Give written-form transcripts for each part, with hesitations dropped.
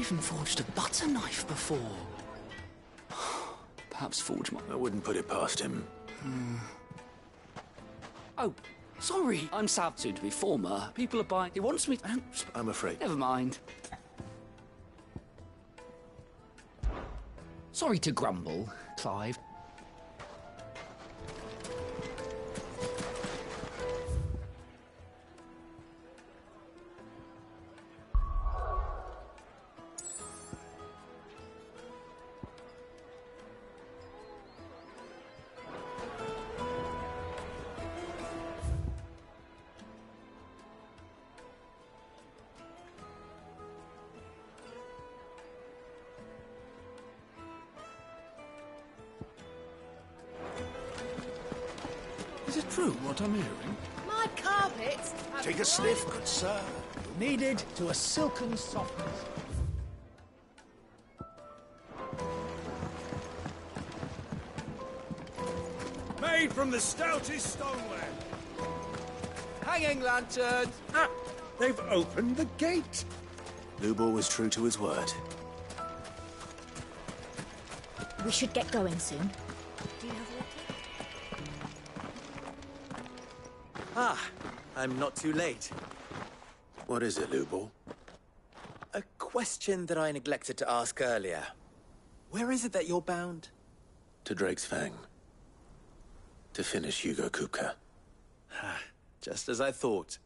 even forged a butter knife before. Perhaps forge my... I wouldn't put it past him. Oh, sorry. I'm Sav, soon to be former. People are buying... He wants me... I'm afraid. Never mind. Sorry to grumble, Clive. Is it true what I'm hearing? My carpets. Take a sniff, good sir. Kneaded to a silken softness. Made from the stoutest stoneware. Hanging lanterns! Ah, they've opened the gate. Lubor was true to his word. We should get going soon. Do you have water? Ah, I'm not too late. What is it, Lubor? A question that I neglected to ask earlier. Where is it that you're bound? To Drake's Fang. To finish Hugo Kupka. Just as I thought.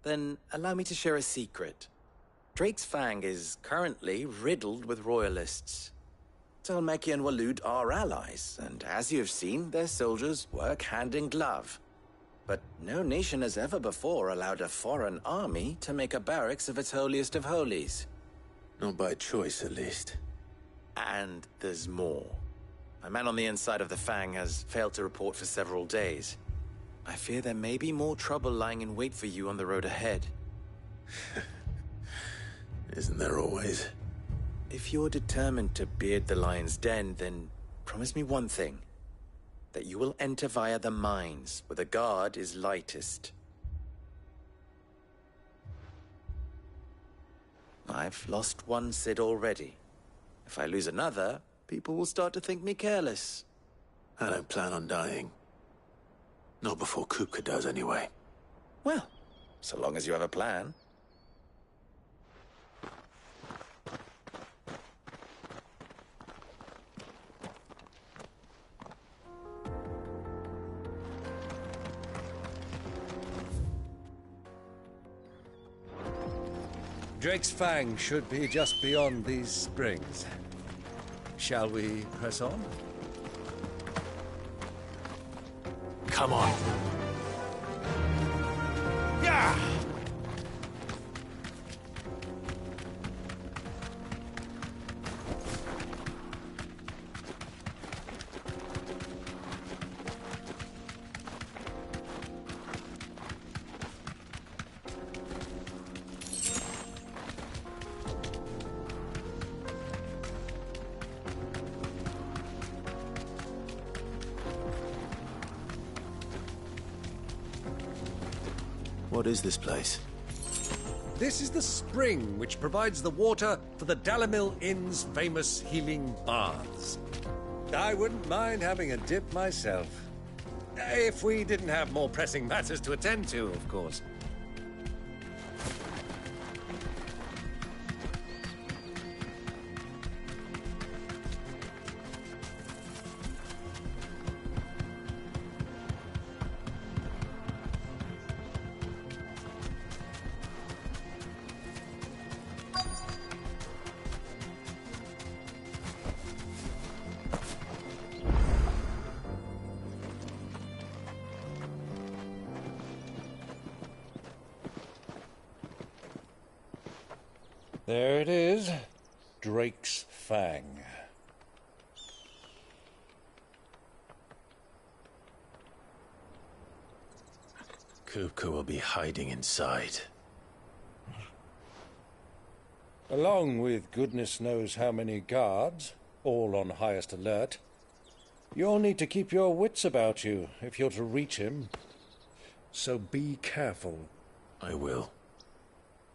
Then allow me to share a secret. Drake's Fang is currently riddled with royalists. Talmeki and Waloed are allies, and as you have seen, their soldiers work hand in glove. But no nation has ever before allowed a foreign army to make a barracks of its holiest of holies. Not by choice, at least. And there's more. A man on the inside of the Fang has failed to report for several days. I fear there may be more trouble lying in wait for you on the road ahead. Isn't there always? If you're determined to beard the lion's den, then promise me one thing. That you will enter via the mines, where the guard is lightest. I've lost one Cid already. If I lose another, people will start to think me careless. I don't plan on dying. Not before Kupka does, anyway. Well, so long as you have a plan. Drake's Fang should be just beyond these springs. Shall we press on? Come on. Yeah! What is this place? This is the spring which provides the water for the Dalimil Inn's famous healing baths. I wouldn't mind having a dip myself. If we didn't have more pressing matters to attend to, of course. There it is, Drake's Fang. Kupka will be hiding inside. Along with goodness knows how many guards, all on highest alert. You'll need to keep your wits about you if you're to reach him. So be careful. I will,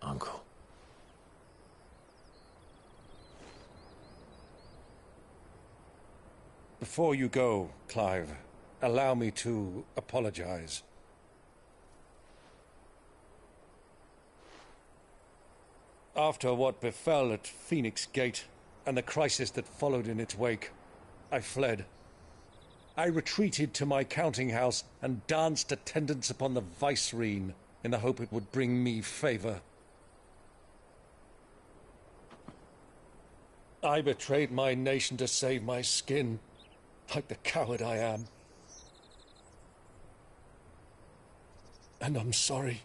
Uncle. Before you go, Clive, allow me to apologize. After what befell at Phoenix Gate and the crisis that followed in its wake, I fled. I retreated to my counting house and danced attendance upon the vicereine in the hope it would bring me favor. I betrayed my nation to save my skin, like the coward I am. And I'm sorry.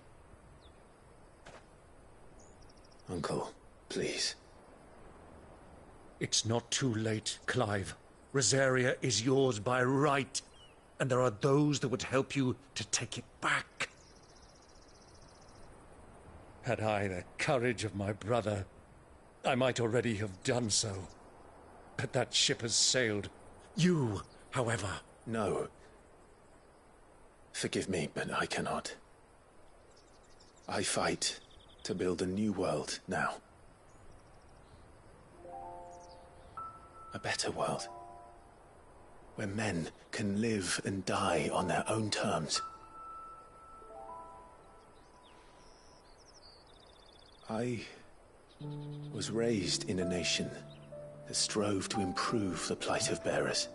Uncle, please. It's not too late, Clive. Rosaria is yours by right, and there are those that would help you to take it back. Had I the courage of my brother, I might already have done so. But that ship has sailed. You, however... No. Forgive me, but I cannot. I fight to build a new world now. A better world. Where men can live and die on their own terms. I was raised in a nation that strove to improve the plight of bearers.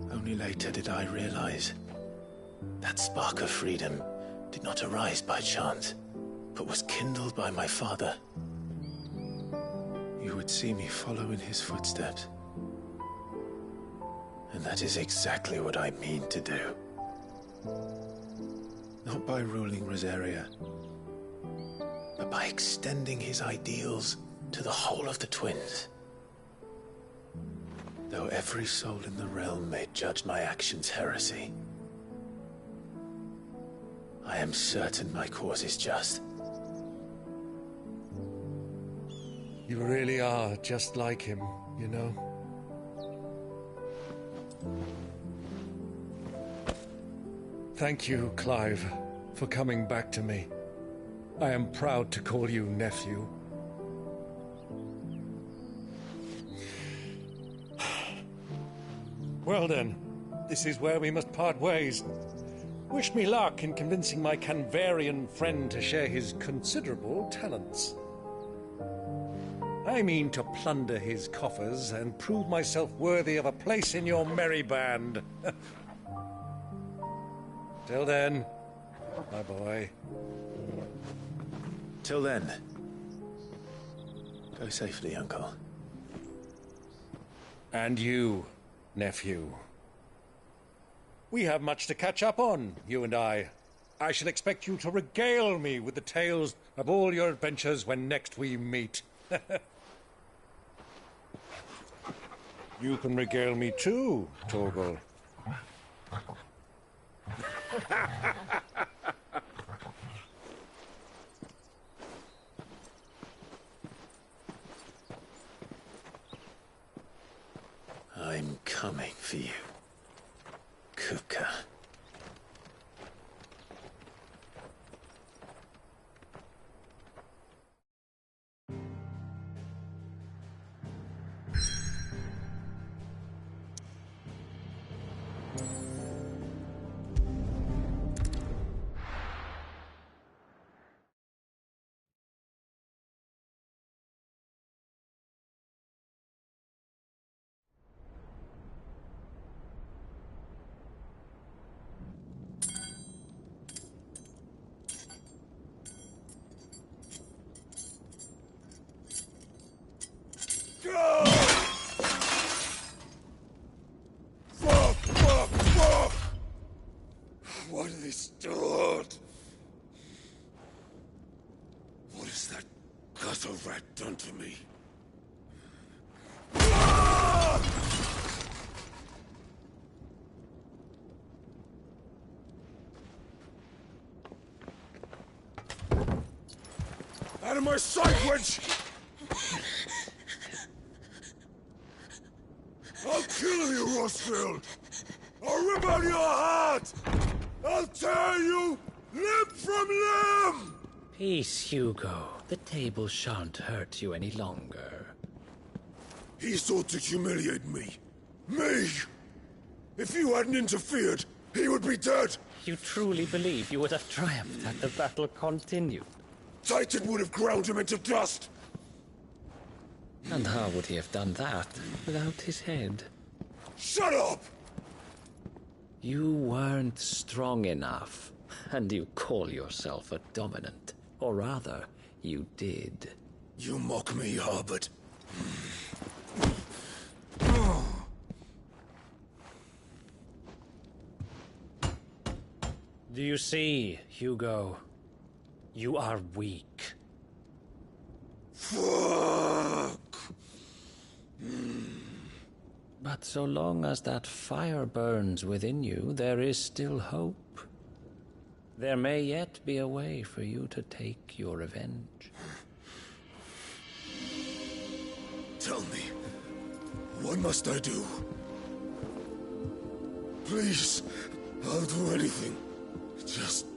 Only later did I realize that spark of freedom did not arise by chance, but was kindled by my father. You would see me follow in his footsteps. And that is exactly what I mean to do. Not by ruling Rosaria, but by extending his ideals to the whole of the twins. Though every soul in the realm may judge my actions heresy, I am certain my cause is just. You really are just like him, you know? Thank you, Clive, for coming back to me. I am proud to call you nephew. Well then, this is where we must part ways. Wish me luck in convincing my Canvarian friend to share his considerable talents. I mean to plunder his coffers and prove myself worthy of a place in your merry band. Till then, my boy. Till then, go safely, Uncle. And you, nephew. We have much to catch up on, you and I. I shall expect you to regale me with the tales of all your adventures when next we meet. You can regale me too, Torgal. I'm coming for you, Kupka. What have they stored? What has that gutter rat done to me? Out of my sight, wench! I'll kill you, Rossfield! I'll rip out your heart! I'll tear you limb from limb! Peace, Hugo. The table shan't hurt you any longer. He sought to humiliate me. Me! If you hadn't interfered, he would be dead! You truly believe you would have triumphed had the battle continued? Titan would have ground him into dust! And how would he have done that without his head? Shut up! You weren't strong enough, and you call yourself a dominant. Or rather, you did. You mock me, Harbert. Do you see, Hugo? You are weak. Fuck! But so long as that fire burns within you, there is still hope. There may yet be a way for you to take your revenge. Tell me, what must I do? Please, I'll do anything. Just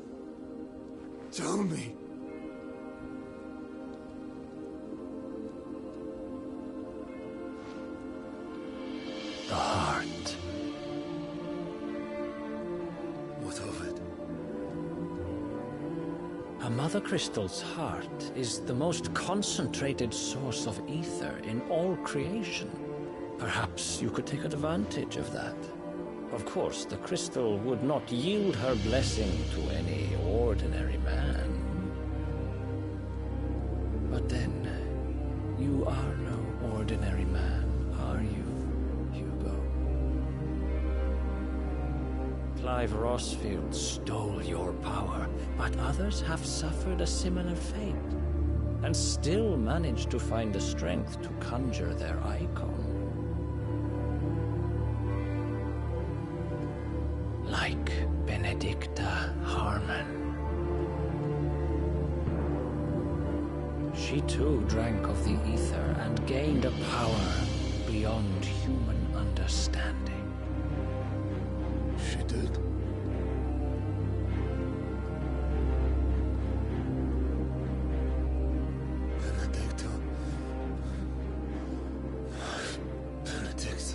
tell me. The heart. What of it? A Mother Crystal's heart is the most concentrated source of ether in all creation. Perhaps you could take advantage of that. Of course, the crystal would not yield her blessing to any ordinary man. But then, you are no ordinary man, are you, Hugo? Clive Rossfield stole your power, but others have suffered a similar fate, and still managed to find the strength to conjure their icon. Like Benedicta Harmon. She too drank of the ether and gained a power beyond human understanding. She did? Benedicta. Benedict.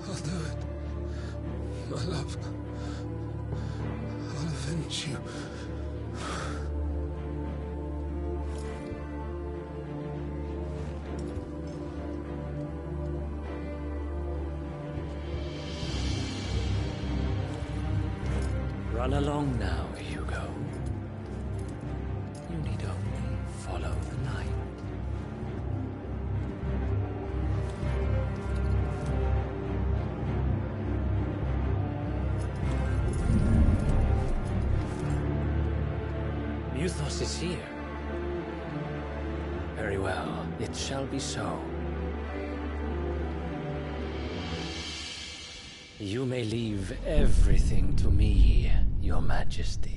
I'll do it. My love. I'll avenge you. Run along now, Hugo. You need only follow the light. Muthos is here. Very well, it shall be so. You may leave everything to me, Your Majesty.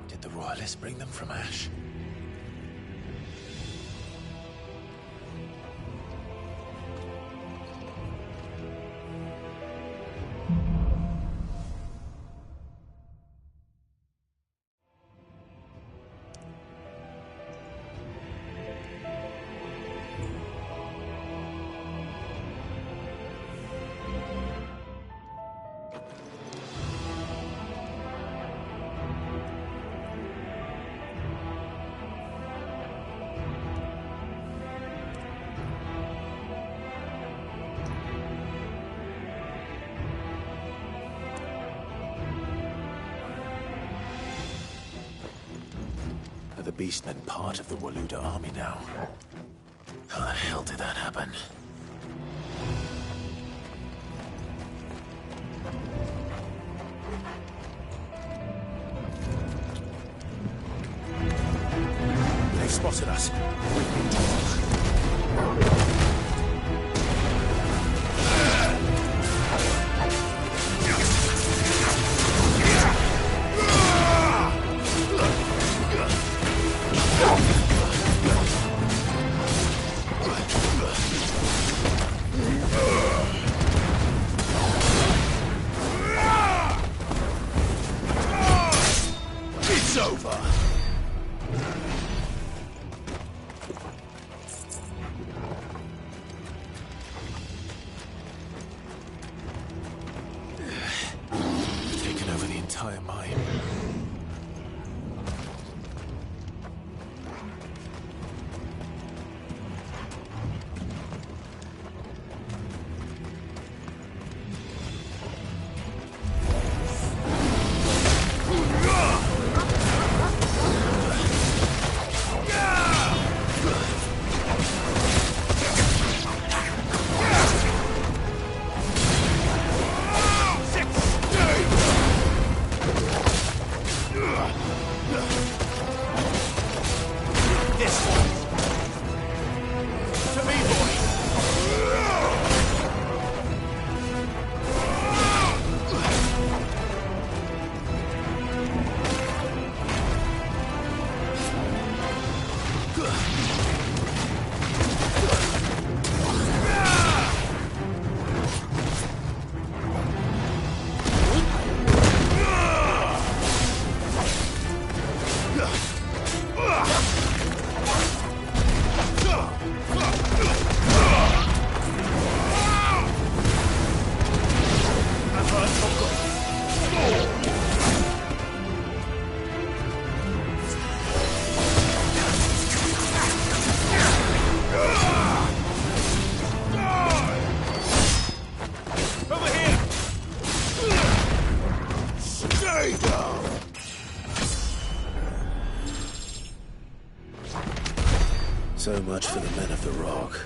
Did the Royalists bring them from Ash? Are the Beastmen part of the Waluda army now? How the hell did that happen? They've spotted us. It's over! Taken over the entire mine. So much for the men of the Rock.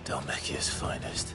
Dhalmekia's finest.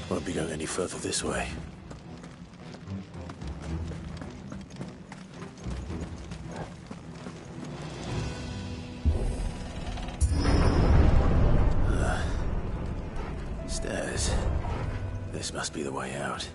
Won't be going any further this way. Stairs. This must be the way out.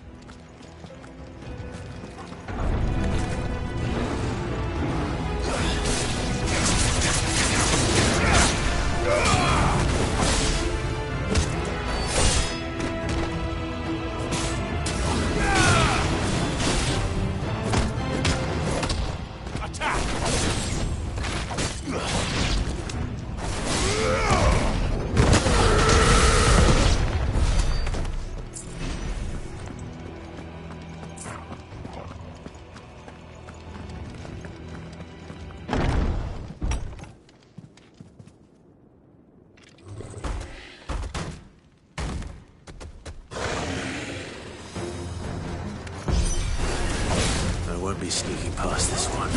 Be sneaking past this one.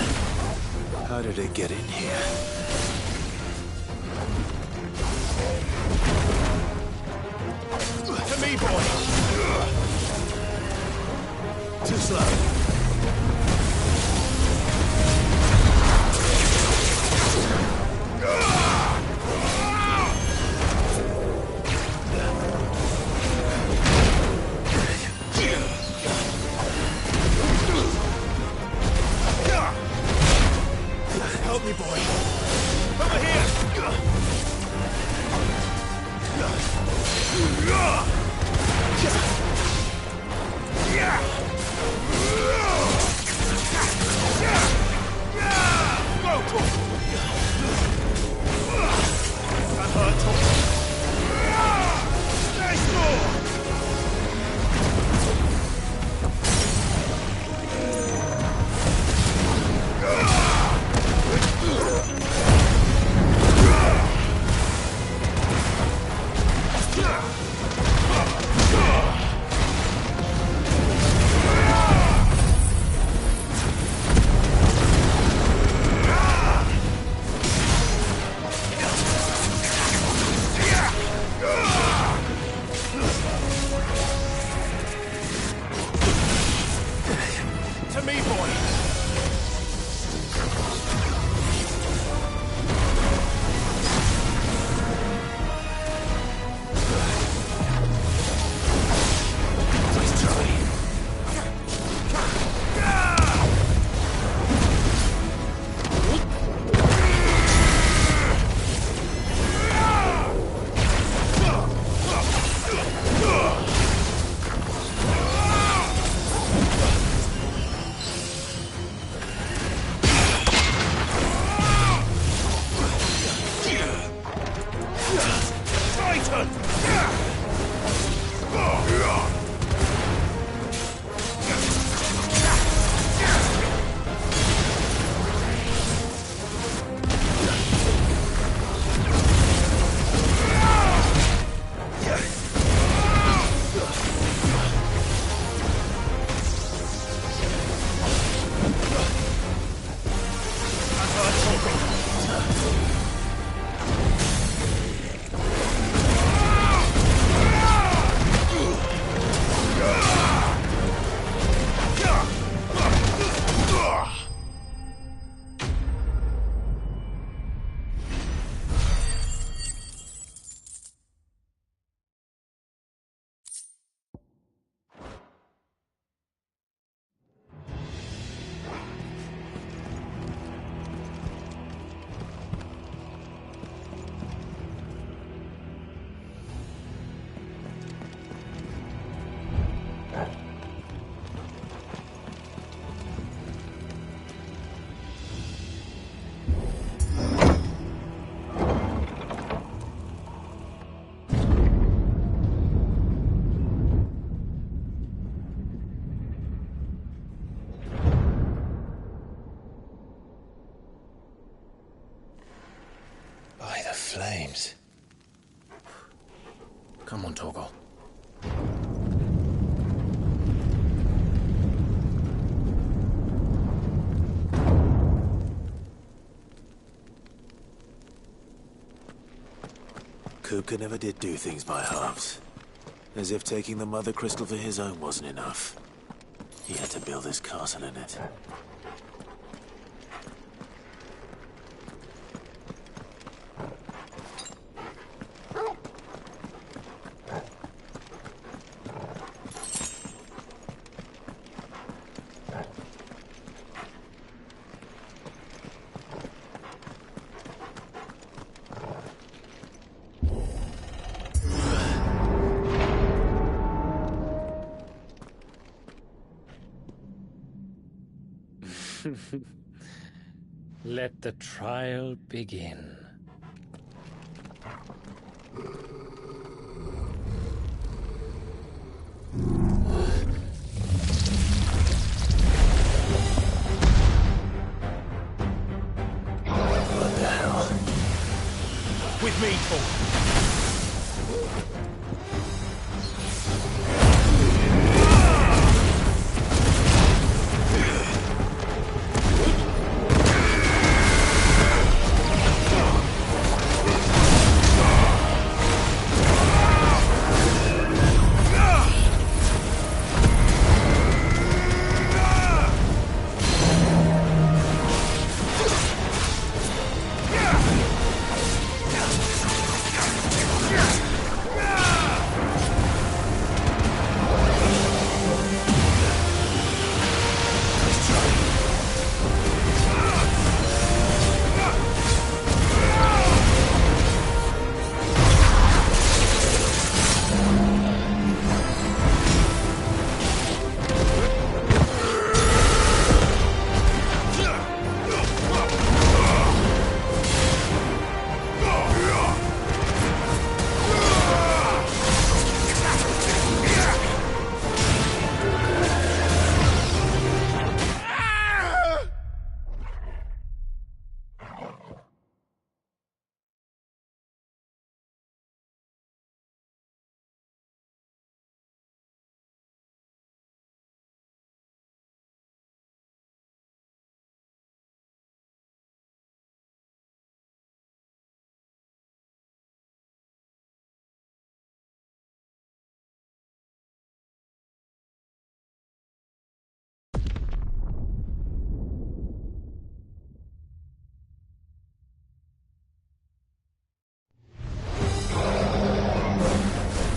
How did it get in here? To me, boy! Too slow. Help me, boy! Over here! Go, Torque! That hurt, Torque! Nice more! To me, boy! Nice try. Titan! By the flames. Come on, Torgal. Kupka never did do things by halves. As if taking the Mother Crystal for his own wasn't enough. He had to build his castle in it. Let the trial begin. What the hell? With me, Paul.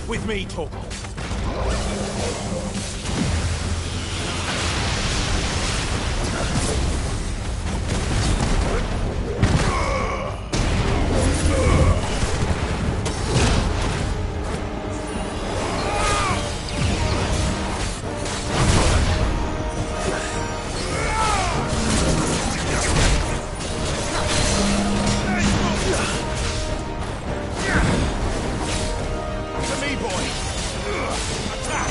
With me, Torgal. To me, boys! Attack!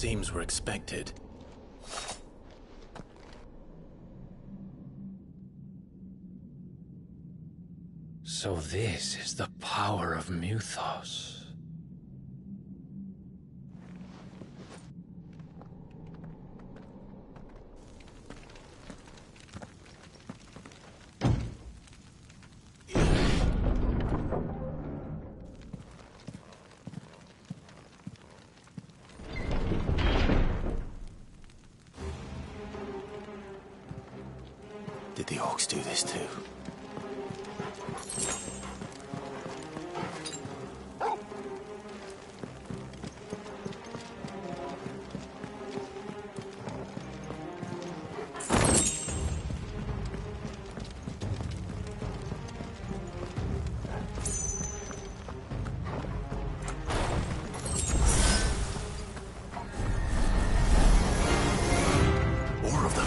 Seems we're expected. So this is the power of Muthos. Did the orcs do this too? More of them.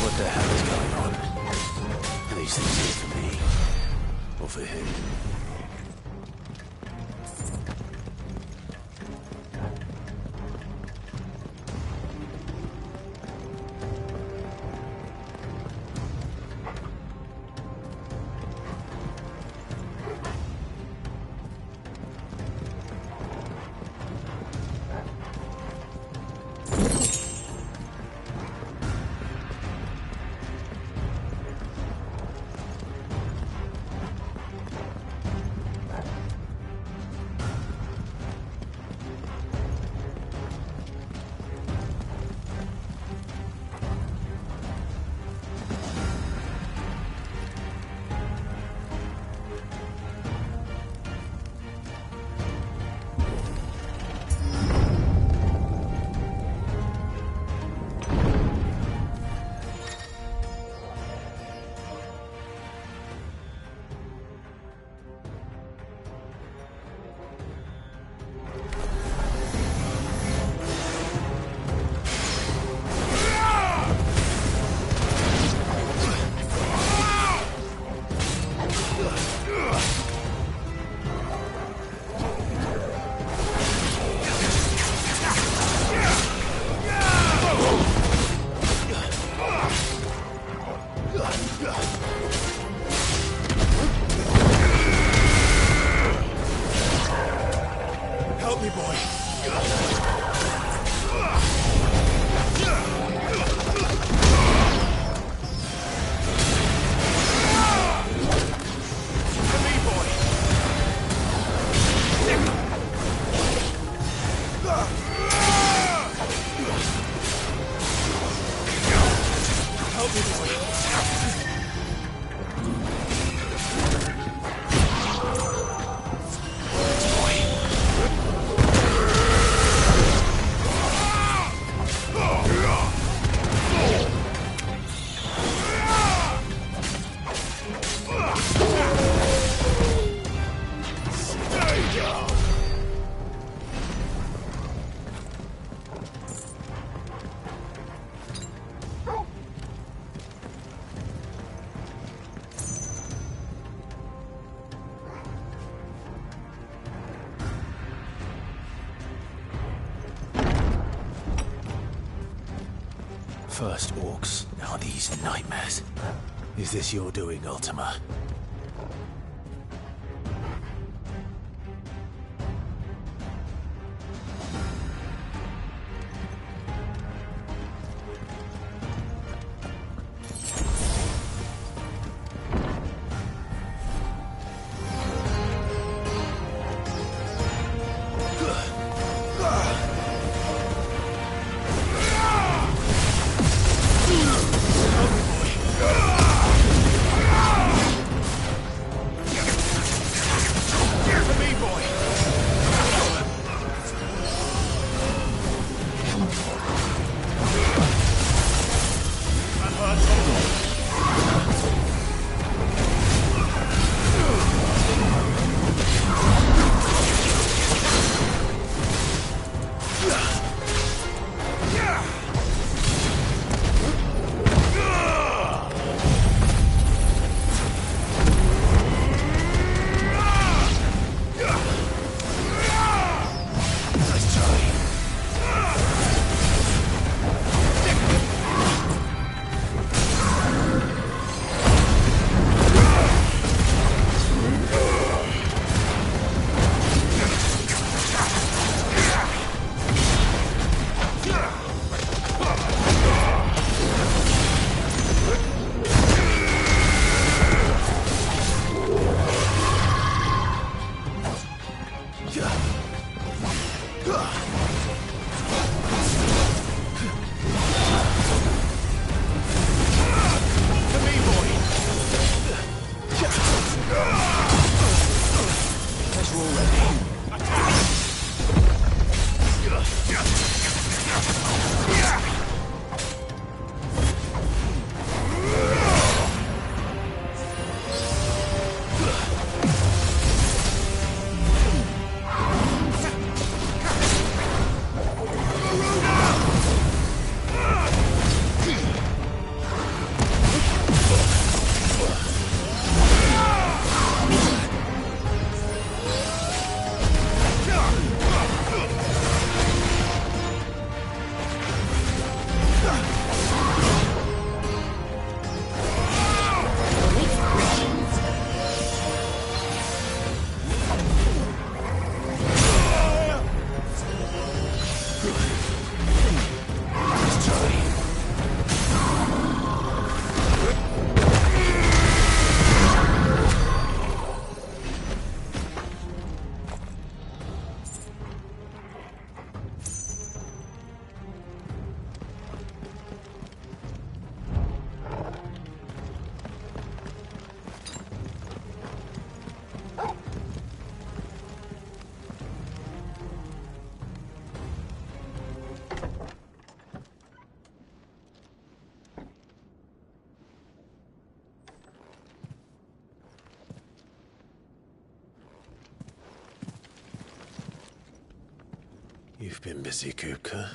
What the hell is going on? Are these things here for me? Or for him? Help me, boy. To me, boy. Help me, boy. First orcs, now these nightmares. Is this your doing, Ultima? You've been busy, Kupka.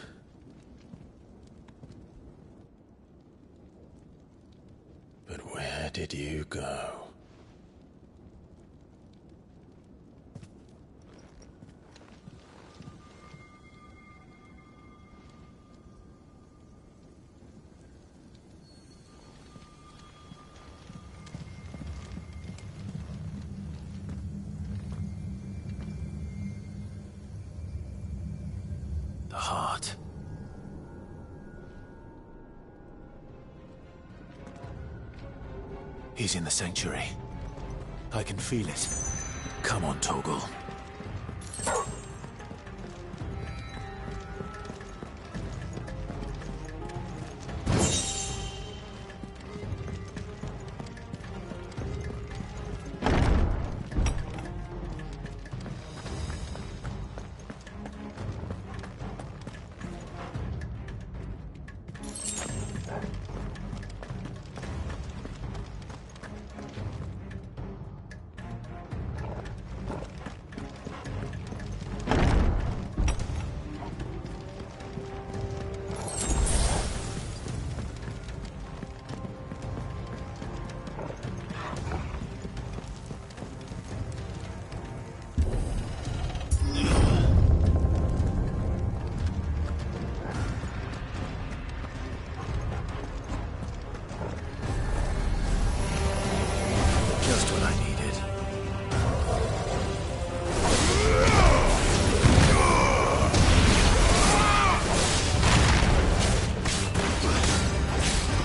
But where did you go? The heart. He's in the sanctuary. I can feel it. Come on, Toggle. Just what I needed.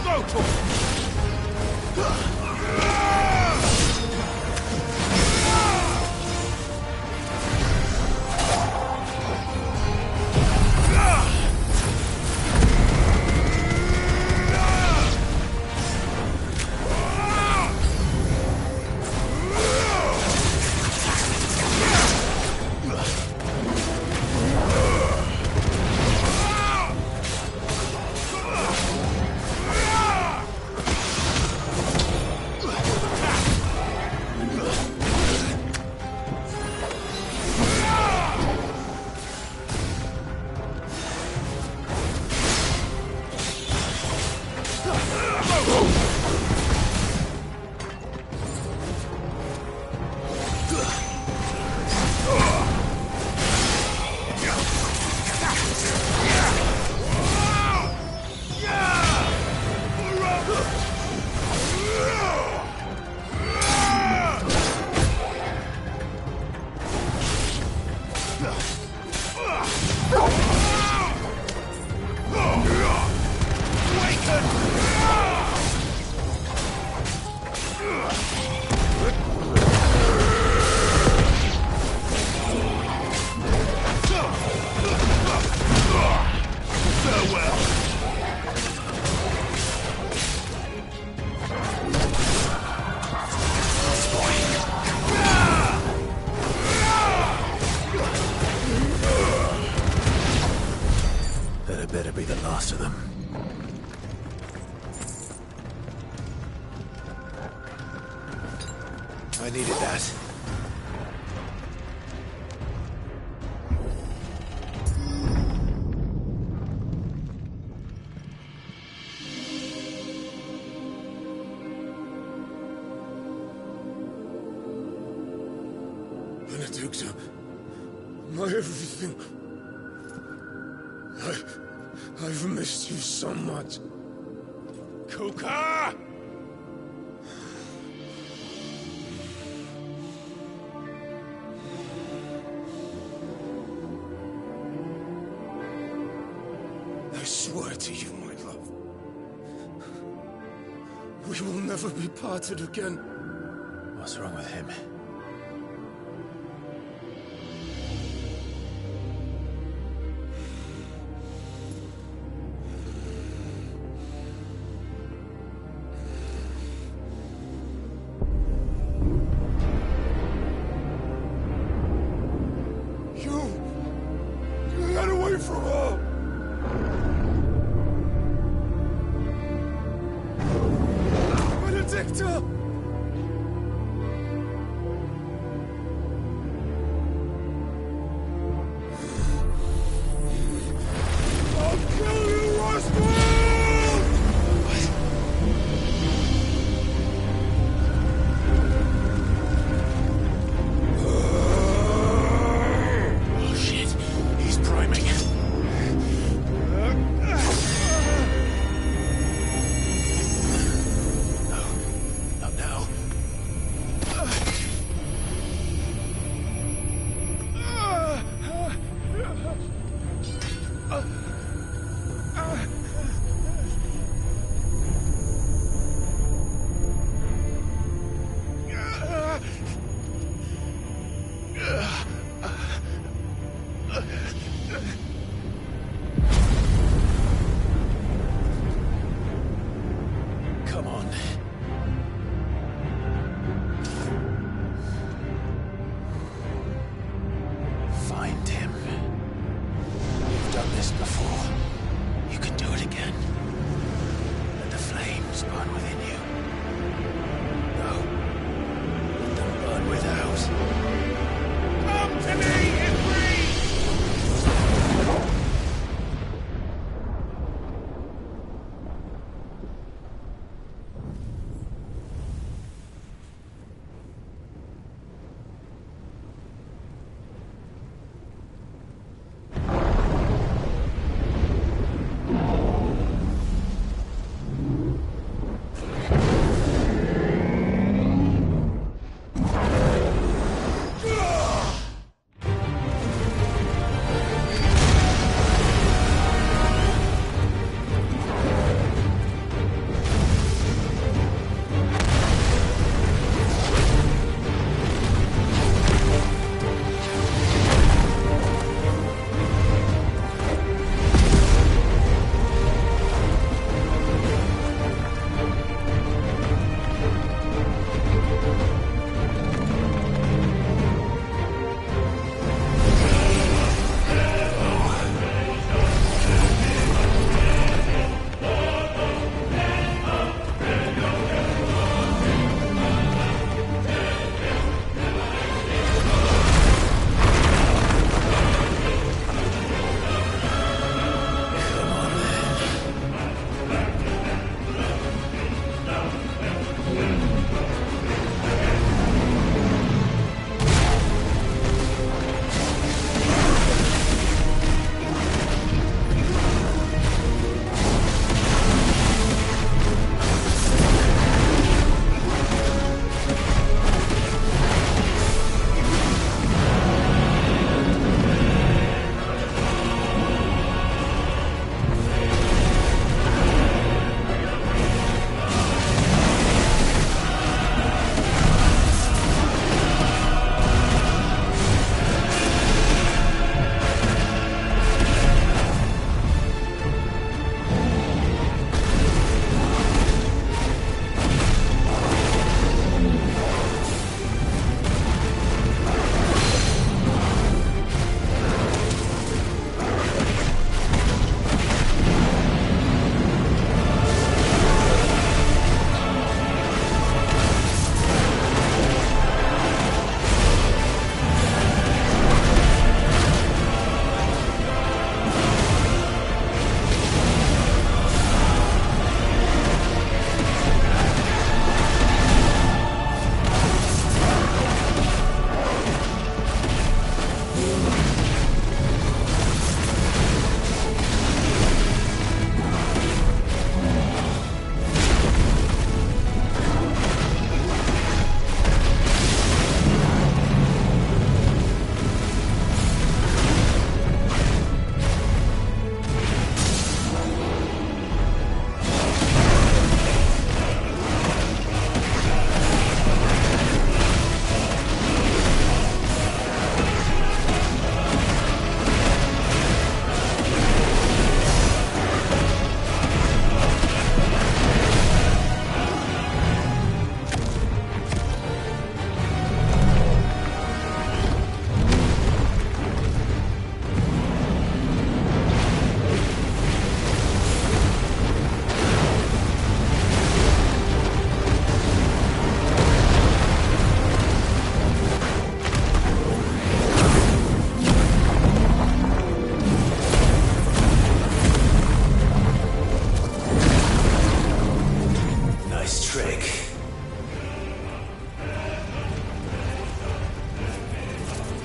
Go, Tor! That better be the last of them. I needed that. Benedicta, my everything. I've missed you so much. Kuka! I swear to you, my love, we will never be parted again. What's wrong with him? You got away from her! Benedicta!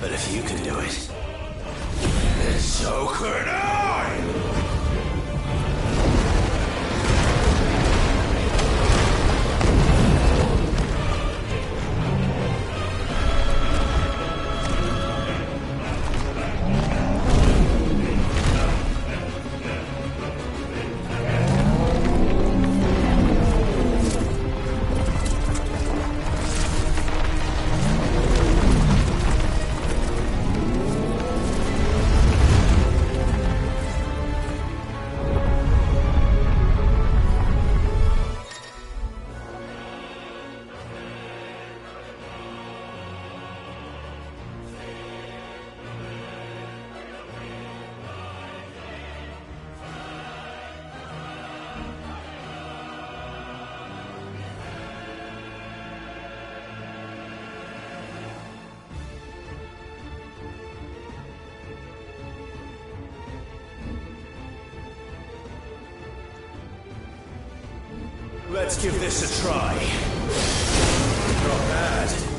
But if you can do it, then so could I! Let's give this a try. Not bad.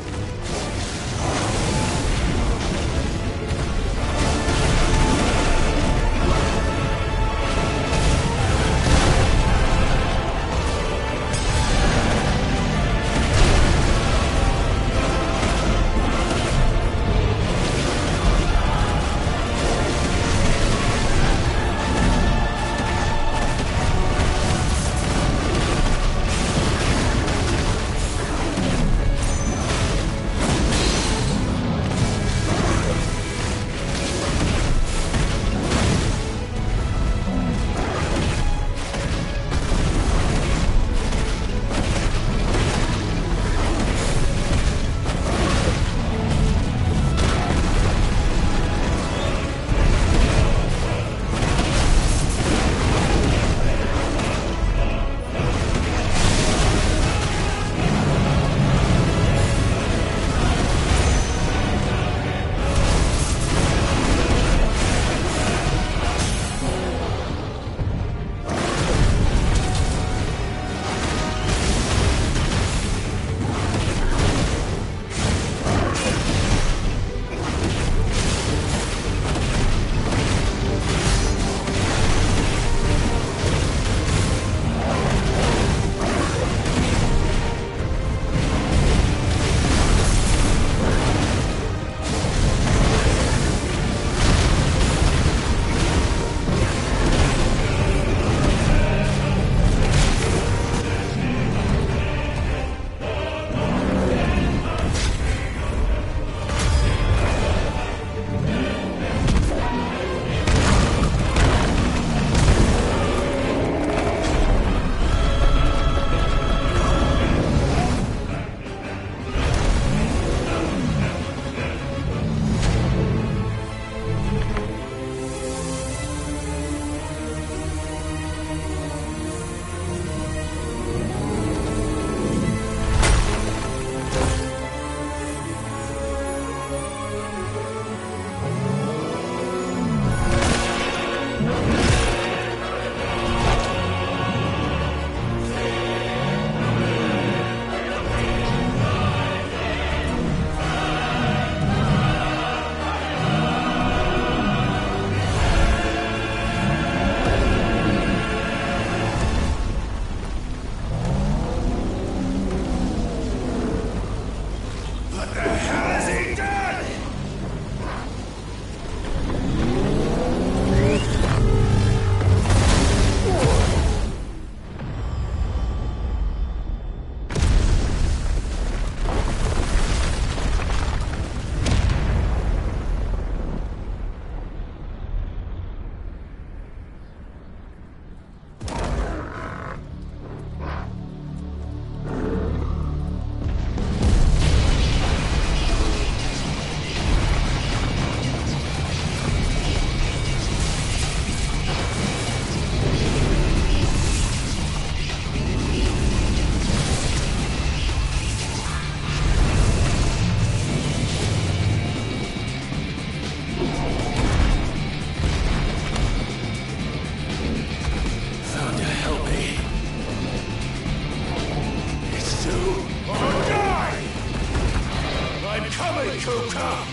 Kuka!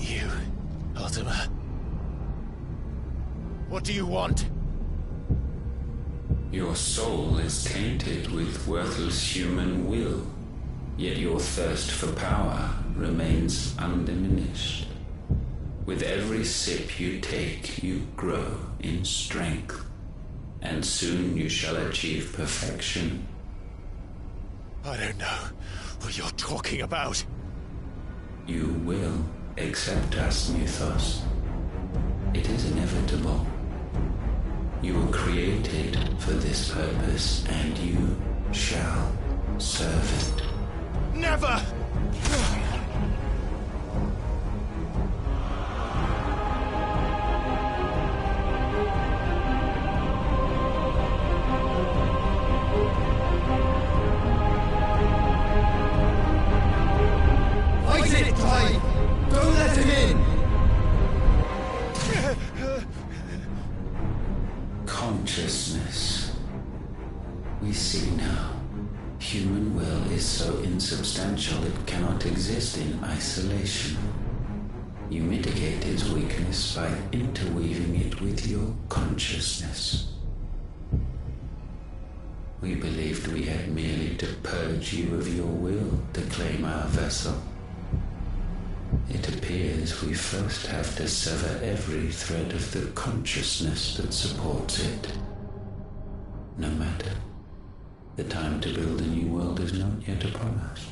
you, Ultima? What do you want? Your soul is tainted with worthless human will, yet your thirst for power remains undiminished. With every sip you take, you grow in strength, and soon you shall achieve perfection. I don't know what you're talking about. You will accept us, Mythos. It is inevitable. You were created for this purpose, and you shall serve it. Never! Fight it, Clive! Don't let him in! Consciousness. We see now. Human will is so insubstantial it cannot exist in isolation. You mitigate its weakness by interweaving it with your consciousness. We believed we had merely to purge you of your will to claim our vessel. It appears we first have to sever every thread of the consciousness that supports it. No matter. The time to build a new world is not yet upon us.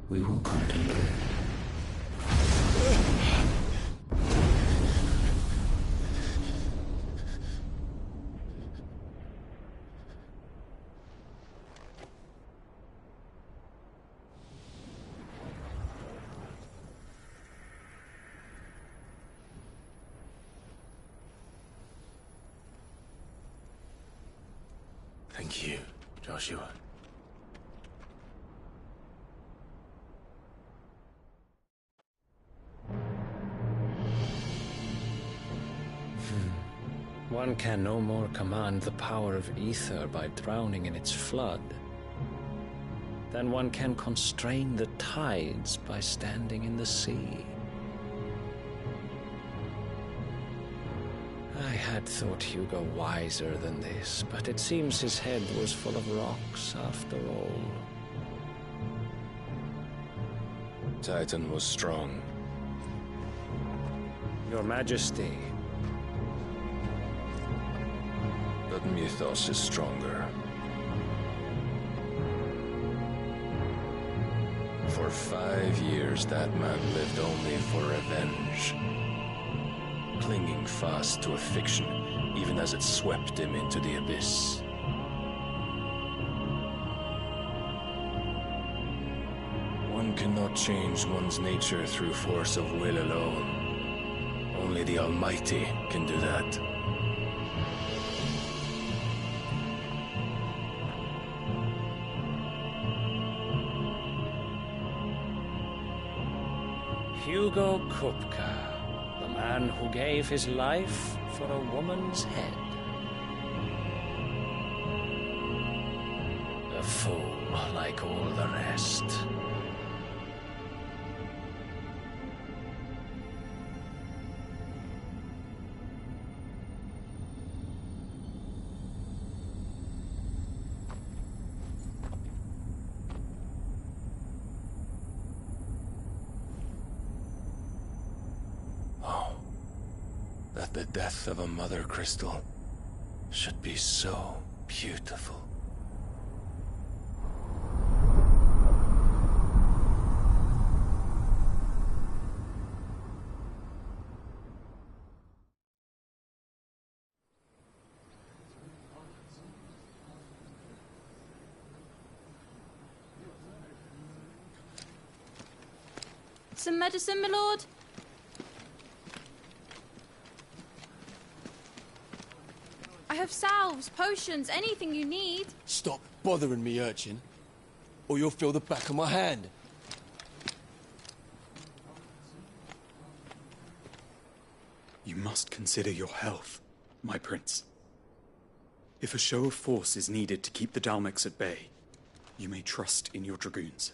We will contemplate. Thank you, Joshua. One can no more command the power of ether by drowning in its flood than one can constrain the tides by standing in the sea. I had thought Hugo wiser than this, but it seems his head was full of rocks after all. Titan was strong. Your Majesty. But Mythos is stronger. For 5 years, that man lived only for revenge. Clinging fast to a fiction, even as it swept him into the abyss. One cannot change one's nature through force of will alone. Only the Almighty can do that. Hugo Kupka, the man who gave his life for a woman's head. A fool like all the rest. That the death of a mother crystal should be so beautiful. Some medicine, my lord? I have salves, potions, anything you need. Stop bothering me, urchin, or you'll feel the back of my hand. You must consider your health, my prince. If a show of force is needed to keep the Dalmex at bay, you may trust in your dragoons.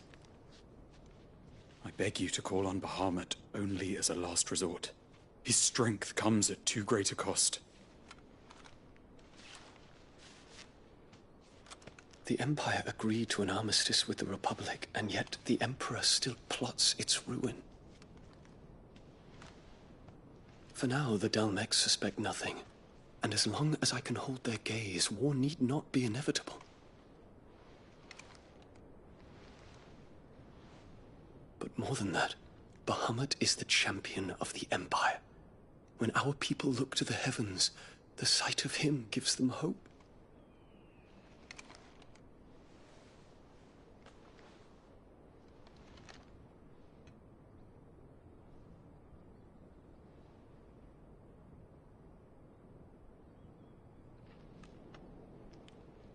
I beg you to call on Bahamut only as a last resort. His strength comes at too great a cost. The Empire agreed to an armistice with the Republic, and yet the Emperor still plots its ruin. For now, the Dalmecs suspect nothing, and as long as I can hold their gaze, war need not be inevitable. But more than that, Bahamut is the champion of the Empire. When our people look to the heavens, the sight of him gives them hope.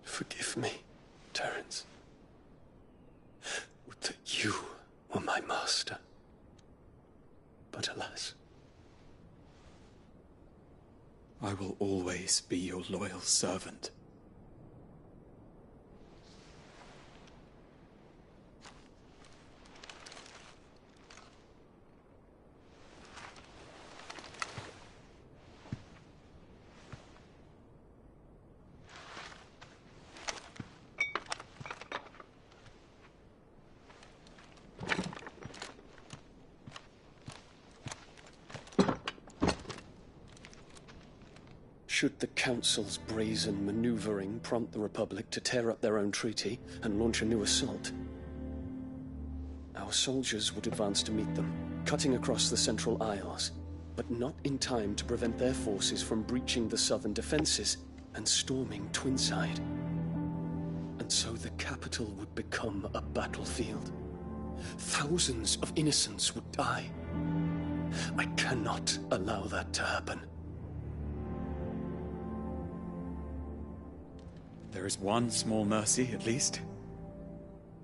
Forgive me, Terence. Would that you were my master. But alas. I will always be your loyal servant. Should the Council's brazen maneuvering prompt the Republic to tear up their own treaty and launch a new assault, our soldiers would advance to meet them, cutting across the Central Isles, but not in time to prevent their forces from breaching the southern defenses and storming Twinside. And so the capital would become a battlefield. Thousands of innocents would die. I cannot allow that to happen. There is one small mercy, at least.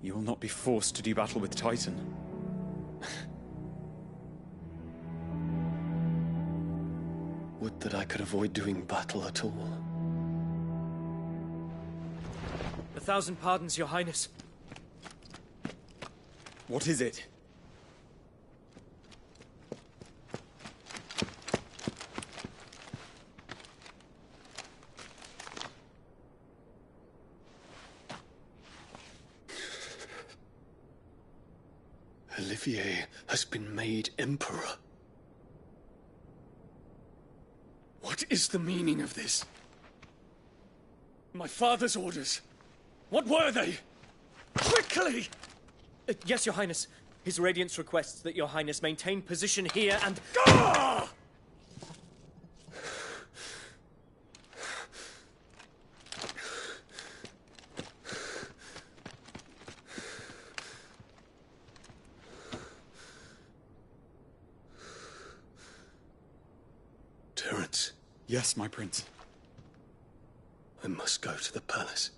You will not be forced to do battle with Titan. Would that I could avoid doing battle at all. 1,000 pardons, Your Highness. What is it? Olivier has been made Emperor. What is the meaning of this? My father's orders. What were they? Quickly! Yes, Your Highness. His Radiance requests that Your Highness maintain position here and... Ah! Terence. Yes, my prince. I must go to the palace.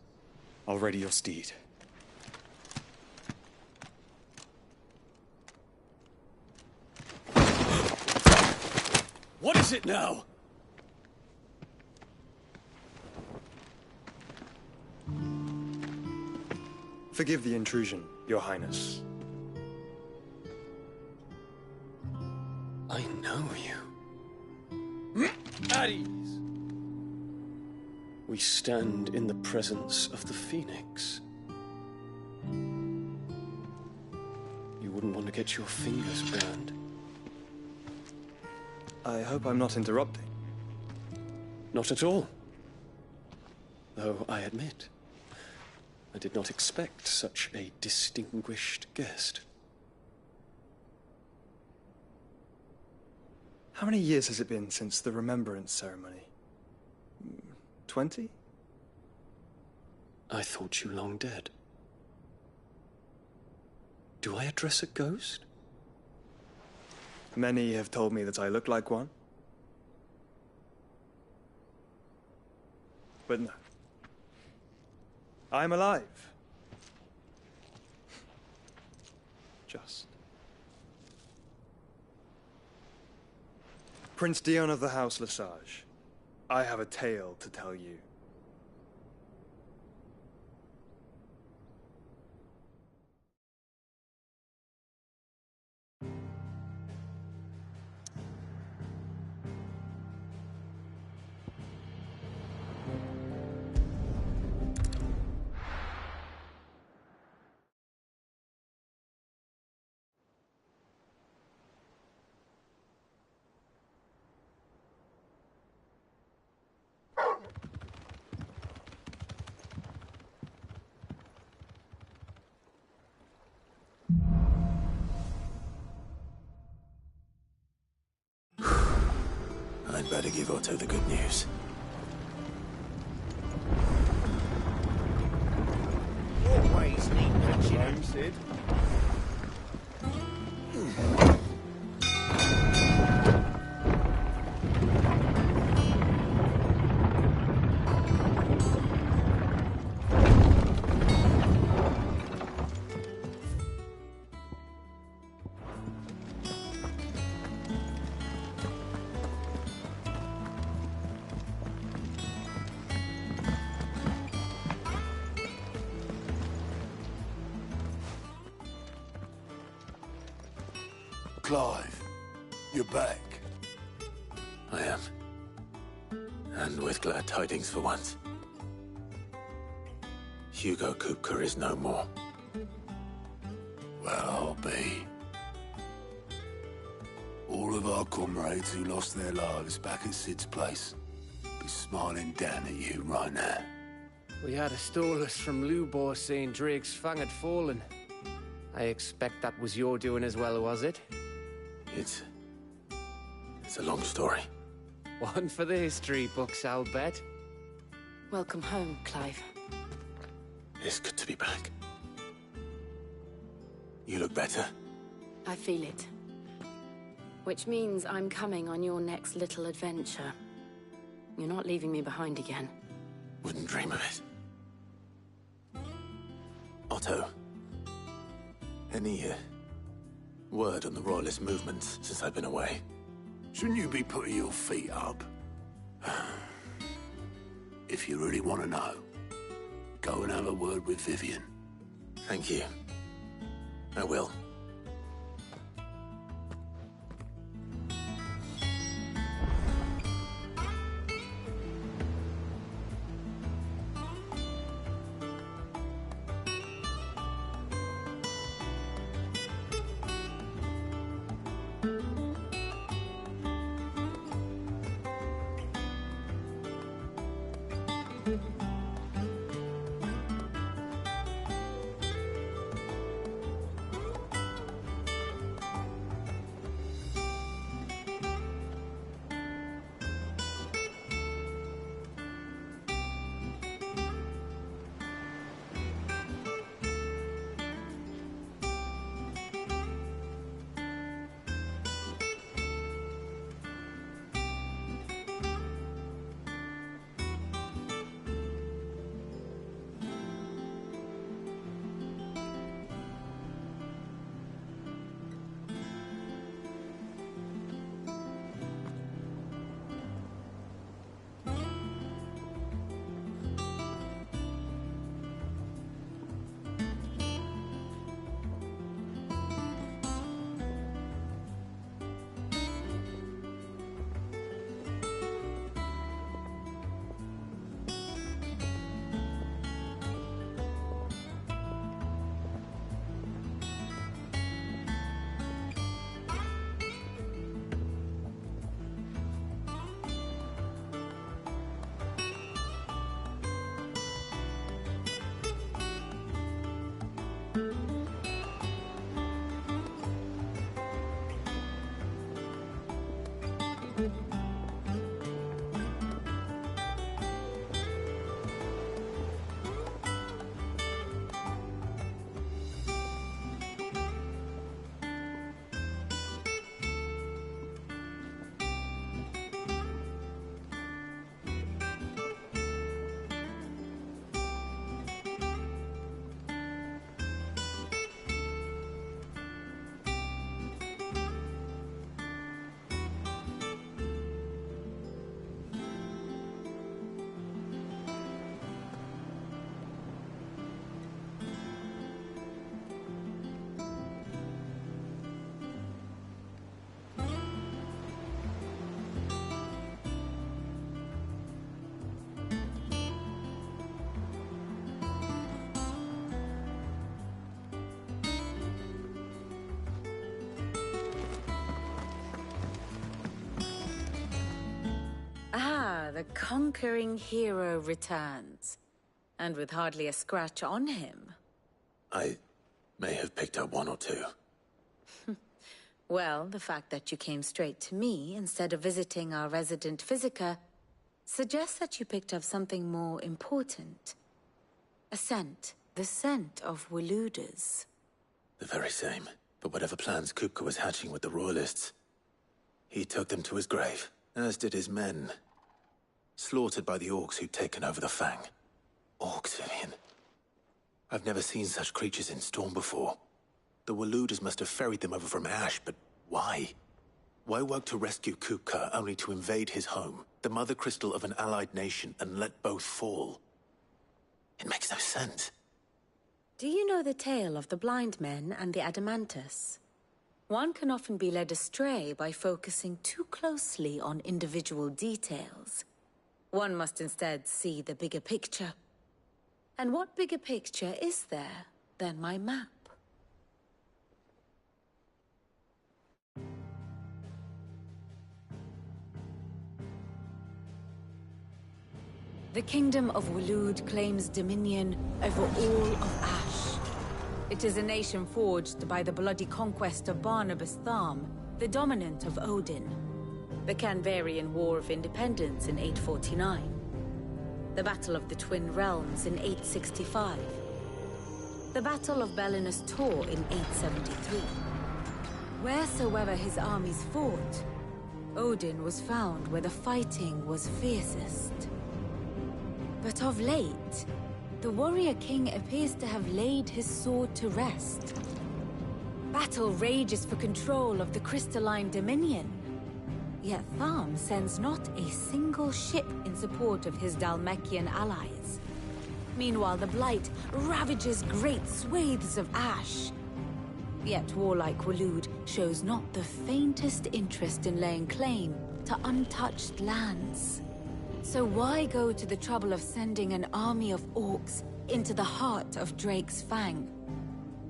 I'll ready your steed. What is it now? Forgive the intrusion, Your Highness. I know you. At ease. We stand in the presence of the Phoenix. You wouldn't want to get your fingers burned. I hope I'm not interrupting. Not at all. Though I admit, I did not expect such a distinguished guest. How many years has it been since the Remembrance ceremony? 20? I thought you long dead. Do I address a ghost? Many have told me that I look like one. But no. I'm alive. Just. Prince Dion of the House Lesage, I have a tale to tell you. I'd better give Otto the good news. Always need patching, Sid. Clive, you're back. I am. And with glad tidings for once. Hugo Kupka is no more. Well, I'll be. All of our comrades who lost their lives back at Sid's place be smiling down at you right now. We had a stolus from Lubor saying Drake's fang had fallen. I expect that was your doing as well, was it? It's a long story. One for the history books, I'll bet. Welcome home, Clive. It's good to be back. You look better. I feel it. Which means I'm coming on your next little adventure. You're not leaving me behind again. Wouldn't dream of it. Otto. Any word on the Royalist movements since I've been away? Shouldn't you be putting your feet up? If you really want to know, go and have a word with Vivian. Thank you. I will. The conquering hero returns. And with hardly a scratch on him. I may have picked up one or two. Well, the fact that you came straight to me instead of visiting our resident physiker suggests that you picked up something more important. A scent. The scent of Waludas. The very same. But whatever plans Kupka was hatching with the Royalists, he took them to his grave, as did his men. Slaughtered by the orcs who'd taken over the Fang. Orcs, Vivian. I've never seen such creatures in Storm before. The Waludas must have ferried them over from Ash, but why? Why work to rescue Kupka only to invade his home, the mother crystal of an allied nation, and let both fall? It makes no sense. Do you know the tale of the blind men and the Adamantus? One can often be led astray by focusing too closely on individual details. One must instead see the bigger picture. And what bigger picture is there than my map? The Kingdom of Waloed claims dominion over all of Ash. It is a nation forged by the bloody conquest of Barnabas Tharm, the dominant of Odin. The Canvarian War of Independence in 849. The Battle of the Twin Realms in 865. The Battle of Belinus Tor in 873. Wheresoever his armies fought, Odin was found where the fighting was fiercest. But of late, the warrior king appears to have laid his sword to rest. Battle rages for control of the crystalline dominion. Yet Tharm sends not a single ship in support of his Dhalmekian allies. Meanwhile, the Blight ravages great swathes of Ash. Yet warlike Waloed shows not the faintest interest in laying claim to untouched lands. So why go to the trouble of sending an army of orcs into the heart of Drake's Fang,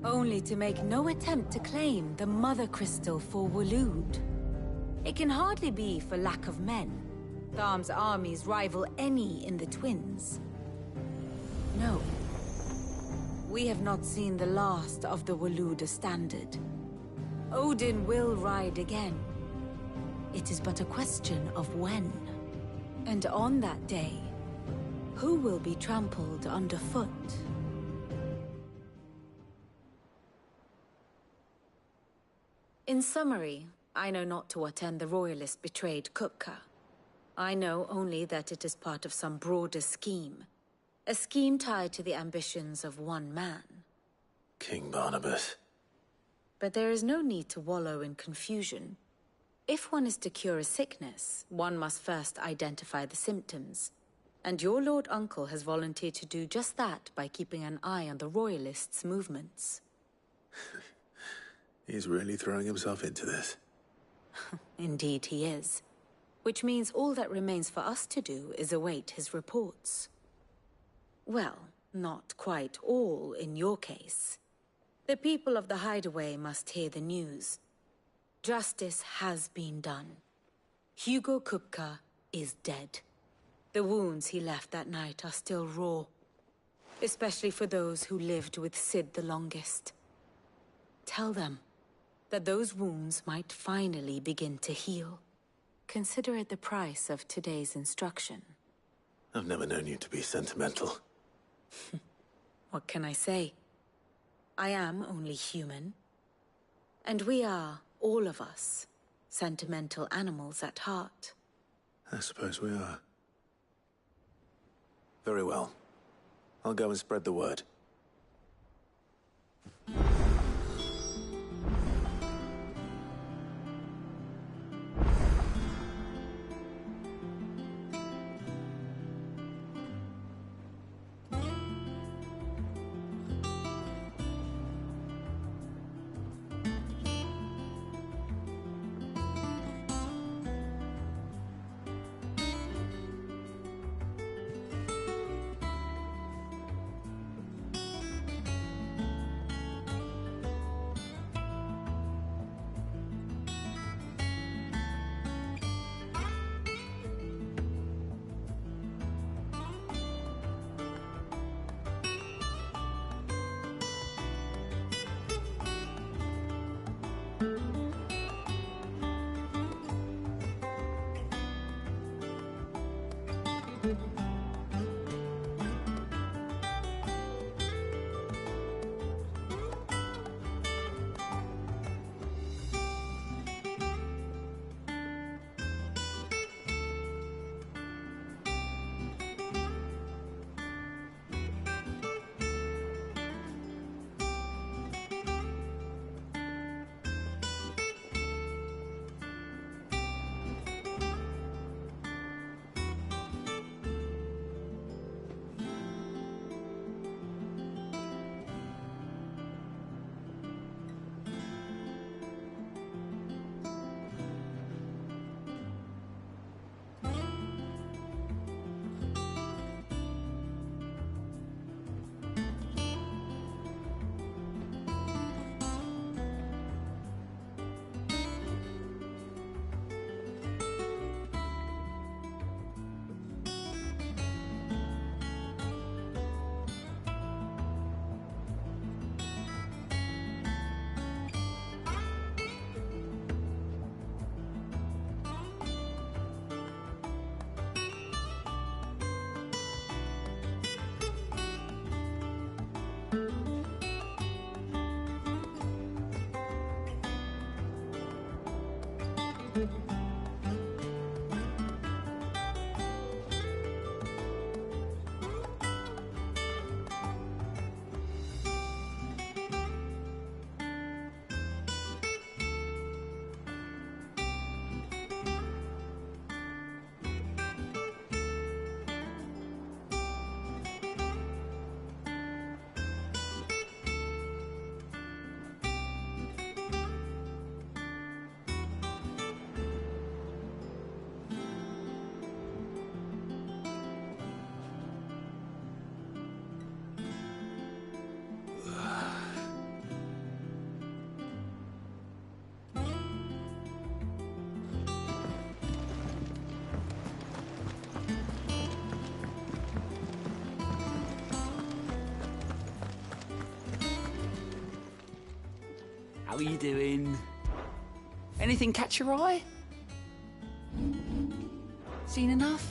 only to make no attempt to claim the Mother Crystal for Waloed? It can hardly be for lack of men. Tharm's armies rival any in the Twins. No. We have not seen the last of the Waluda standard. Odin will ride again. It is but a question of when. And on that day, who will be trampled underfoot? In summary, I know not to what end the Royalists betrayed Kupka. I know only that it is part of some broader scheme. A scheme tied to the ambitions of one man. King Barnabas. But there is no need to wallow in confusion. If one is to cure a sickness, one must first identify the symptoms. And your Lord Uncle has volunteered to do just that by keeping an eye on the Royalists' movements. He's really throwing himself into this. Indeed he is. Which means all that remains for us to do is await his reports. Well, not quite all in your case. The people of the Hideaway must hear the news. Justice has been done. Hugo Kupka is dead. The wounds he left that night are still raw, especially for those who lived with Sid the longest. Tell them that those wounds might finally begin to heal. Consider it the price of today's instruction. I've never known you to be sentimental. What can I say? I am only human. And we are, all of us, sentimental animals at heart. I suppose we are. Very well. I'll go and spread the word. How are you doing? Anything catch your eye? Seen enough?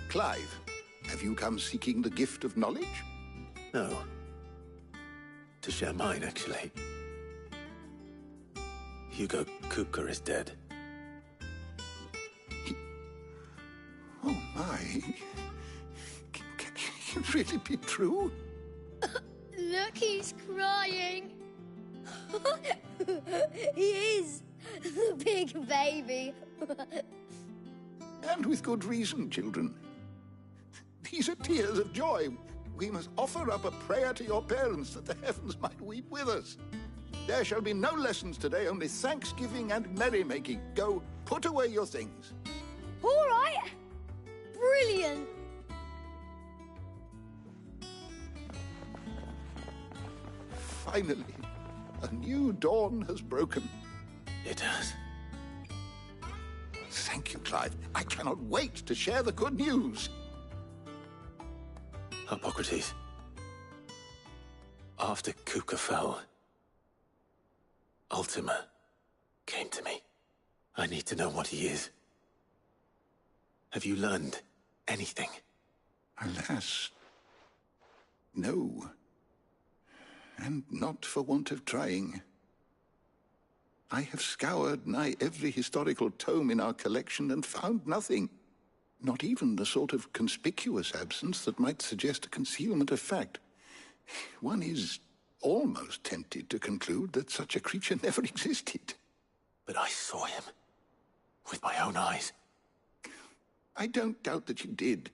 Clive, have you come seeking the gift of knowledge? No. To share mine, actually. Hugo Kupka is dead. Oh, my. Can it really be true? Look, he's crying. He is. The big baby. And with good reason, children. These are tears of joy. We must offer up a prayer to your parents that the heavens might weep with us. There shall be no lessons today, only thanksgiving and merrymaking. Go, put away your things. All right. Brilliant. Finally, a new dawn has broken. It has. Thank you, Clive. I cannot wait to share the good news. Hippocrates. After Kupka fell, Ultima came to me. I need to know what he is. Have you learned anything? Alas, no. And not for want of trying. I have scoured nigh every historical tome in our collection and found nothing. Not even the sort of conspicuous absence that might suggest a concealment of fact. One is almost tempted to conclude that such a creature never existed. But I saw him. With my own eyes. I don't doubt that you did.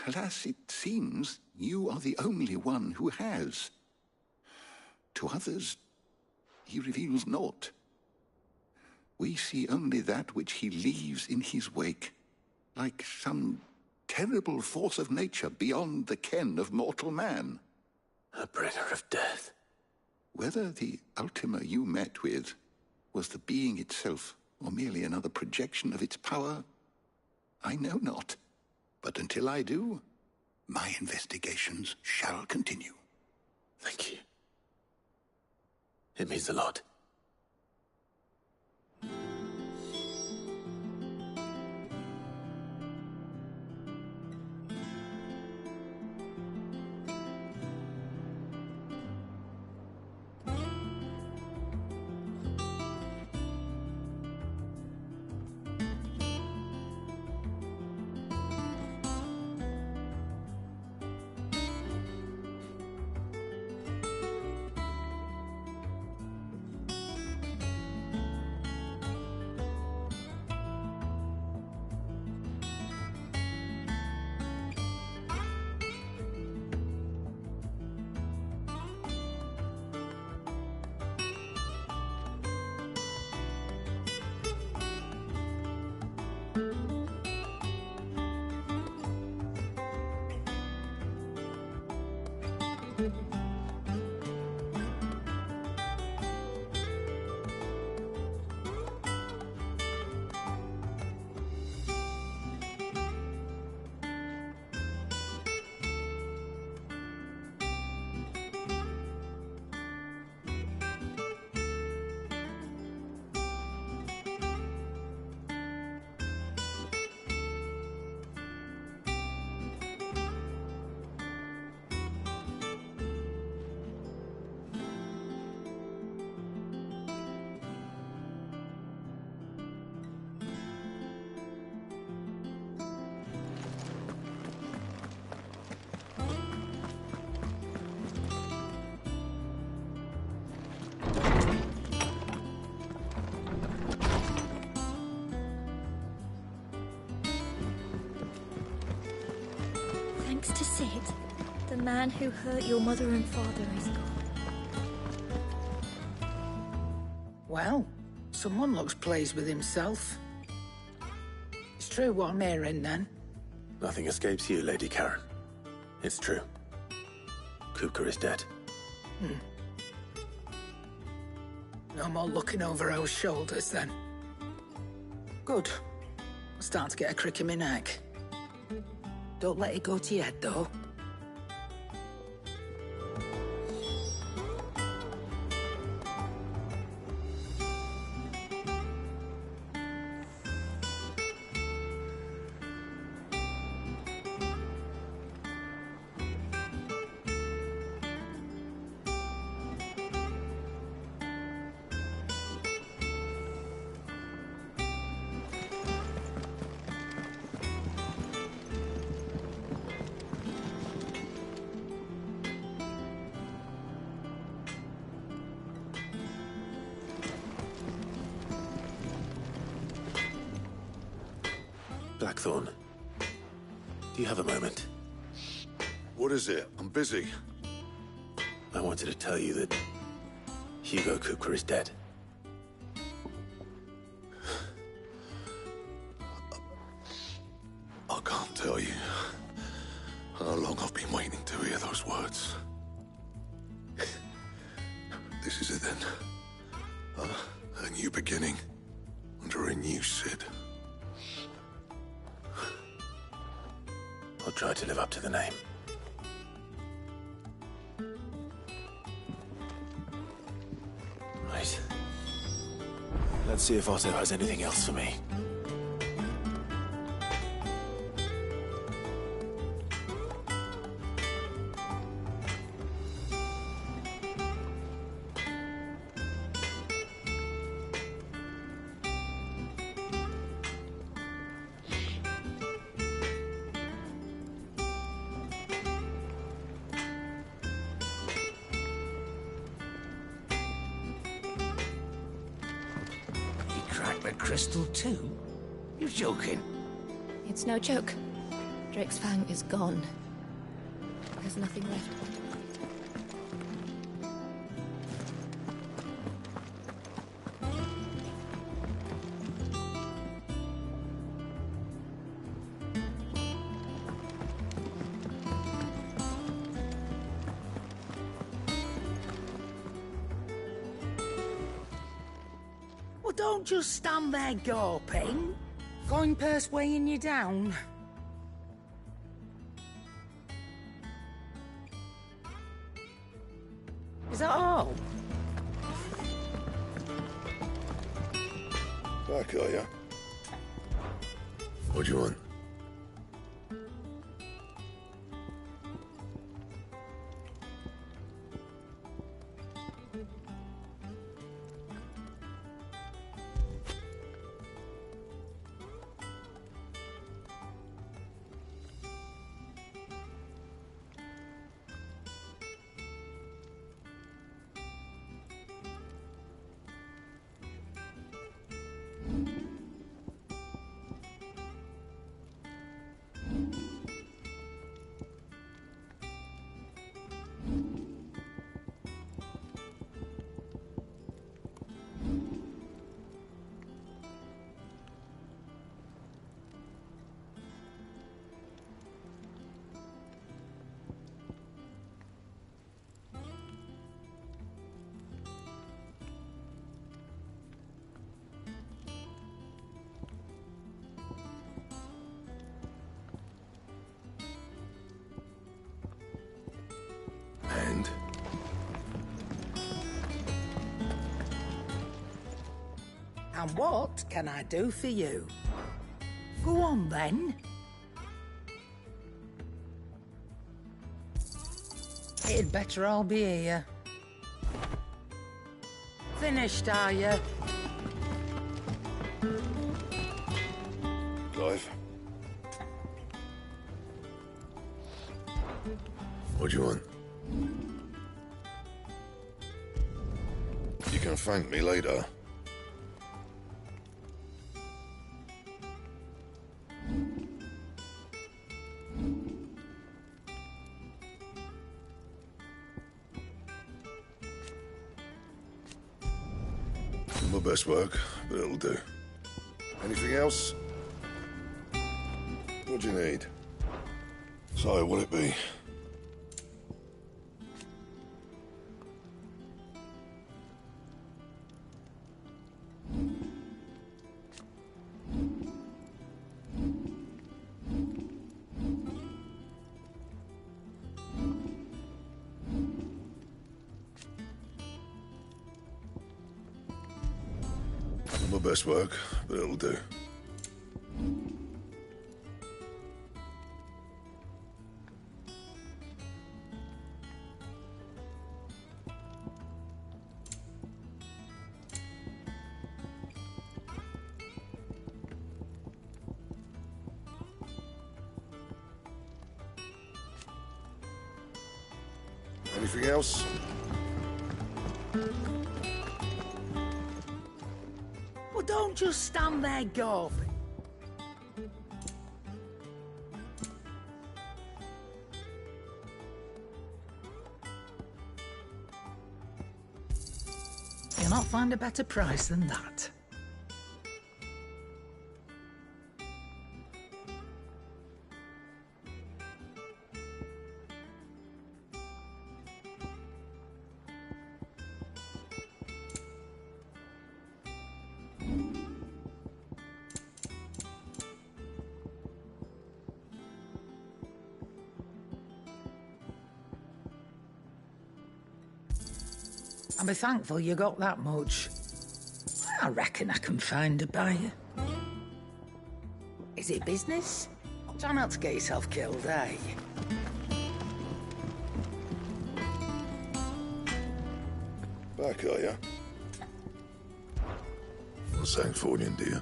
Alas, it seems you are the only one who has. To others, he reveals naught. We see only that which he leaves in his wake, like some terrible force of nature beyond the ken of mortal man. A bringer of death. Whether the Ultima you met with was the being itself, or merely another projection of its power, I know not. But until I do, my investigations shall continue. Thank you. It means a lot. Thanks to Sid, the man who hurt your mother and father is gone. Well, someone looks pleased with himself. It's true what I'm hearing, then. Nothing escapes you, Lady Karen. It's true. Kupka is dead. No more looking over our shoulders, then. Good. I'm starting to get a crick in my neck. Don't let it go to your head, though. Blackthorn, do you have a moment? What is it? I'm busy. I wanted to tell you that Hugo Kupka is dead. I can't tell you how long I've been waiting to hear those words. This is it then. A new beginning under a new Sid. I'll try to live up to the name. Right. Let's see if Otto has anything else for me. Crystal too? You're joking. It's no joke. Drake's Fang is gone. There's nothing left. don't just stand there gawping. Coin purse weighing you down. Is that all? Back, are ya? What do you want? And? And what can I do for you? Go on, then. It'd better all be here. Finished, are you? Clive? What do you want? You can thank me later. My best work, but it'll do. Anything else? What do you need? So, what'll it be? My best work, but it'll do. Anything else? Well, don't just stand there gawping. You'll not find a better price than that. I'll be thankful you got that much. I reckon I can find a buyer. Is it business? Try not to get yourself killed, eh? Back, are ya? What's that for you, dear?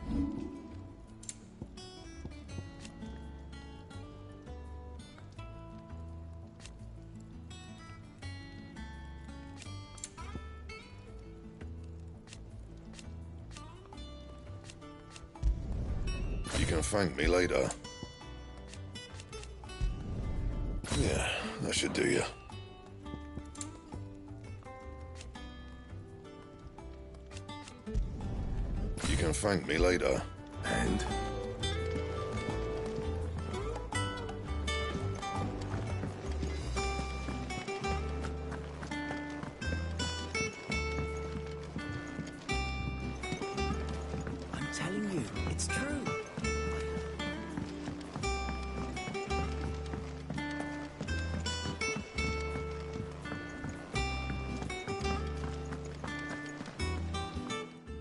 You can thank me later. Yeah, that should do you. You can thank me later. And? It's true.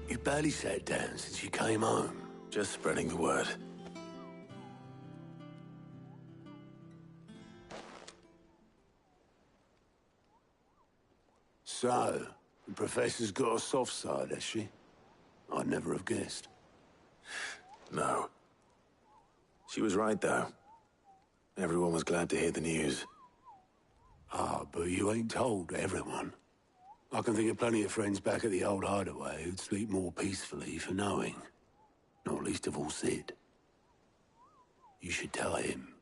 You barely sat down since you came home. Just spreading the word. So, the Professor's got a soft side, has she? I'd never have guessed. No. She was right, though. Everyone was glad to hear the news. Ah, but you ain't told everyone. I can think of plenty of friends back at the old hideaway who'd sleep more peacefully for knowing. Not least of all Sid. You should tell him.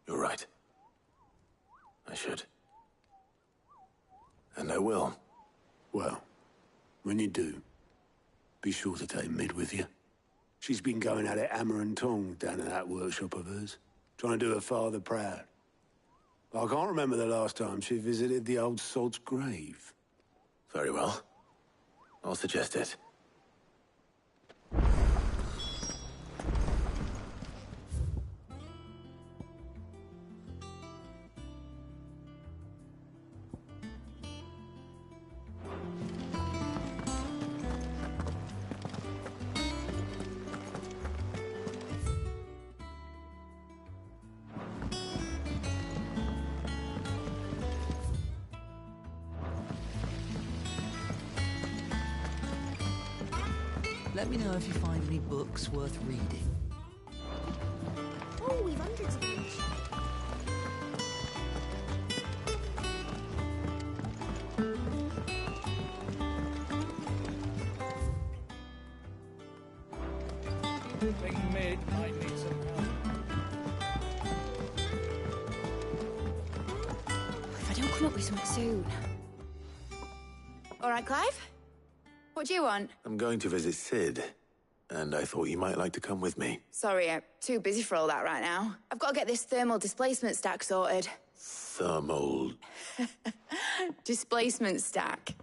You're right. I should. And I will. Well, when you do, be sure to take Mid with you. She's been going at it hammer and tong down in that workshop of hers, trying to do her father proud. I can't remember the last time she visited the old sod's grave. Very well. I'll suggest it. Let me know if you find any books worth reading. Oh, we've hundreds of each. Thinking Mid might need some help. If I don't come up with something soon. All right, Clive? What do you want? I'm going to visit Sid, and I thought you might like to come with me. Sorry, I'm too busy for all that right now. I've got to get this thermal displacement stack sorted. Thermal... Displacement stack.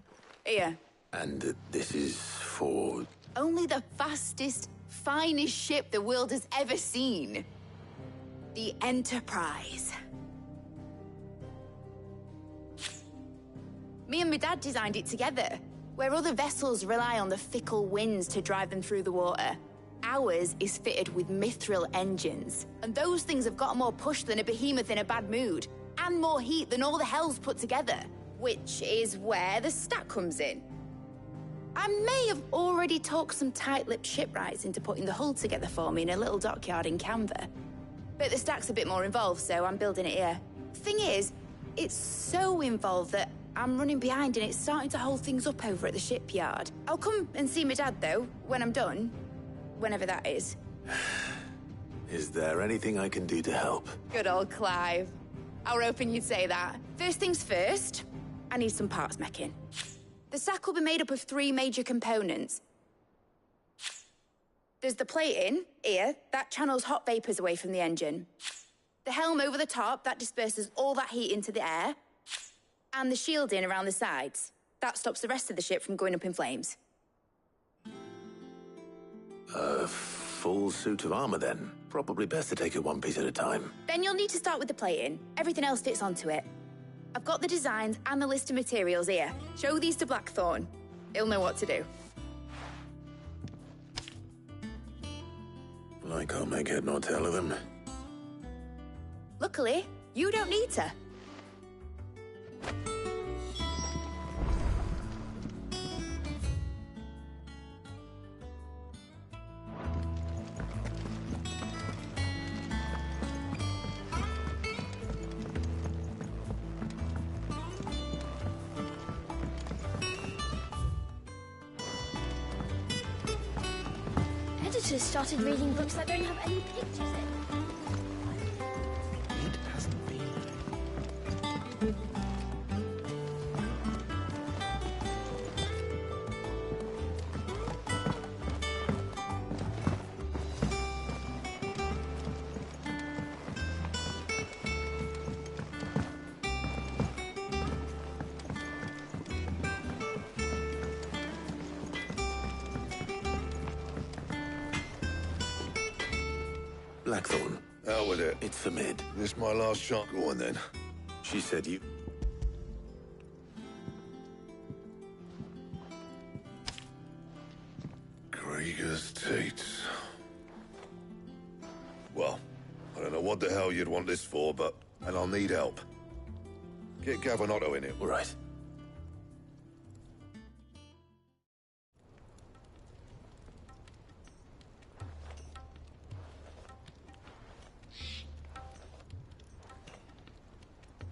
Here. And this is for... Only the fastest, finest ship the world has ever seen. The Enterprise. Me and my dad designed it together. Where other vessels rely on the fickle winds to drive them through the water, ours is fitted with mithril engines. And those things have got more push than a behemoth in a bad mood, and more heat than all the hells put together. Which is where the stack comes in. I may have already talked some tight-lipped shipwrights into putting the hull together for me in a little dockyard in Canva. But the stack's a bit more involved, so I'm building it here. Thing is, it's so involved that I'm running behind and it's starting to hold things up over at the shipyard. I'll come and see my dad, though, when I'm done. Whenever that is. Is there anything I can do to help? Good old Clive. I were hoping you'd say that. First things first, I need some parts meching. The stack will be made up of 3 major components. There's the plating, here, that channels hot vapors away from the engine. The helm over the top, that disperses all that heat into the air. And the shielding around the sides. That stops the rest of the ship from going up in flames. A full suit of armor, then. Probably best to take it one piece at a time. Then you'll need to start with the plating. Everything else fits onto it. I've got the designs and the list of materials here. Show these to Blackthorn. He'll know what to do. I can't make head nor tail of them. Luckily, you don't need to. Editors started reading books that don't have any pictures in. It hasn't been. Blackthorn. Out with it. It's the mid. This my last shot. Go on, then. She said you... Krieger's Tates. Well, I don't know what the hell you'd want this for, but... And I'll need help. Get Gavin Otto in it. All right.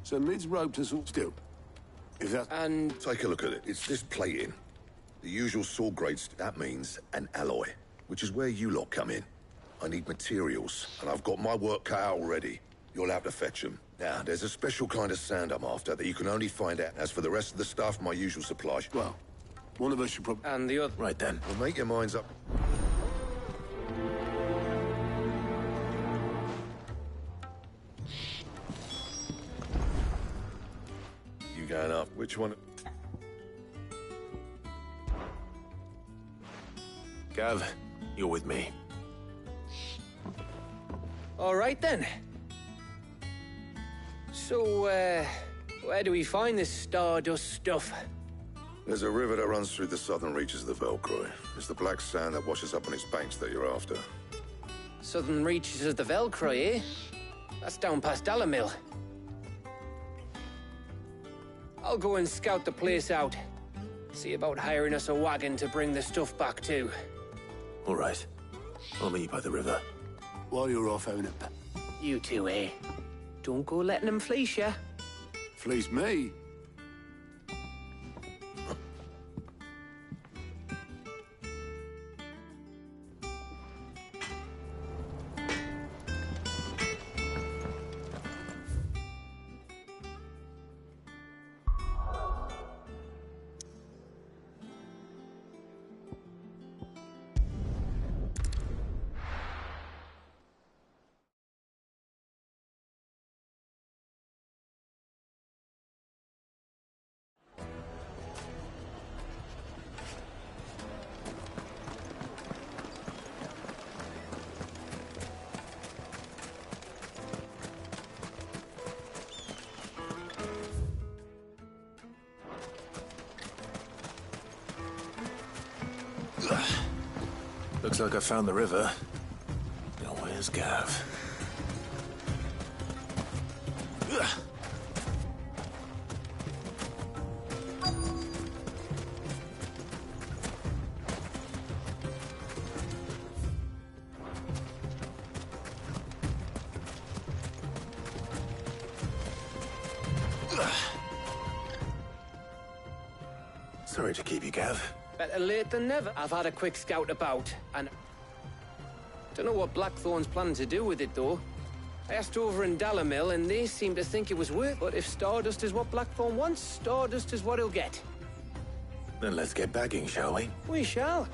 So Mid's roped us all still. Is that... And... Take a look at it. It's this plating. The usual sword grades, that means an alloy. Which is where you lot come in. I need materials, and I've got my work cut out already. You'll have to fetch them. Now, there's a special kind of sand I'm after that you can only find out. As for the rest of the stuff, my usual supply. Well, one of us should probably... And the other... Right then. Well, make your minds up. You going up? Which one? Gav, you're with me. All right, then. So, where do we find this Stardust stuff? There's a river that runs through the southern reaches of the Velcroy. It's the black sand that washes up on its banks that you're after. Southern reaches of the Velcroy, eh? That's down past Dalamil. I'll go and scout the place out. See about hiring us a wagon to bring the stuff back to. All right. I'll meet you by the river. While you're off, own it. You two, eh? Don't go letting them fleece ya. Fleece me? Looks like I found the river. Now where's Gav? Sorry to keep you, Gav. Better late than never. I've had a quick scout about, and... Don't know what Blackthorn's planning to do with it, though. I asked over in Dalamil, and they seem to think it was worth... But if Stardust is what Blackthorn wants, Stardust is what he'll get. Then let's get bagging, shall we? We shall.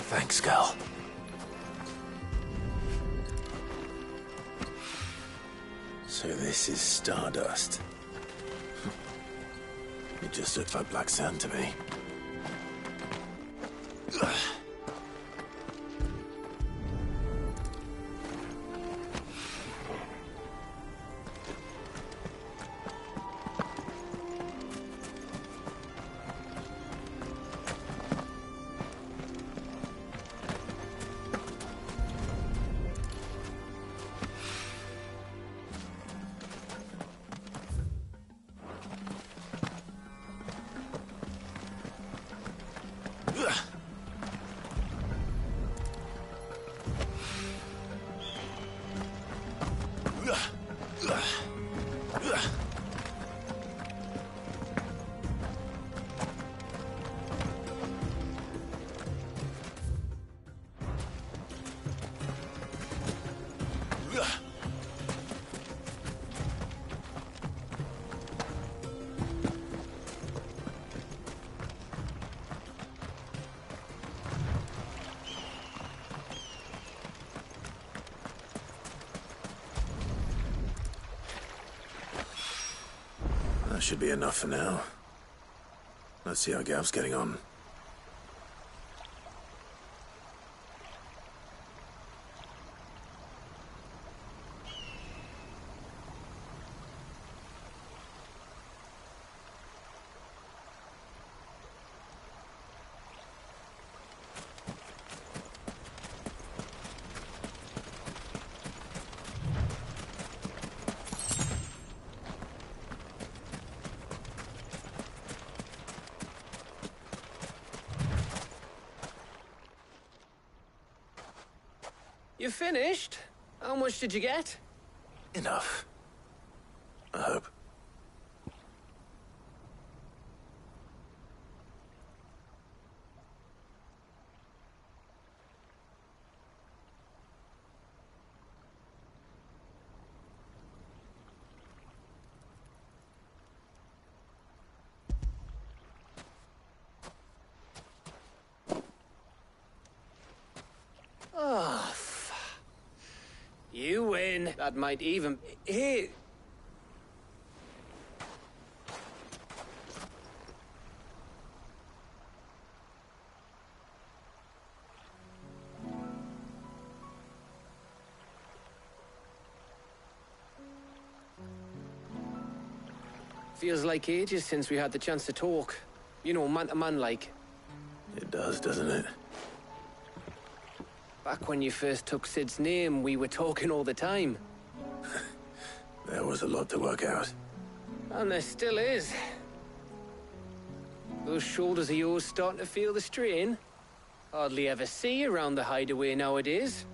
Thanks, Gal. So this is Stardust. It just looks like black sand to me. should be enough for now. Let's see how Gav's getting on. You finished? How much did you get? Enough. I hope. Oh, you win. That might even... Here. Feels like ages since we had the chance to talk. You know, man to man like. It does, doesn't it? Back when you first took Sid's name, we were talking all the time. There was a lot to work out. And there still is. Those shoulders of yours starting to feel the strain. Hardly ever see you around the hideaway nowadays.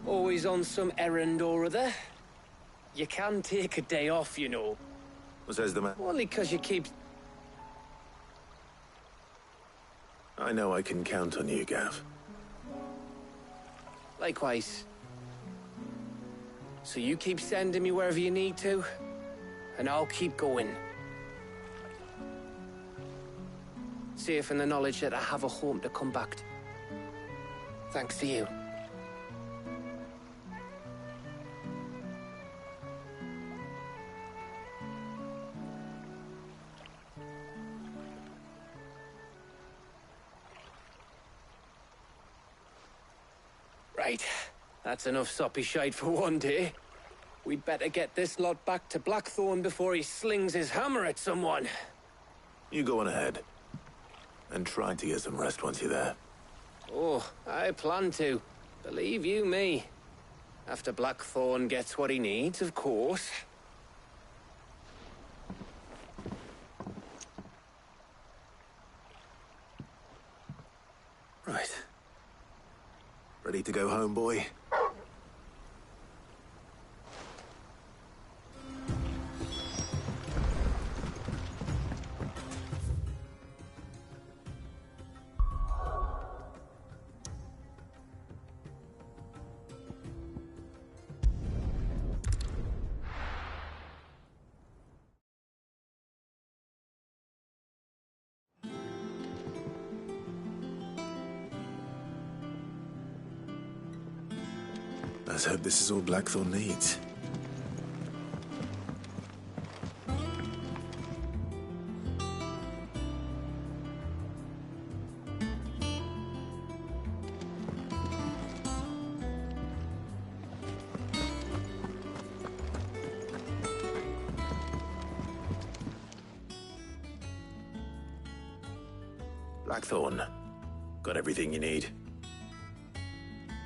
Always on some errand or other. You can take a day off, you know. What says the man? Only 'cause you keep... I know I can count on you, Gav. Likewise. So you keep sending me wherever you need to, and I'll keep going. Safe in the knowledge that I have a home to come back to. Thanks to you. Right. That's enough soppy shite for one day. We'd better get this lot back to Blackthorn before he slings his hammer at someone. You go on ahead. And try to get some rest once you're there. Oh, I plan to. Believe you me. After Blackthorn gets what he needs, of course. Right. Ready to go home, boy? Let's hope this is all Blackthorn needs. Blackthorn, got everything you need?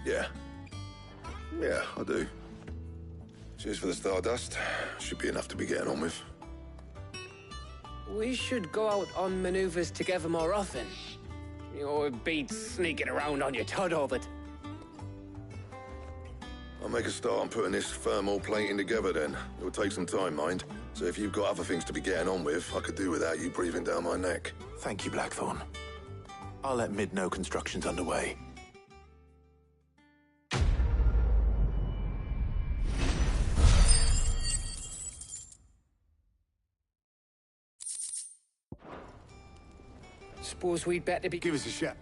Yeah. Yeah, I do. Cheers for the stardust. Should be enough to be getting on with. We should go out on maneuvers together more often. You know, it beats sneaking around on your Todd all the I'll make a start on putting this thermal plating together then. It'll take some time, mind. So if you've got other things to be getting on with, I could do without you breathing down my neck. Thank you, Blackthorn. I'll let Mid know construction's underway. Suppose we'd better be... Give us a shot.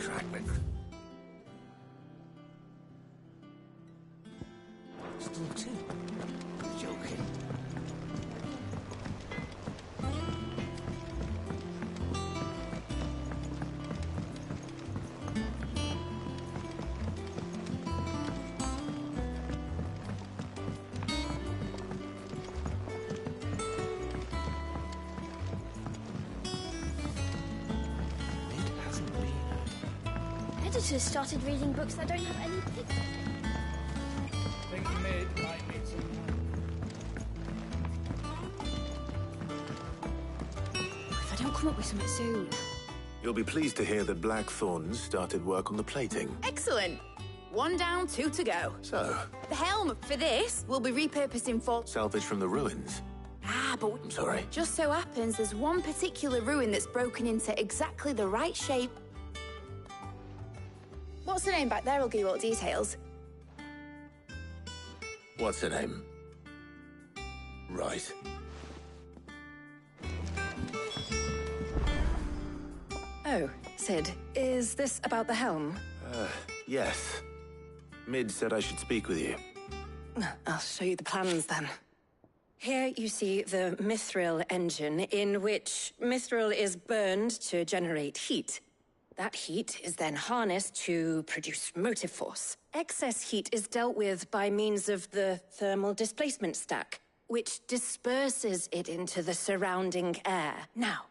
Crackman. comfortable too. Joking. Editors started reading books that don't have any pictures. Think Mid might need some. If I don't come up with something soon. You'll be pleased to hear that Blackthorn's started work on the plating. Excellent. 1 down, 2 to go. So, The helm for this will be repurposing for... salvage from the ruins. But I'm sorry. just so happens there's one particular ruin that's broken into exactly the right shape. What's the name back there? I'll give you all the details. What's her name? Right. Oh, Sid, is this about the helm? Yes. Mid said I should speak with you. I'll show you the plans then. Here you see the mithril engine, in which mithril is burned to generate heat. That heat is then harnessed to produce motive force. Excess heat is dealt with by means of the thermal displacement stack, which disperses it into the surrounding air. Now,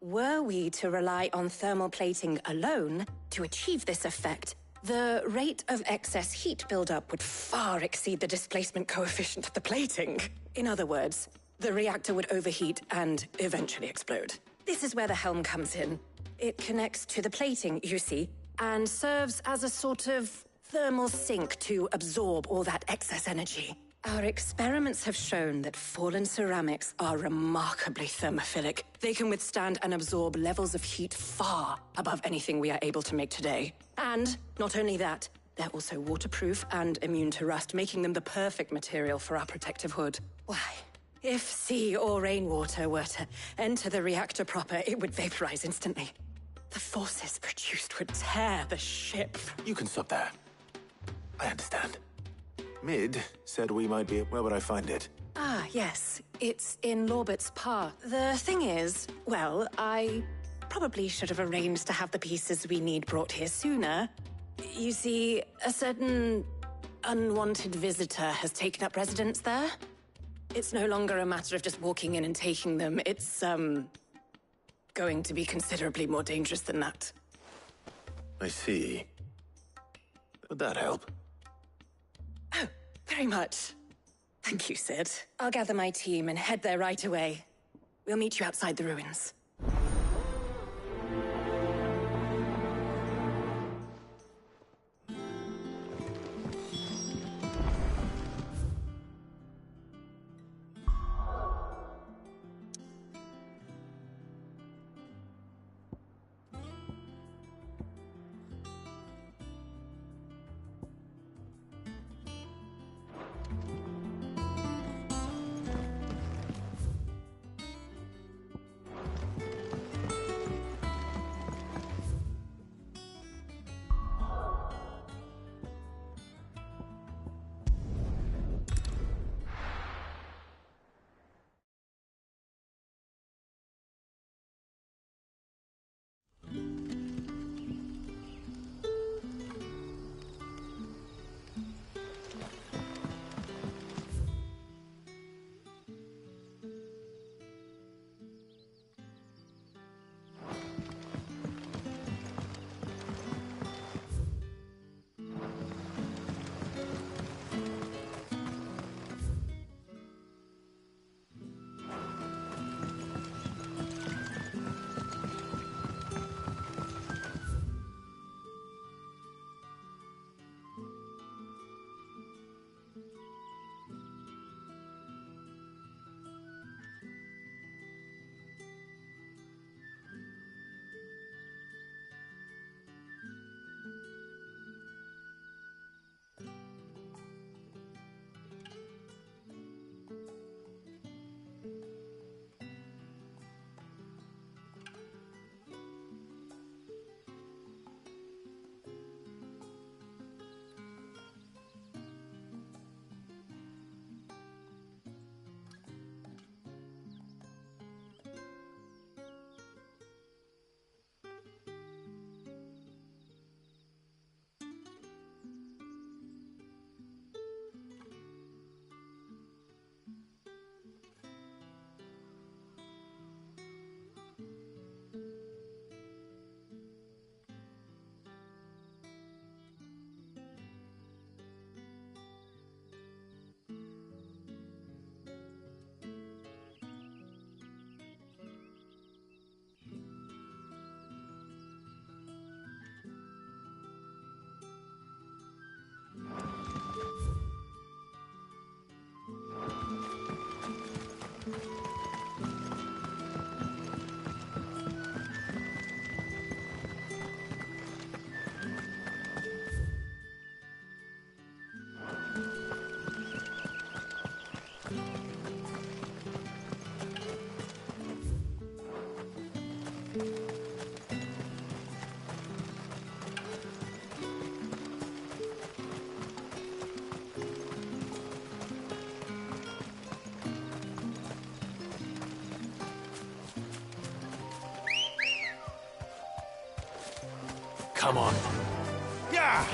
were we to rely on thermal plating alone to achieve this effect, the rate of excess heat buildup would far exceed the displacement coefficient of the plating. In other words, the reactor would overheat and eventually explode. This is where the helm comes in. It connects to the plating, you see, and serves as a sort of thermal sink to absorb all that excess energy. Our experiments have shown that fallen ceramics are remarkably thermophilic. They can withstand and absorb levels of heat far above anything we are able to make today. And not only that, they're also waterproof and immune to rust, making them the perfect material for our protective hood. Why, if sea or rainwater were to enter the reactor proper, it would vaporize instantly. The forces produced would tear the ship. You can stop there. I understand. Mid said we might be... Where would I find it? Ah, yes. It's in Lorbert's Park. The thing is, well, I probably should have arranged to have the pieces we need brought here sooner. You see, a certain unwanted visitor has taken up residence there. It's no longer a matter of just walking in and taking them. It's, going to be considerably more dangerous than that. I see. Would that help? Oh, very much. Thank you, Sid. I'll gather my team and head there right away. We'll meet you outside the ruins. Come on. Yeah!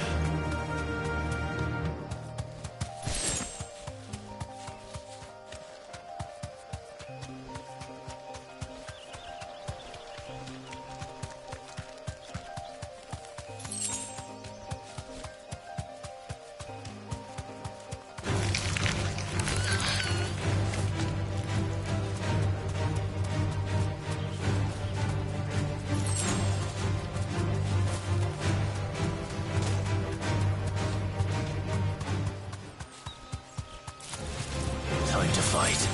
Time to fight.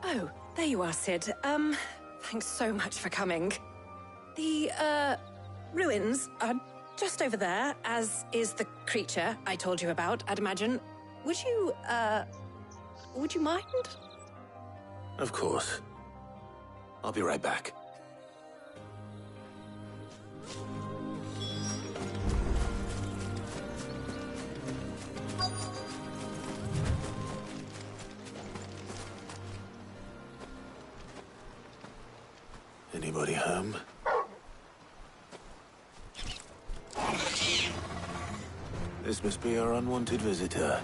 Oh, there you are, Sid. Thanks so much for coming. The, ruins are just over there, as is the creature I told you about, I'd imagine. Would you mind? Of course. I'll be right back. Anybody home? This must be our unwanted visitor.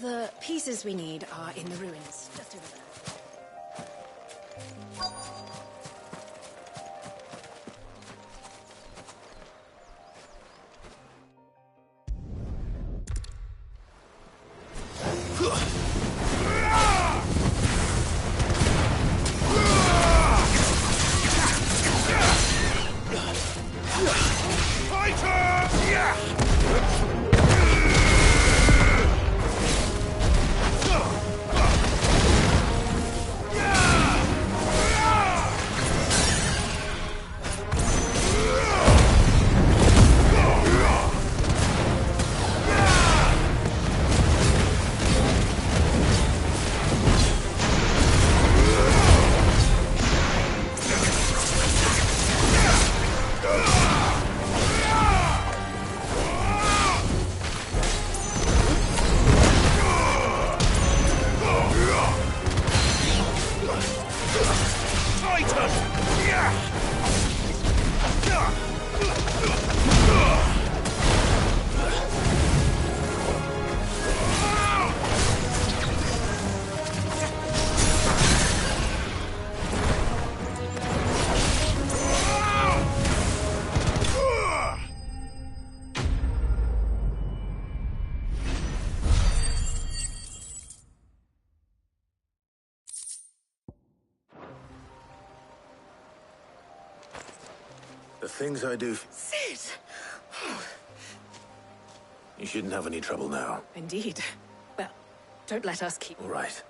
The pieces we need are in the ruins, just over there. things I do... Sid! You shouldn't have any trouble now. Indeed. Well, don't let us keep... All right.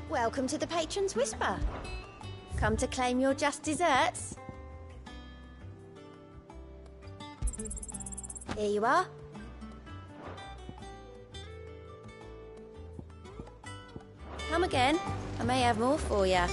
Welcome to the Patron's Whisper. Come to claim your just desserts? Here you are. Come again. I may have more for you.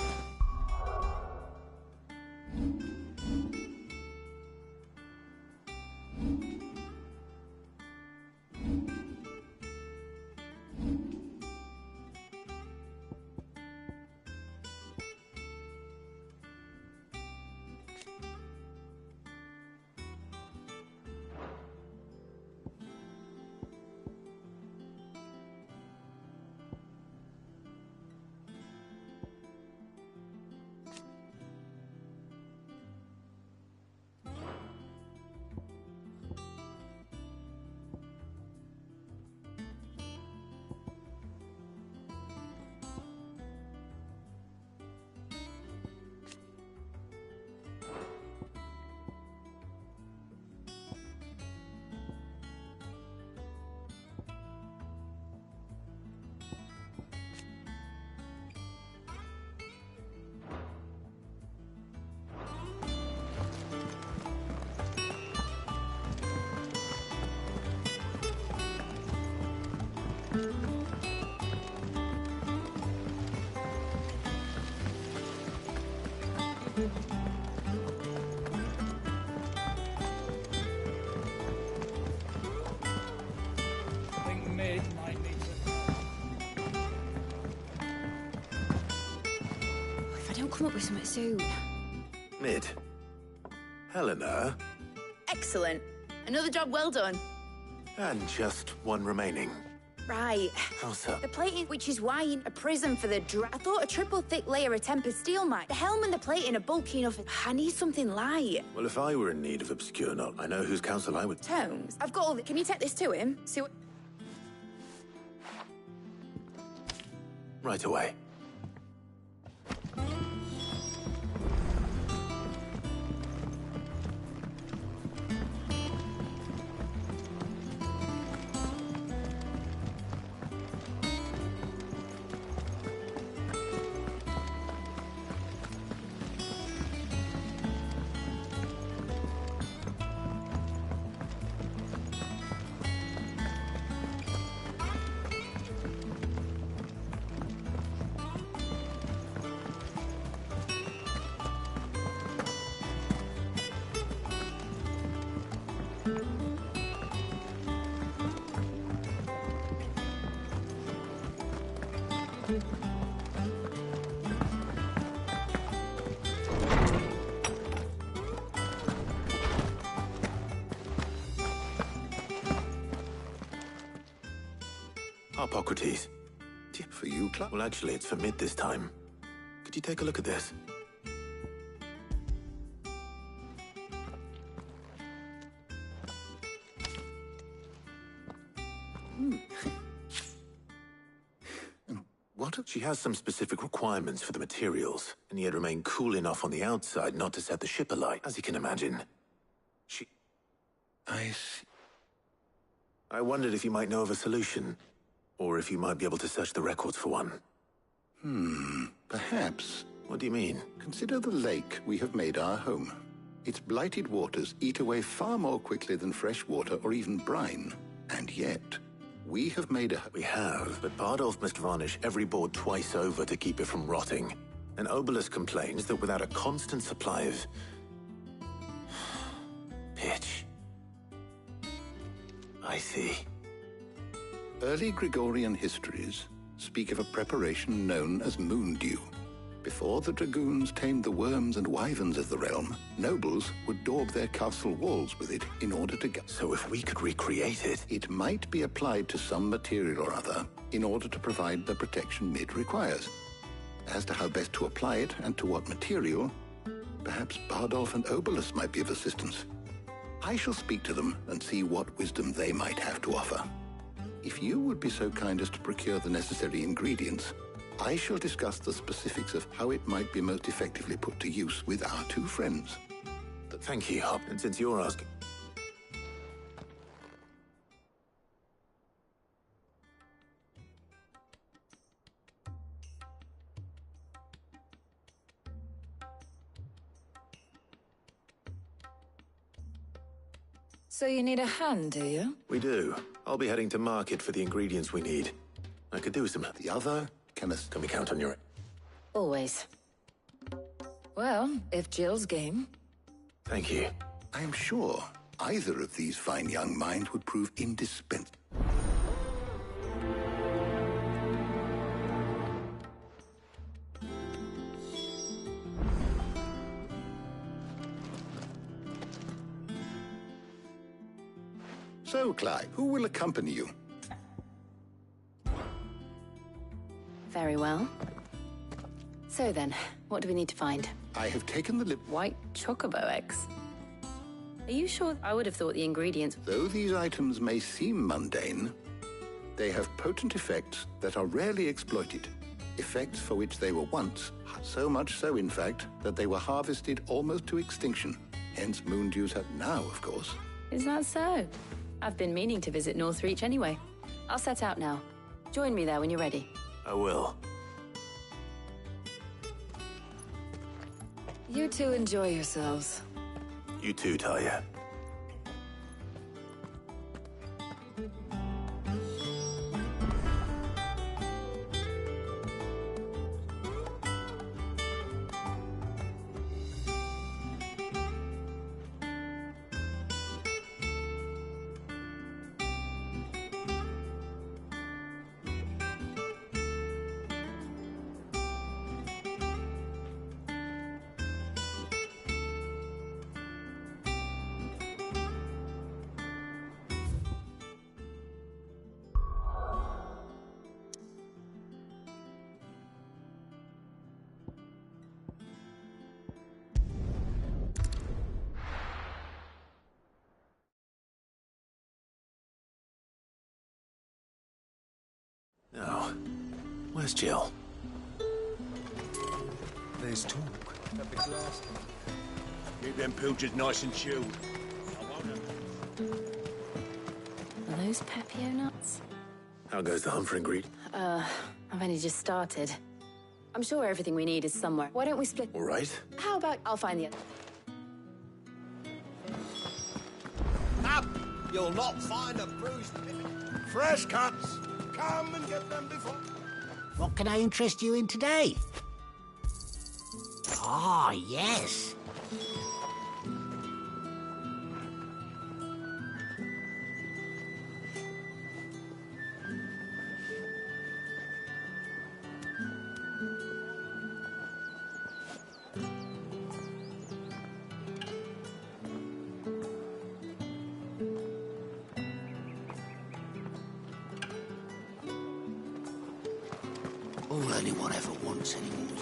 Think Mid might need some... If I don't come up with something soon. Mid. Helena. Excellent. Another job well done. And just one remaining. Right. How's that? The plating, which is why in a prism for the I thought a triple thick layer of tempered steel might. The helm and the plating are bulky enough. I need something light. Well, if I were in need of obscure knowledge, I know whose counsel I would... Tomes. I've got all the... Can you take this to him? See what... Right away. Hippocrates. Tip for you, Clark? Well, actually, it's for Mid this time. Could you take a look at this? What? She has some specific requirements for the materials, and yet remain cool enough on the outside not to set the ship alight, as you can imagine. I see. I wondered if you might know of a solution, or if you might be able to search the records for one. Perhaps. What do you mean? Consider the lake we have made our home. Its blighted waters eat away far more quickly than fresh water or even brine. And yet, we have made a... We have, but Bardolph must varnish every board twice over to keep it from rotting. And Obelisk complains that without a constant supply of... pitch. I see. Early Gregorian histories speak of a preparation known as moon dew. Before the dragoons tamed the worms and wyverns of the realm, nobles would daub their castle walls with it in order to get... So if we could recreate it... It might be applied to some material or other in order to provide the protection Mid requires. As to how best to apply it and to what material, perhaps Bardolph and Obelisk might be of assistance. I shall speak to them and see what wisdom they might have to offer. If you would be so kind as to procure the necessary ingredients, I shall discuss the specifics of how it might be most effectively put to use with our two friends. Thank you, Hop. And since you're asking... So you need a hand, do you? We do. I'll be heading to market for the ingredients we need. I could do some... The other chemist. Can we count on your... Always. Well, if Jill's game. Thank you. I am sure either of these fine young minds would prove indispensable. So, Clive, who will accompany you? Very well. So then, what do we need to find? I have taken the White chocobo eggs. Are you sure? I would have thought the ingredients... Though these items may seem mundane, they have potent effects that are rarely exploited. Effects for which they were once, so much so in fact, that they were harvested almost to extinction. Hence moon dews have now, of course. Is that so? I've been meaning to visit Northreach anyway. I'll set out now. Join me there when you're ready. I will. You two enjoy yourselves. You too, Talia. Now, where's Jill? There's talk. Keep them pilchers nice and chilled. Are those Pepio nuts? How goes the hunt for ingredient? I've only just started. I'm sure everything we need is somewhere. Why don't we split? All right. How about I'll find the other? Up! You'll not find a bruised fresh cuts. Come and get them before. What can I interest you in today? Ah, yes. All anyone ever wants anymore.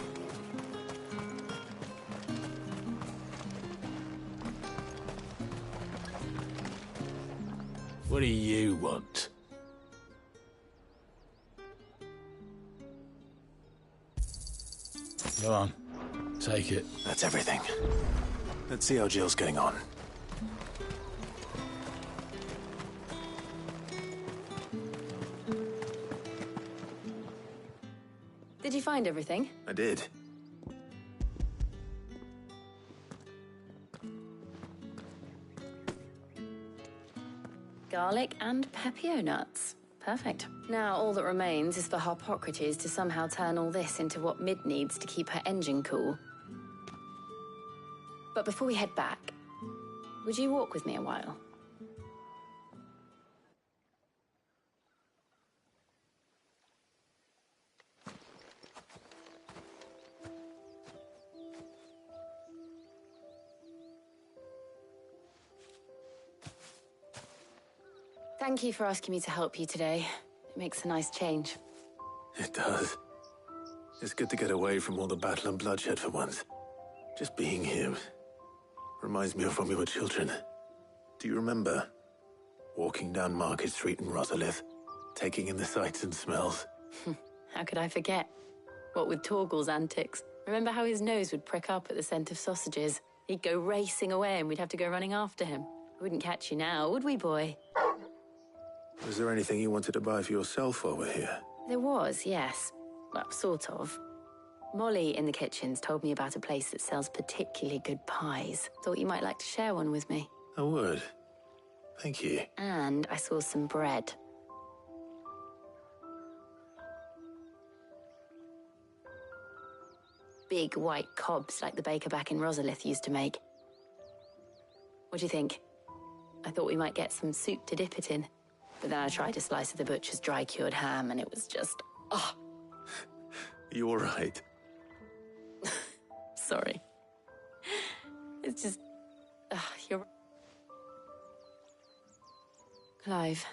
What do you want? Go on. Take it. That's everything. Let's see how Jill's getting on. Did you find everything? I did. Garlic and pepio nuts. Perfect. Now all that remains is for Harpocrates to somehow turn all this into what Mid needs to keep her engine cool. But before we head back, would you walk with me a while? Thank you for asking me to help you today. It makes a nice change. It does. It's good to get away from all the battle and bloodshed for once. Just being here reminds me of when we were children. Do you remember? Walking down Market Street in Rosalith, taking in the sights and smells. How could I forget? What with Torgal's antics. Remember how his nose would prick up at the scent of sausages? He'd go racing away and we'd have to go running after him. We wouldn't catch you now, would we, boy? Was there anything you wanted to buy for yourself while we're here? There was, yes. Well, sort of. Molly in the kitchens told me about a place that sells particularly good pies. Thought you might like to share one with me. I would. Thank you. And I saw some bread. Big white cobs like the baker back in Rosalith used to make. What do you think? I thought we might get some soup to dip it in. But then I tried a slice of the butcher's dry-cured ham and it was just... oh. You all right? Sorry. It's just... you're... Clive.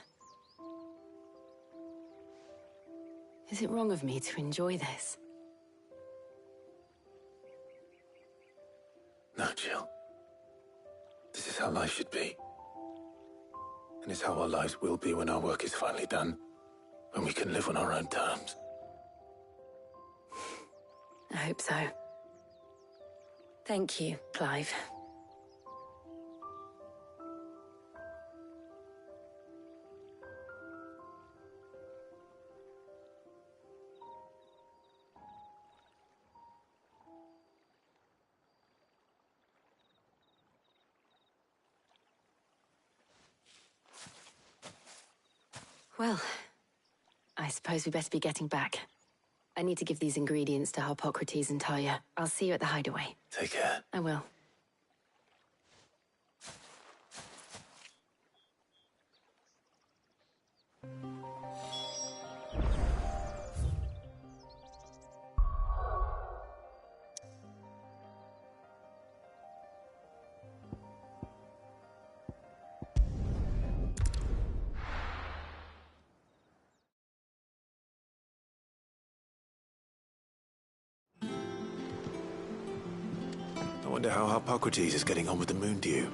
Is it wrong of me to enjoy this? No, Jill. This is how life should be. And it's how our lives will be when our work is finally done. When we can live on our own terms. I hope so. Thank you, Clive. Well, I suppose we better be getting back. I need to give these ingredients to Harpocrates and Talia. I'll see you at the hideaway. Take care. I will. I wonder how Harpocrates is getting on with the moon dew.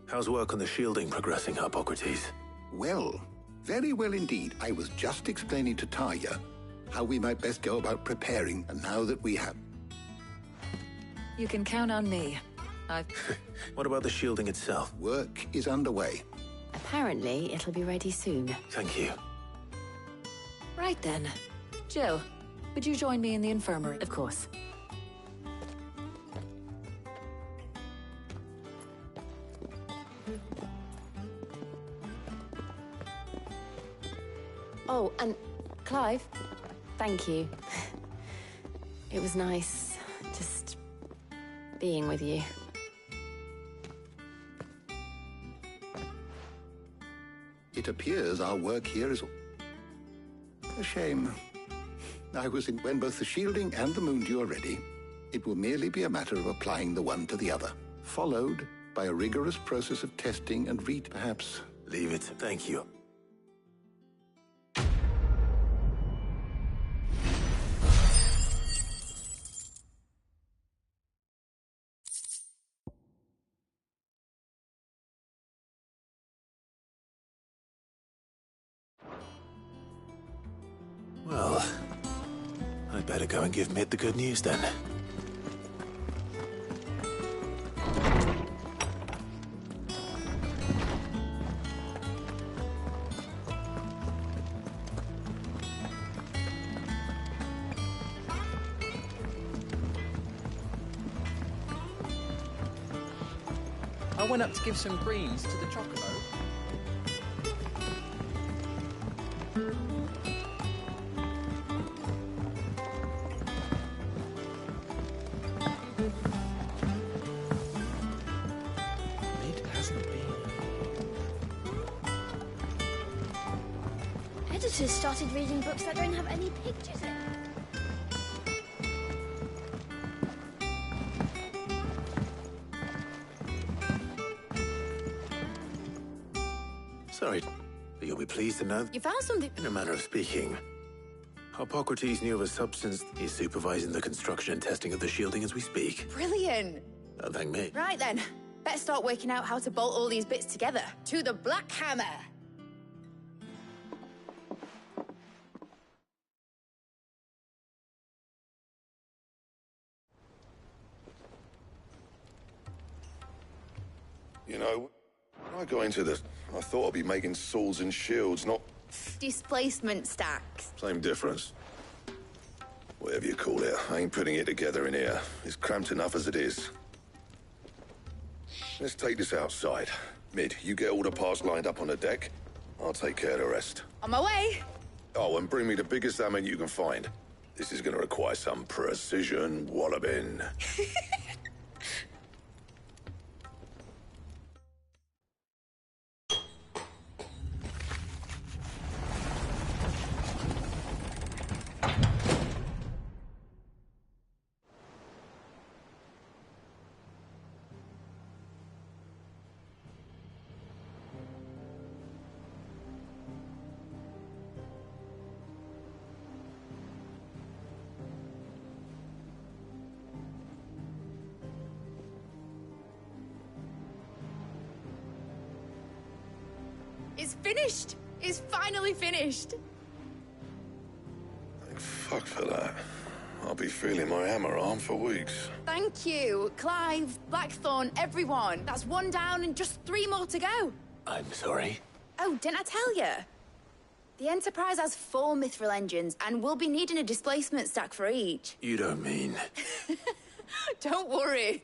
How's work on the shielding progressing, Harpocrates? Well, very well indeed. I was just explaining to Talia how we might best go about preparing, and now that we have... You can count on me. What about the shielding itself? Work is underway. Apparently, it'll be ready soon. Thank you. Right then. Jill, would you join me in the infirmary? Of course. Oh, and Clive, thank you. It was nice just being with you. It appears our work here is a shame. I was in when both the shielding and the moon dew are ready. It will merely be a matter of applying the one to the other, followed by a rigorous process of testing and perhaps... Leave it. Thank you. better go and give Mid the good news then. I went up to give some greens to the chocobo. Mid hasn't been. Editors started reading books that don't have any pictures in. Sorry, but you'll be pleased to know... You found something? In a manner of speaking, Hippocrates knew of a substance. He's supervising the construction and testing of the shielding as we speak. Brilliant. Thank me. Right then, better start working out how to bolt all these bits together. To the Black Hammer! You know, when I got into this, I thought I'd be making swords and shields, not... Displacement stacks. Same difference. Whatever you call it, I ain't putting it together in here. It's cramped enough as it is. Let's take this outside. Mid, you get all the parts lined up on the deck. I'll take care of the rest. On my way. Oh, and bring me the biggest salmon you can find. This is gonna require some precision walloping. It's finished. It's finally finished. Thank fuck for that. I'll be feeling my hammer arm for weeks. Thank you, Clive, Blackthorn, everyone. That's one down and just 3 more to go. I'm sorry. Oh, didn't I tell you? The Enterprise has 4 mithril engines, and we'll be needing a displacement stack for each. You don't mean... Don't worry.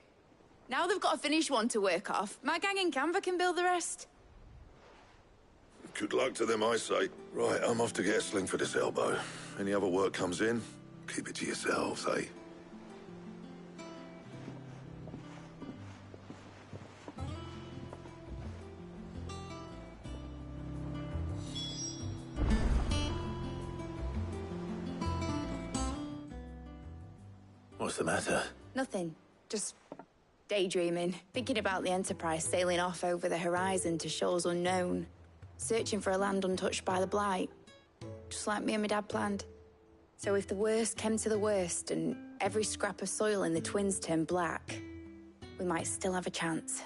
Now they've got a finished one to work off. My gang in Canva can build the rest. Good luck to them, I say. Right, I'm off to get a sling for this elbow. Any other work comes in, keep it to yourselves, eh? What's the matter? Nothing. Just daydreaming. Thinking about the Enterprise sailing off over the horizon to shores unknown. Searching for a land untouched by the Blight. Just like me and my dad planned. So if the worst came to the worst and every scrap of soil in the Twins turned black, we might still have a chance.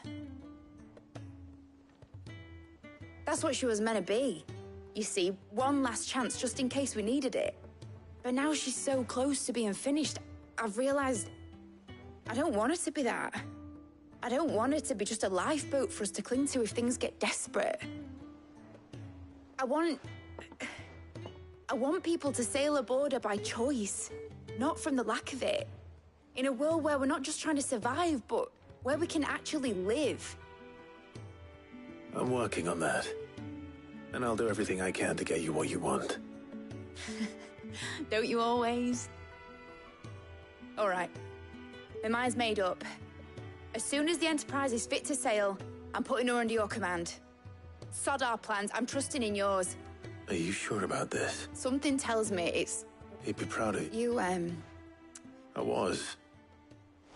That's what she was meant to be. You see, one last chance just in case we needed it. But now she's so close to being finished, I've realized I don't want it to be that. I don't want it to be just a lifeboat for us to cling to if things get desperate. I want people to sail aboard her by choice, not from the lack of it. In a world where we're not just trying to survive, but where we can actually live. I'm working on that. And I'll do everything I can to get you what you want. Don't you always? All right. My mind's made up. As soon as the Enterprise is fit to sail, I'm putting her under your command. Sod our plans, I'm trusting in yours. Are you sure about this? Something tells me it's... He'd be proud of you. You, I was.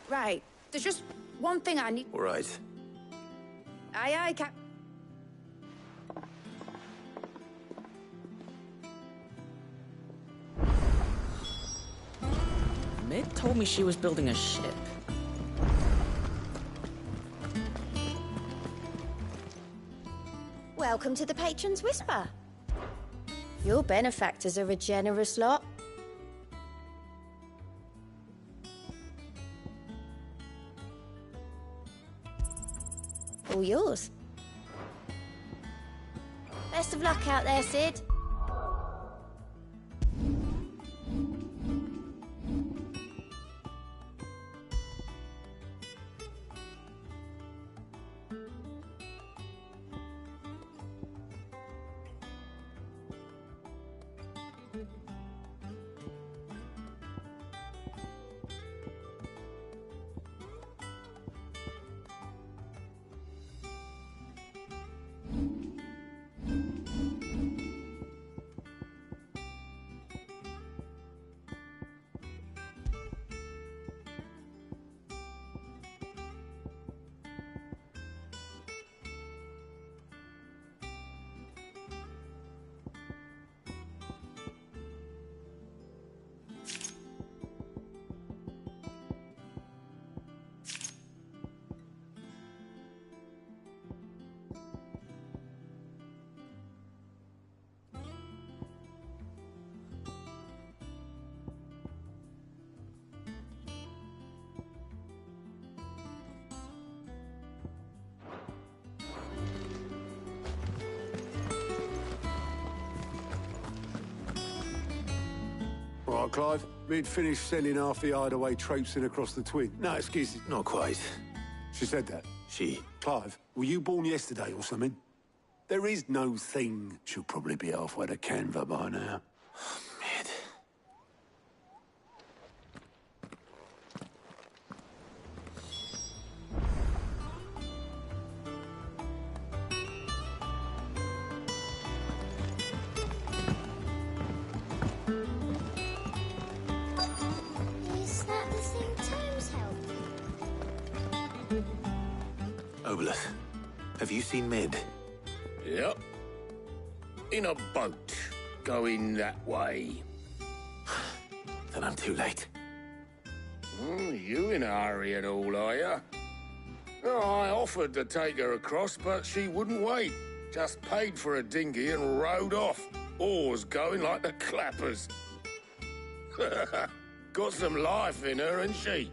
Right. There's just one thing I need... All right. Aye, aye, Cap... Mid told me she was building a ship. Welcome to the Patron's Whisper. Your benefactors are a generous lot. All yours. Best of luck out there, Sid. All right, Clive. We'd finished sending half the hideaway traipsing across the twin. No, excuse me. Not quite. She said that. She. Clive, were you born yesterday or something? There is no thing. She'll probably be halfway to Canva by now. Mid. Is that the thing Tom's helped? Obolus, have you seen Mid? Yep. In a boat, going that way. Then I'm too late. You in a hurry and all, are you? Oh, I offered to take her across, but she wouldn't wait. Just paid for a dinghy and rowed off. Oars going like the clappers. Got some life in her, ain't she?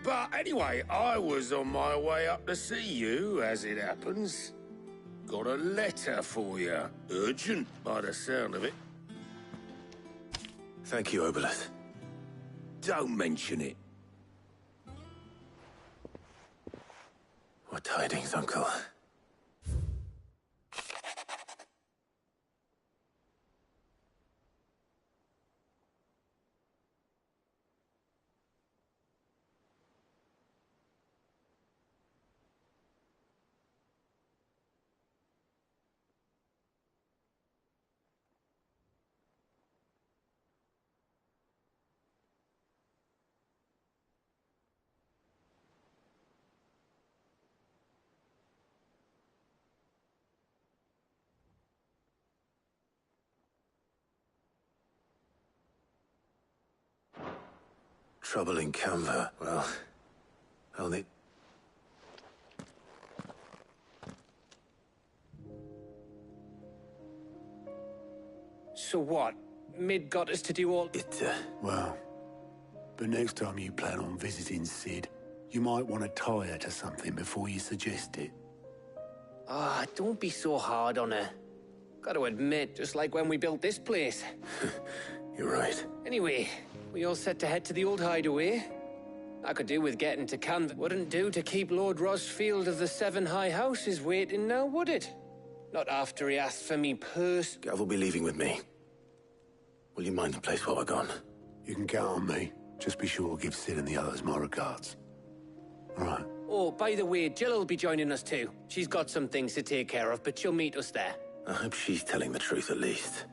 But anyway, I was on my way up to see you, as it happens. Got a letter for you. Urgent, by the sound of it. Thank you, Obolus. Don't mention it. What tidings, Uncle? Trouble in Canva. Well, I'll need... So what? Mid got us to do all... Well, but next time you plan on visiting Sid, you might want to tie her to something before you suggest it. Ah, don't be so hard on her. Gotta admit, just like when we built this place. You're right. Anyway, we all set to head to the old hideaway. I could do with getting to Canva. Wouldn't do to keep Lord Rosfield of the Seven High Houses waiting now, would it? Not after he asked for me purse. Gav will be leaving with me. Will you mind the place while we're gone? You can count on me. Just be sure to give Sid and the others my regards. All right. Oh, by the way, Jill will be joining us too. She's got some things to take care of, but she'll meet us there. I hope she's telling the truth at least.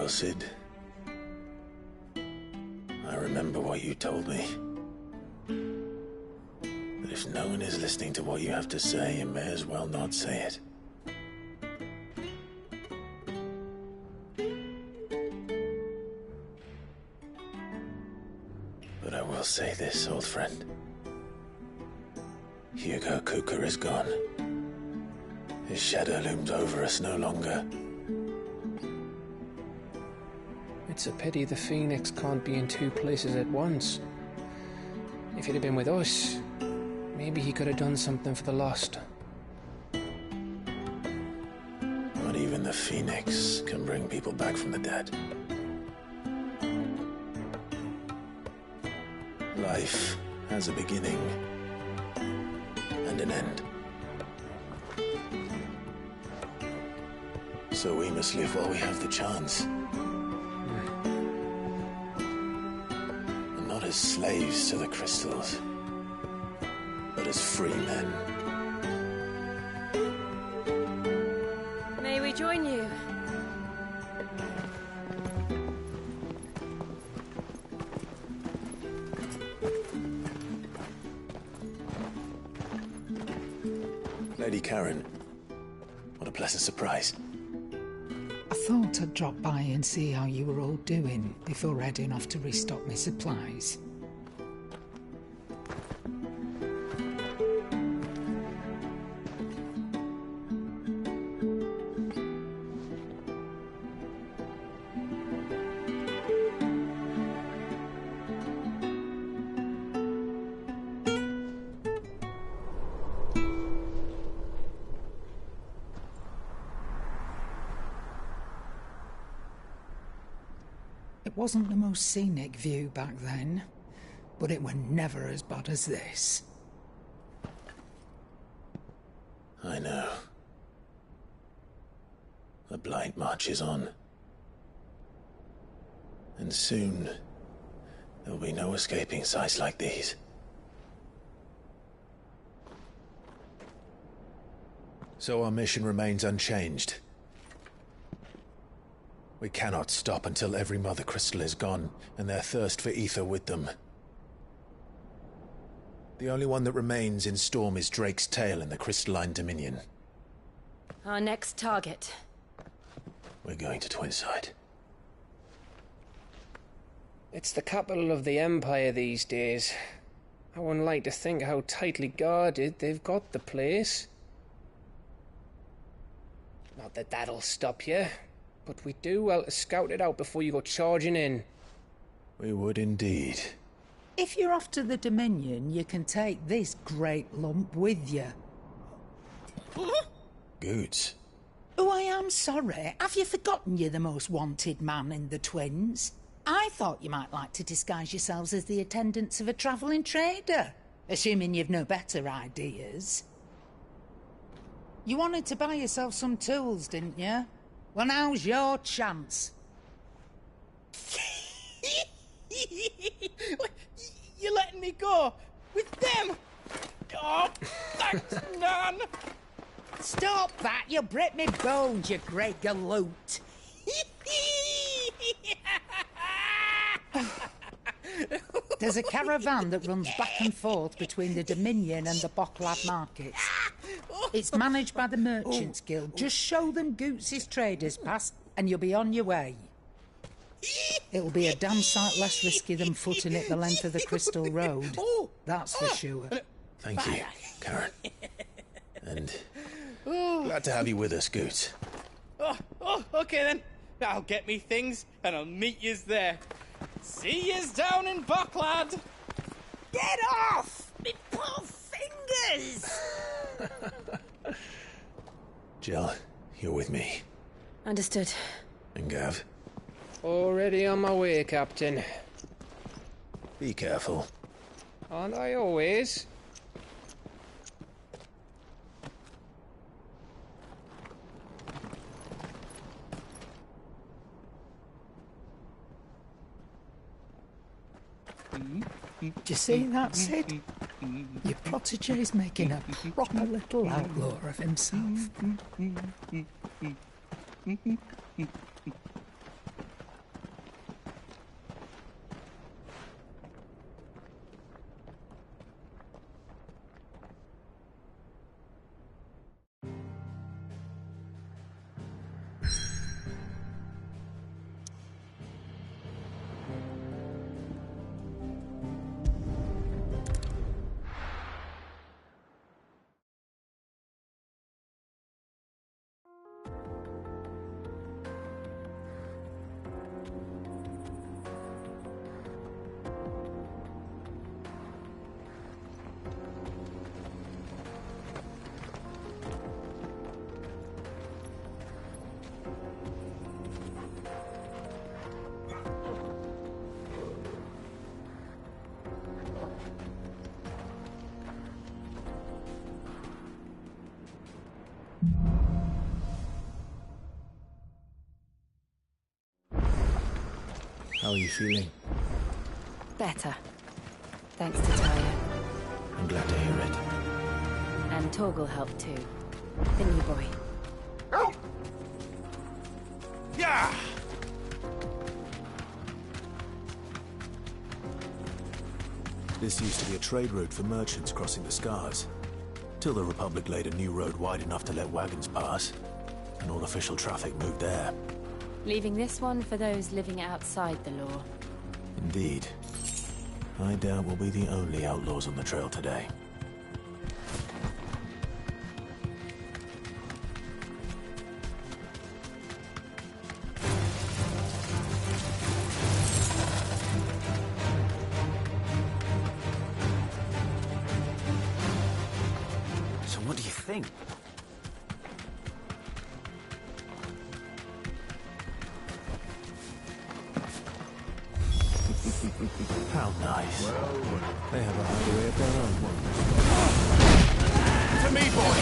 well, Sid. I remember what you told me. That if no one is listening to what you have to say, you may as well not say it. But I will say this, old friend. Hugo Kuka is gone. His shadow looms over us no longer. It's a pity the Phoenix can't be in two places at once. If he'd have been with us, maybe he could have done something for the lost. Not even the Phoenix can bring people back from the dead. Life has a beginning and an end. So we must live while we have the chance. And not as slaves to the crystals, but as free men. May we join you? Lady Karen, what a pleasant surprise. I thought I'd drop by and see how you were all doing before heading off to restock my supplies. It wasn't the most scenic view back then, but it were never as bad as this. I know. The Blight marches on. And soon, there'll be no escaping sights like these. So our mission remains unchanged. We cannot stop until every Mother Crystal is gone, and their thirst for ether with them. The only one that remains in Storm is Drake's tail in the Crystalline Dominion. Our next target. We're going to Twinside. It's the capital of the Empire these days. I wouldn't like to think how tightly guarded they've got the place. Not that that'll stop you. But we do well to scout it out before you go charging in. We would indeed. If you're off to the Dominion, you can take this great lump with you. Goods. Oh, I am sorry. Have you forgotten you're the most wanted man in the Twins? I thought you might like to disguise yourselves as the attendants of a travelling trader, assuming you've no better ideas. You wanted to buy yourself some tools, didn't you? Well, now's your chance. You're letting me go? With them? Oh, thanks, man! Stop that! You'll break me bones, you great galoot! There's a caravan that runs back and forth between the Dominion and the Bocklad markets. It's managed by the Merchants Guild. Just show them Goots' traders pass and you'll be on your way. It'll be a damn sight less risky than footing it the length of the Crystal Road. That's for sure. Thank you, Karen. And glad to have you with us, Goots. Okay then. I'll get me things and I'll meet yous there. See yous down in Bocklad. Get off! Me poor fingers! Jill, you're with me. Understood. And Gav? Already on my way, Captain. Be careful. Aren't I always? Do you see that, Sid? Your protege's making a proper little outlaw of himself. How are you feeling? Better. Thanks to Tyre. I'm glad to hear it. And Torgal helped too. Didn't you, boy? Yeah! This used to be a trade route for merchants crossing the Scars. Till the Republic laid a new road wide enough to let wagons pass, and all official traffic moved there. Leaving this one for those living outside the law. Indeed. I doubt we'll be the only outlaws on the trail today. So what do you think? How nice. They have a hideaway of their own. To me, boy!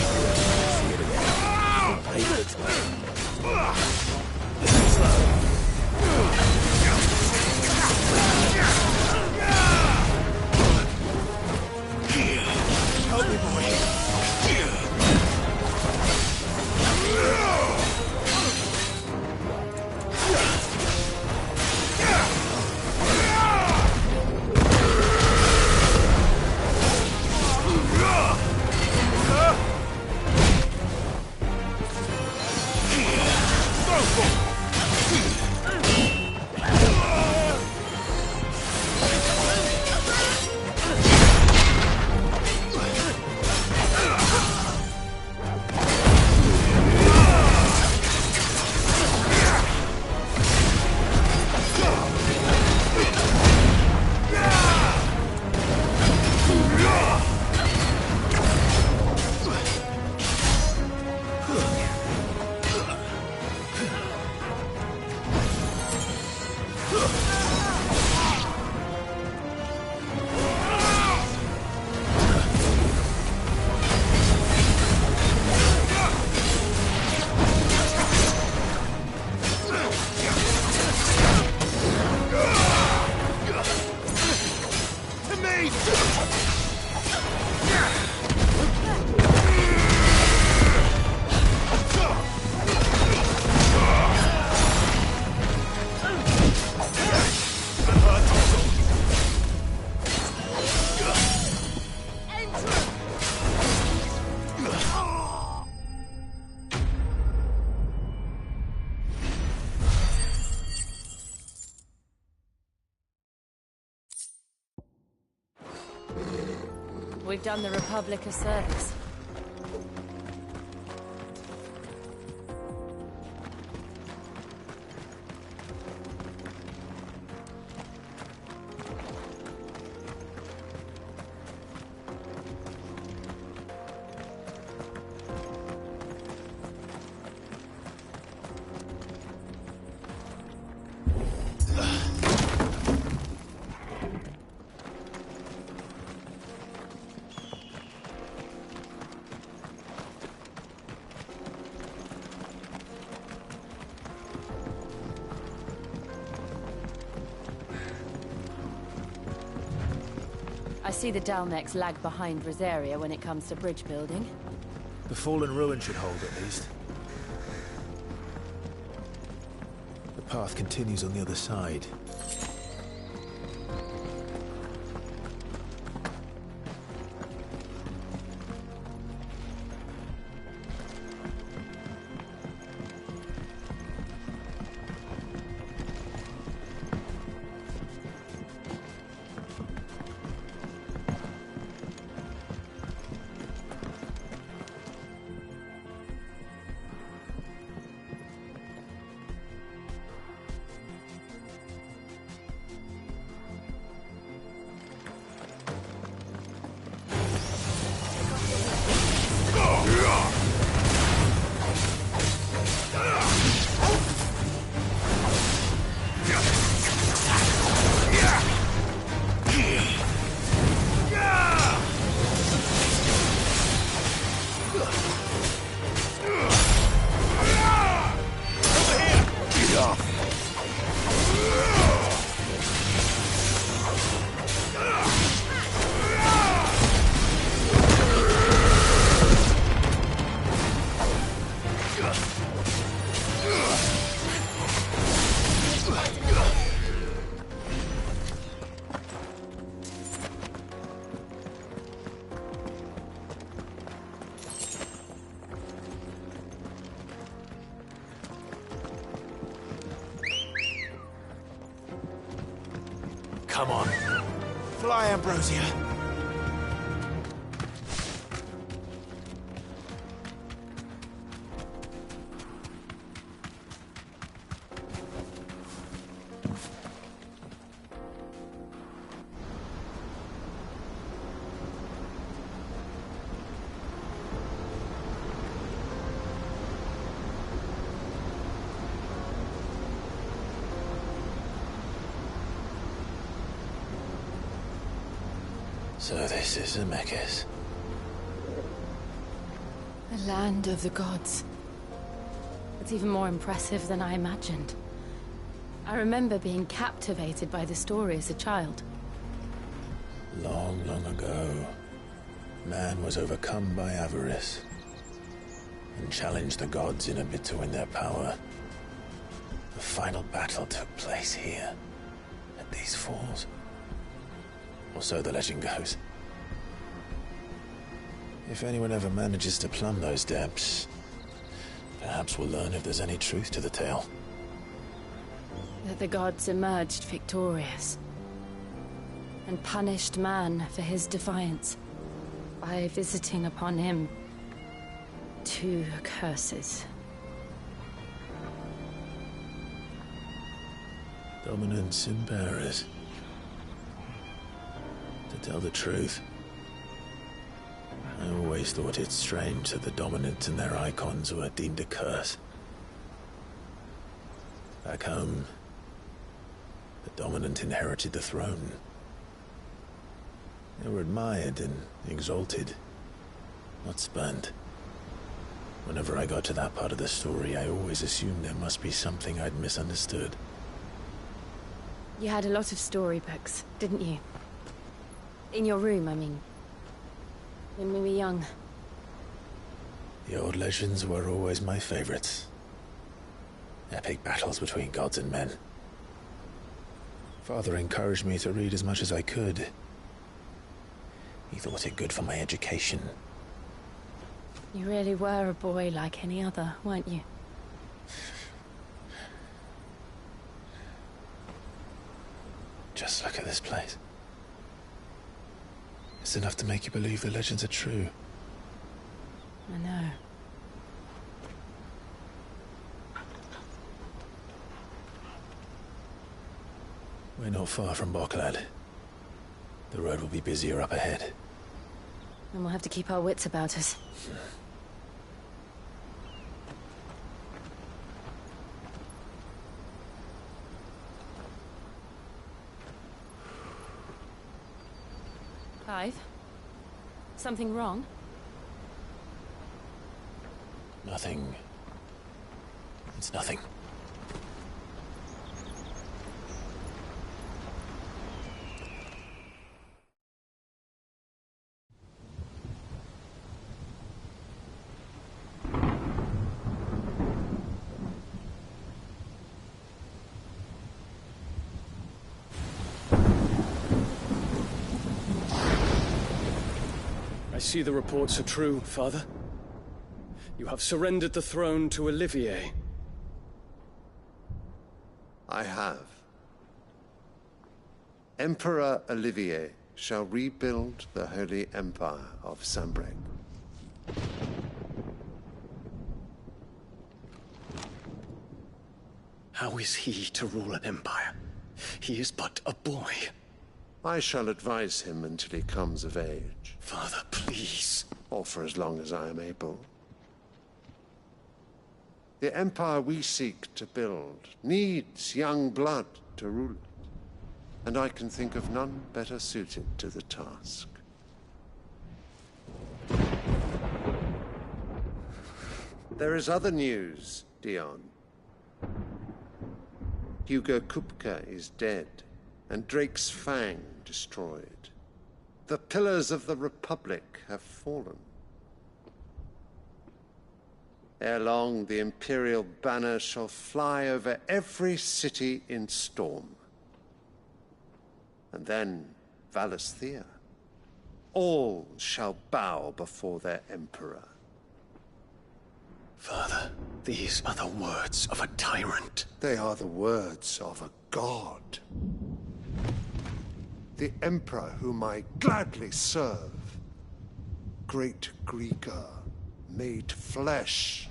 Help me, boy! We've done the Republic a service. I see the Dalmex lag behind Rosaria when it comes to bridge building. The fallen ruin should hold, at least. The path continues on the other side. Come on. Fly, Ambrosia. So this is Zemeckis. The land of the gods. It's even more impressive than I imagined. I remember being captivated by the story as a child. Long, long ago, man was overcome by avarice and challenged the gods in a bid to win their power. The final battle took place here, at these falls. Or so the legend goes. If anyone ever manages to plumb those depths, perhaps we'll learn if there's any truth to the tale. That the gods emerged victorious and punished man for his defiance by visiting upon him 2 curses. Dominance in bearers. To tell the truth, I always thought it strange that the dominant and their icons were deemed a curse. Back home, the dominant inherited the throne. They were admired and exalted, not spurned. Whenever I got to that part of the story, I always assumed there must be something I'd misunderstood. You had a lot of storybooks, didn't you? In your room, I mean. When we were young. The old legends were always my favorites. Epic battles between gods and men. Father encouraged me to read as much as I could. He thought it good for my education. You really were a boy like any other, weren't you? Just look at this place. It's enough to make you believe the legends are true. I know. We're not far from Boklad. The road will be busier up ahead. And we'll have to keep our wits about us. Clive? Something wrong? Nothing. It's nothing. I see the reports are true, Father. You have surrendered the throne to Olivier. I have. Emperor Olivier shall rebuild the Holy Empire of Sanbreque. How is he to rule an empire? He is but a boy. I shall advise him until he comes of age. Father, please. Or for as long as I am able. The empire we seek to build needs young blood to rule it, and I can think of none better suited to the task. There is other news, Dion. Hugo Kupka is dead, and Drake's Fang destroyed. The pillars of the Republic have fallen. Ere long, the Imperial banner shall fly over every city in Storm. And then, Valisthea. All shall bow before their Emperor. Father, these are the words of a tyrant. They are the words of a god. the Emperor whom I gladly serve. Great Greeker, made flesh.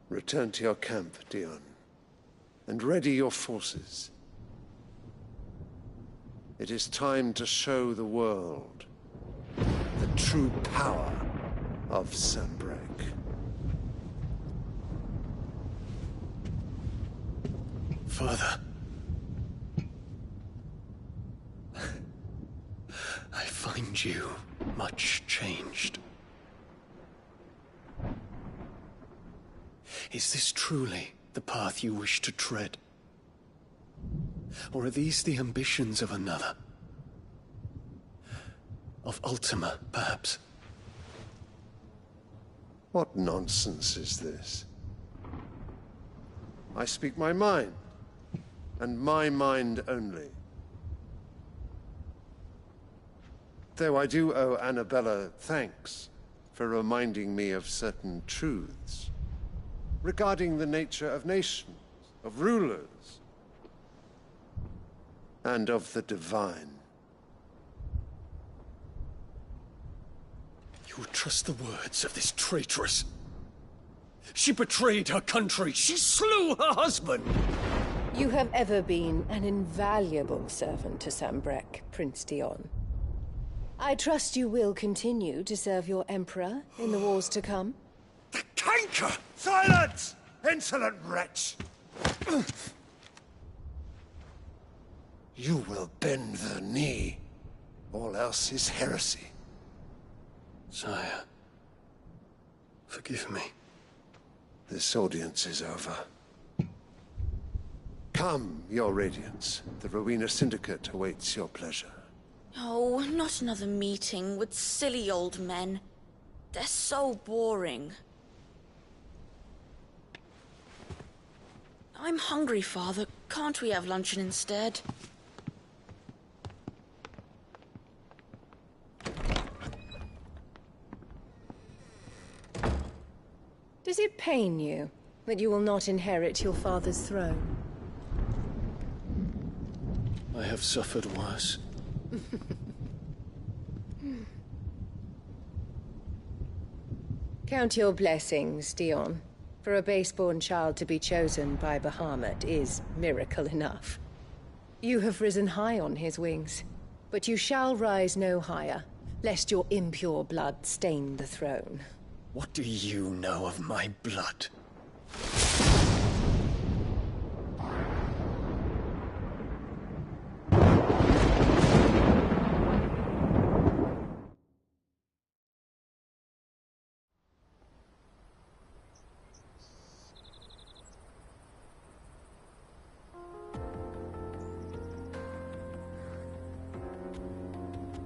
Return to your camp, Dion, and ready your forces. It is time to show the world the true power of Sanbreque. Father. I find you much changed. Is this truly the path you wish to tread? Or are these the ambitions of another? Of Ultima, perhaps? What nonsense is this? I speak my mind, and my mind only. Though I do owe Annabella thanks for reminding me of certain truths regarding the nature of nations, of rulers, and of the divine. You would trust the words of this traitress? She betrayed her country. She slew her husband. You have ever been an invaluable servant to Sanbreque, Prince Dion. I trust you will continue to serve your Emperor in the wars to come. The canker! Silence! Insolent wretch! You will bend the knee. All else is heresy. Sire, forgive me. This audience is over. Come, your Radiance. The Rowena Syndicate awaits your pleasure. Oh, not another meeting with silly old men. They're so boring. I'm hungry, Father. Can't we have luncheon instead? Does it pain you that you will not inherit your father's throne? I have suffered worse. Count your blessings, Dion. For a base-born child to be chosen by Bahamut is miracle enough. You have risen high on his wings, but you shall rise no higher, lest your impure blood stain the throne. What do you know of my blood?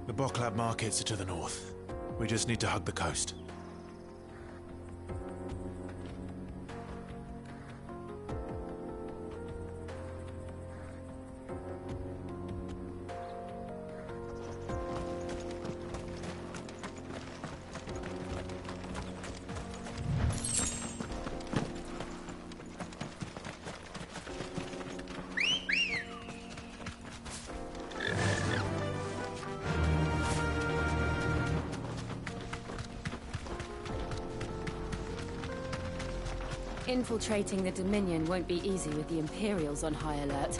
The Boklab markets are to the north. We just need to hug the coast. Infiltrating the Dominion won't be easy with the Imperials on high alert.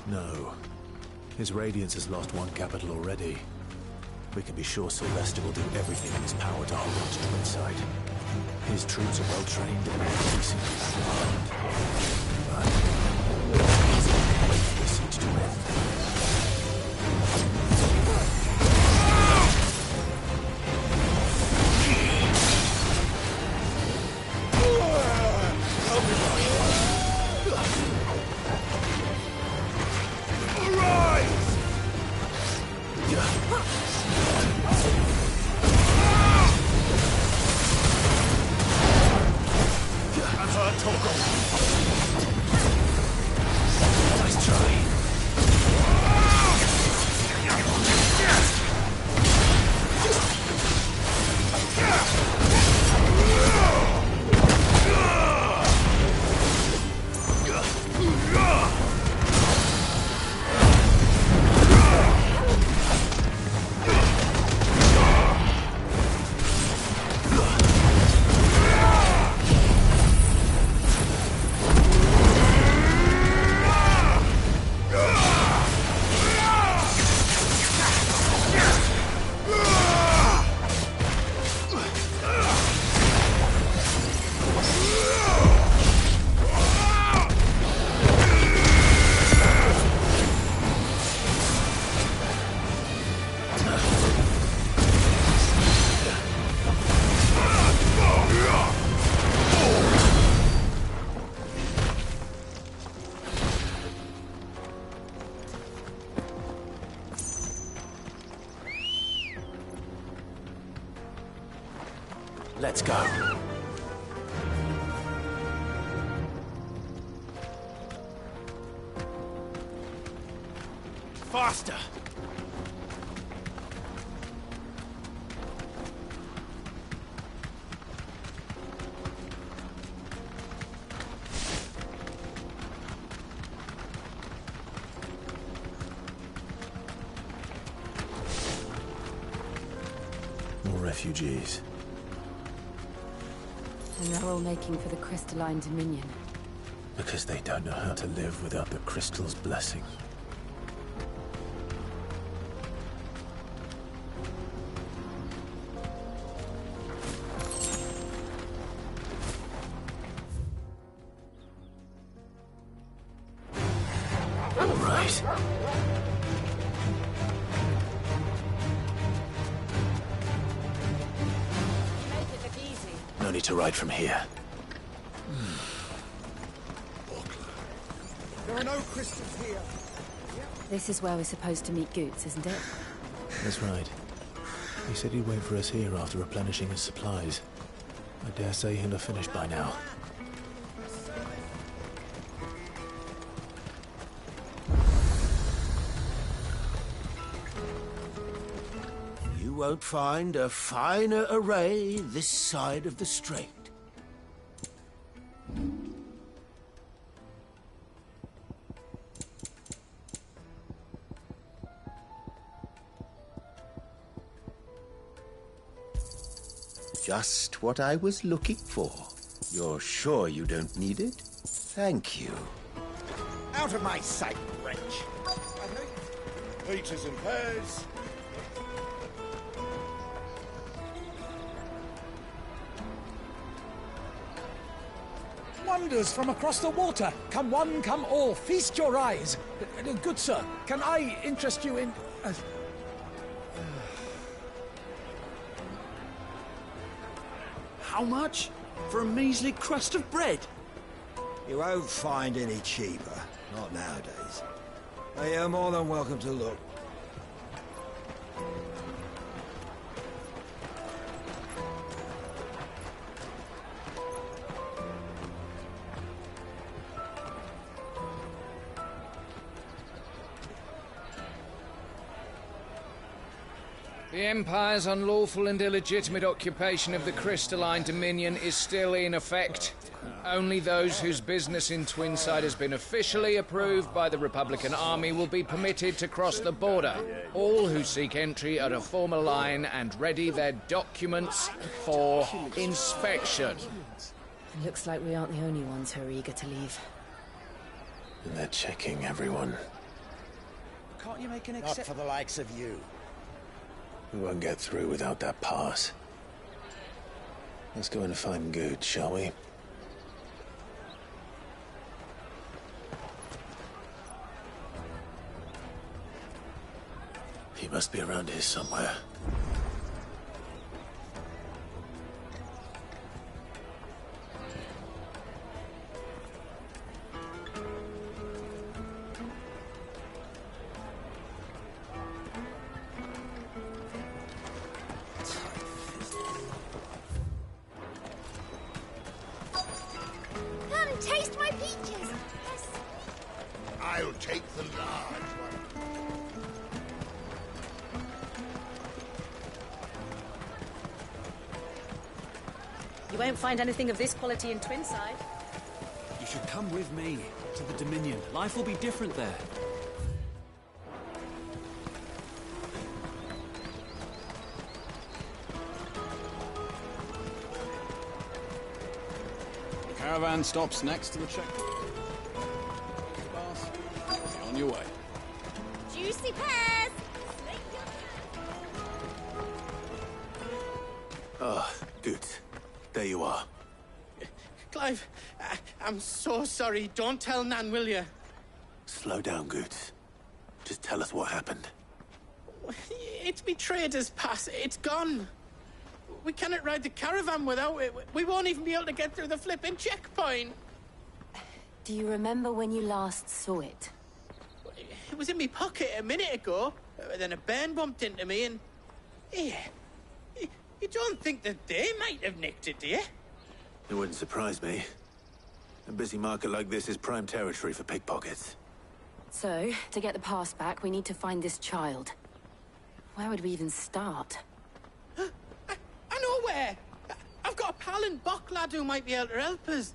No. His Radiance has lost one capital already. We can be sure Sylvester will do everything in his power to hold on to Twinside. His troops are well trained and increasingly battle-hardened. But he's not wait for the siege to end. Let's go. Faster! More refugees. And they're all making for the crystalline dominion. Because they don't know how to live without the crystal's blessing. All right. No need to ride from here. There are no crystals here. This is where we're supposed to meet Goots, isn't it? That's right. He said he'd wait for us here after replenishing his supplies. I dare say he'll have finished by now. You won't find a finer array this side of the strait. Just what I was looking for. You're sure you don't need it? Thank you. Out of my sight, wretch. Peaches and pears. Wonders from across the water. Come one, come all. Feast your eyes. Good sir, can I interest you in... How much? For a measly crust of bread? You won't find any cheaper. Not nowadays. But you're more than welcome to look. The Empire's unlawful and illegitimate occupation of the crystalline dominion is still in effect. Only those whose business in Twinside has been officially approved by the Republican Army will be permitted to cross the border. All who seek entry are to form a line and ready their documents for inspection. It looks like we aren't the only ones who are eager to leave. And they're checking everyone. Can't you make an Not for the likes of you. We won't get through without that pass. Let's go and find Good, shall we? He must be around here somewhere. Come, taste my peaches. I'll take the large one. You won't find anything of this quality in Twinside. You should come with me to the Dominion. Life will be different there. The caravan stops next to the checkpoint. On your way. Juicy pears. Ah, good. There you are. Clive, I'm so sorry. Don't tell Nan, will you? Slow down, Goots. Just tell us what happened. It's me trader's pass. It's gone. We cannot ride the caravan without it. We won't even be able to get through the flipping checkpoint. Do you remember when you last saw it? It was in my pocket a minute ago. Then a bairn bumped into me and... He You don't think that they might have nicked it, do you? It wouldn't surprise me. A busy market like this is prime territory for pickpockets. So, to get the pass back, we need to find this child. Where would we even start? I know where! I've got a pal in Bock lad who might be able to help us.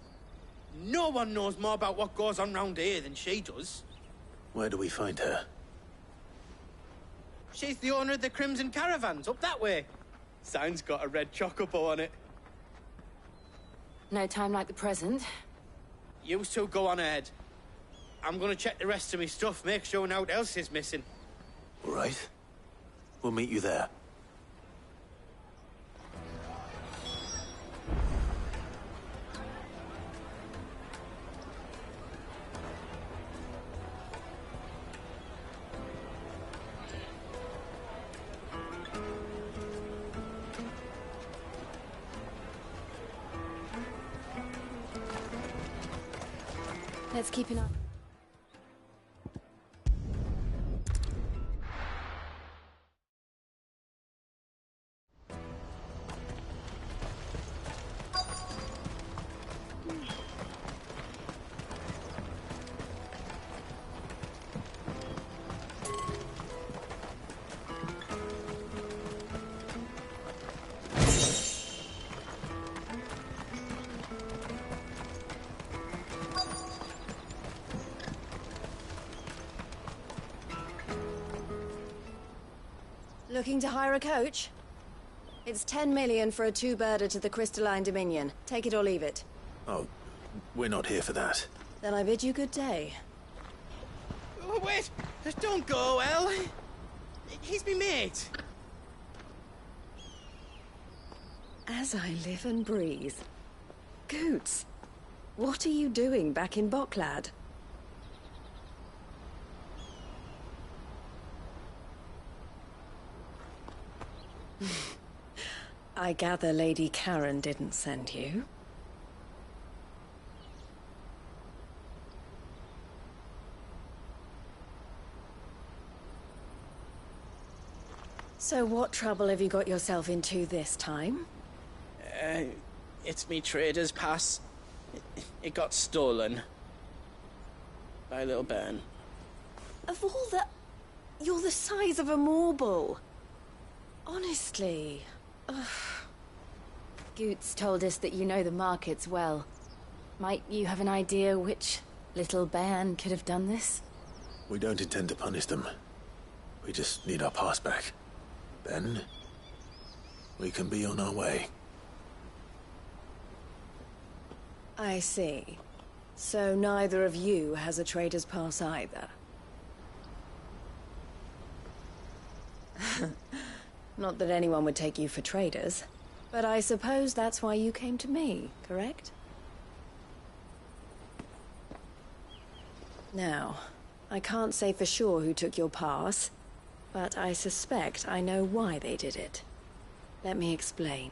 No one knows more about what goes on round here than she does. Where do we find her? She's the owner of the Crimson Caravans, up that way. Sign's got a red chocobo on it. No time like the present. You two go on ahead. I'm gonna check the rest of my stuff, make sure naught else is missing. All right. We'll meet you there. Let's keep an eye. Looking to hire a coach? It's 10 million for a two-birder to the Crystalline Dominion. Take it or leave it. Oh, we're not here for that. Then I bid you good day. Oh, wait! Don't go, El. He's me mate. As I live and breathe. Goots, what are you doing back in Bocklad? I gather Lady Karen didn't send you. So what trouble have you got yourself into this time? It's me trader's pass. It got stolen. By little Ben. Of all the... You're the size of a marble. Honestly. Ugh. Goots told us that you know the markets well. Might you have an idea which little bairn could have done this? We don't intend to punish them. We just need our pass back. Then, we can be on our way. I see. So neither of you has a trader's pass either. Not that anyone would take you for traders, but I suppose that's why you came to me, correct? Now, I can't say for sure who took your pass, but I suspect I know why they did it. Let me explain.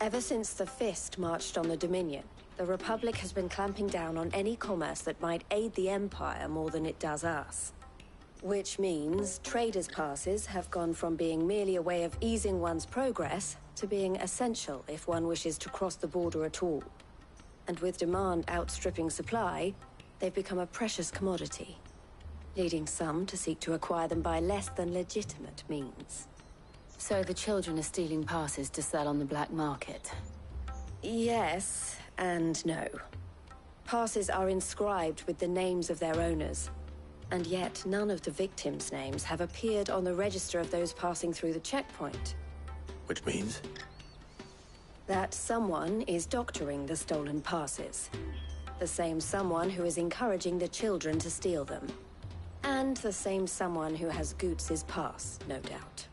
Ever since the Fist marched on the Dominion, the Republic has been clamping down on any commerce that might aid the Empire more than it does us. Which means traders' passes have gone from being merely a way of easing one's progress to being essential if one wishes to cross the border at all. And with demand outstripping supply, they've become a precious commodity, leading some to seek to acquire them by less than legitimate means. So the children are stealing passes to sell on the black market? Yes, and no. Passes are inscribed with the names of their owners, and yet none of the victims' names have appeared on the register of those passing through the checkpoint. Which means? That someone is doctoring the stolen passes. The same someone who is encouraging the children to steal them. And the same someone who has Goots' pass, no doubt.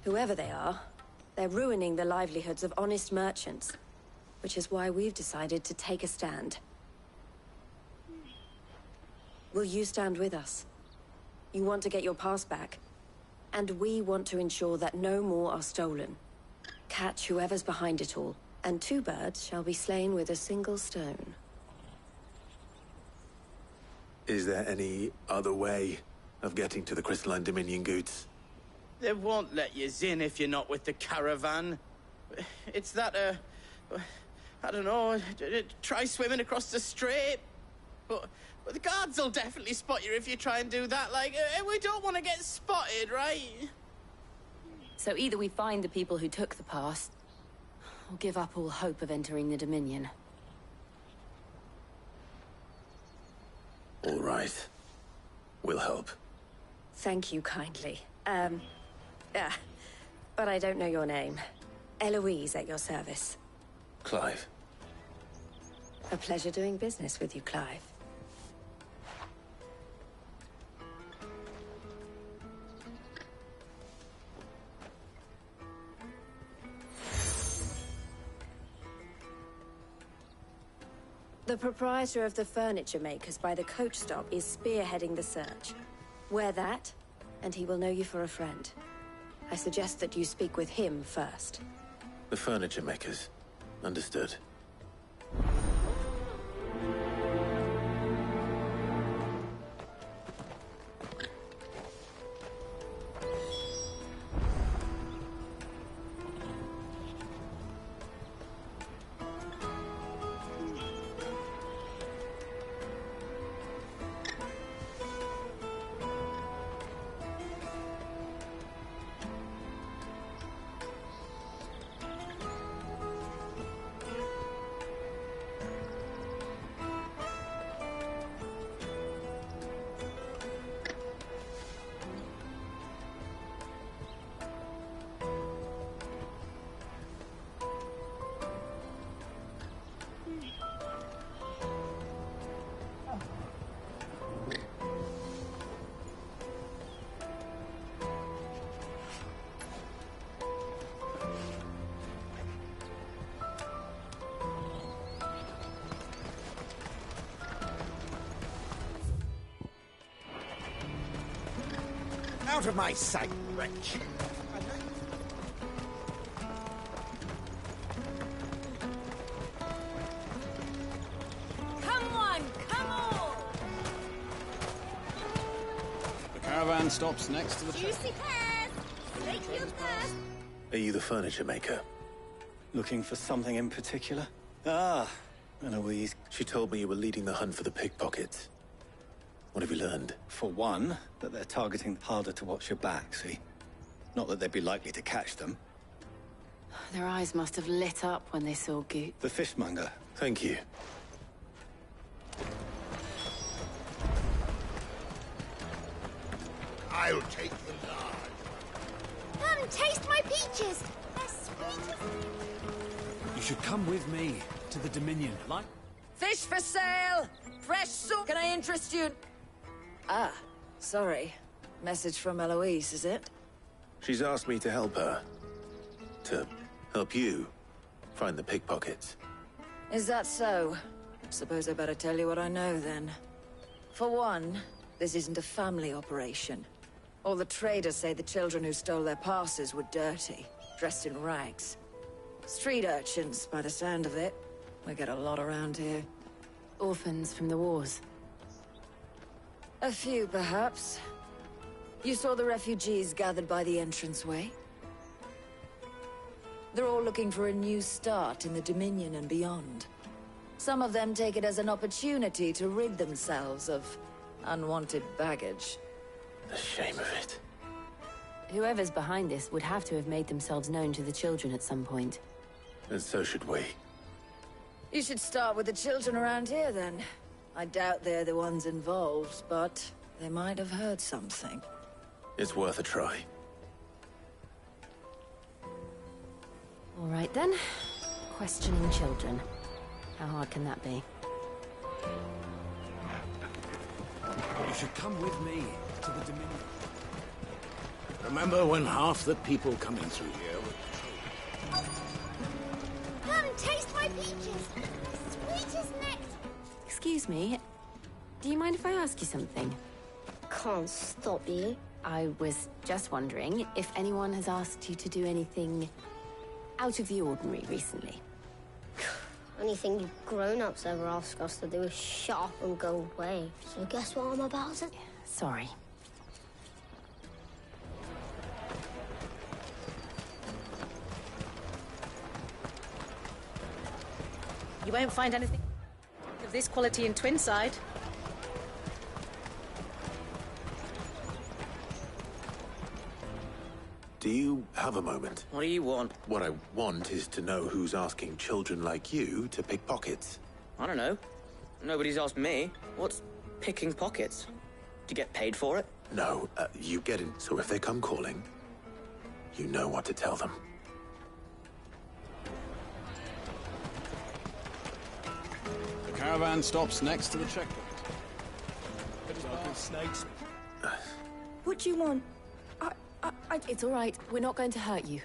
Whoever they are, they're ruining the livelihoods of honest merchants, which is why we've decided to take a stand. Will you stand with us? You want to get your pass back? And we want to ensure that no more are stolen. Catch whoever's behind it all, and 2 birds shall be slain with a single stone. Is there any other way of getting to the Crystalline Dominion goods? They won't let you in if you're not with the caravan. It's that, I don't know, try swimming across the strait. But the guards will definitely spot you if you try and do that. Like, we don't want to get spotted, right? So either we find the people who took the pass, or give up all hope of entering the Dominion. All right. We'll help. Thank you kindly. Yeah, but I don't know your name. Eloise at your service. Clive. A pleasure doing business with you, Clive. The proprietor of the furniture makers by the coach stop is spearheading the search. Wear that, and he will know you for a friend. I suggest that you speak with him first. The furniture makers. Understood. Out of my sight, wretch! Come on, come on! The caravan stops next to the... Juicy pears! Take your thirst! Are you the furniture maker? Looking for something in particular? Ah, Eloise. She told me you were leading the hunt for the pickpockets. What have you learned? For one, that they're targeting harder to watch your back, see? Not that they'd be likely to catch them. Their eyes must have lit up when they saw Goot. The fishmonger. Thank you. I'll take the large. Come, taste my peaches! They're sweet as... You should come with me to the Dominion. Like? Fish for sale! Fresh soup! Can I interest you? Ah, sorry. Message from Eloise, is it? She's asked me to help her. To help you find the pickpockets. Is that so? Suppose I better tell you what I know, then. For one, this isn't a family operation. All the traders say the children who stole their passes were dirty, dressed in rags. Street urchins, by the sound of it. We get a lot around here. Orphans from the wars. A few, perhaps. You saw the refugees gathered by the entranceway? They're all looking for a new start in the Dominion and beyond. Some of them take it as an opportunity to rid themselves of unwanted baggage. The shame of it. Whoever's behind this would have to have made themselves known to the children at some point. And so should we. You should start with the children around here, then. I doubt they're the ones involved, but they might have heard something. It's worth a try. All right, then. Questioning children. How hard can that be? You should come with me to the Dominion. Remember when half the people coming through here were... Come, taste my peaches! They're sweet as nectar! Excuse me. Do you mind if I ask you something? Can't stop you. I was just wondering if anyone has asked you to do anything out of the ordinary recently. Anything you grown-ups ever ask us to do is shut up and go away. So guess what I'm about to... Sorry. You won't find anything of this quality in Twinside. Do you have a moment? What do you want? What I want is to know who's asking children like you to pick pockets. I don't know. Nobody's asked me. What's picking pockets? Do you get paid for it? No, you get in. So if they come calling, you know what to tell them. The caravan stops next to the checkpoint. Snakes. What do you want? It's all right. We're not going to hurt you.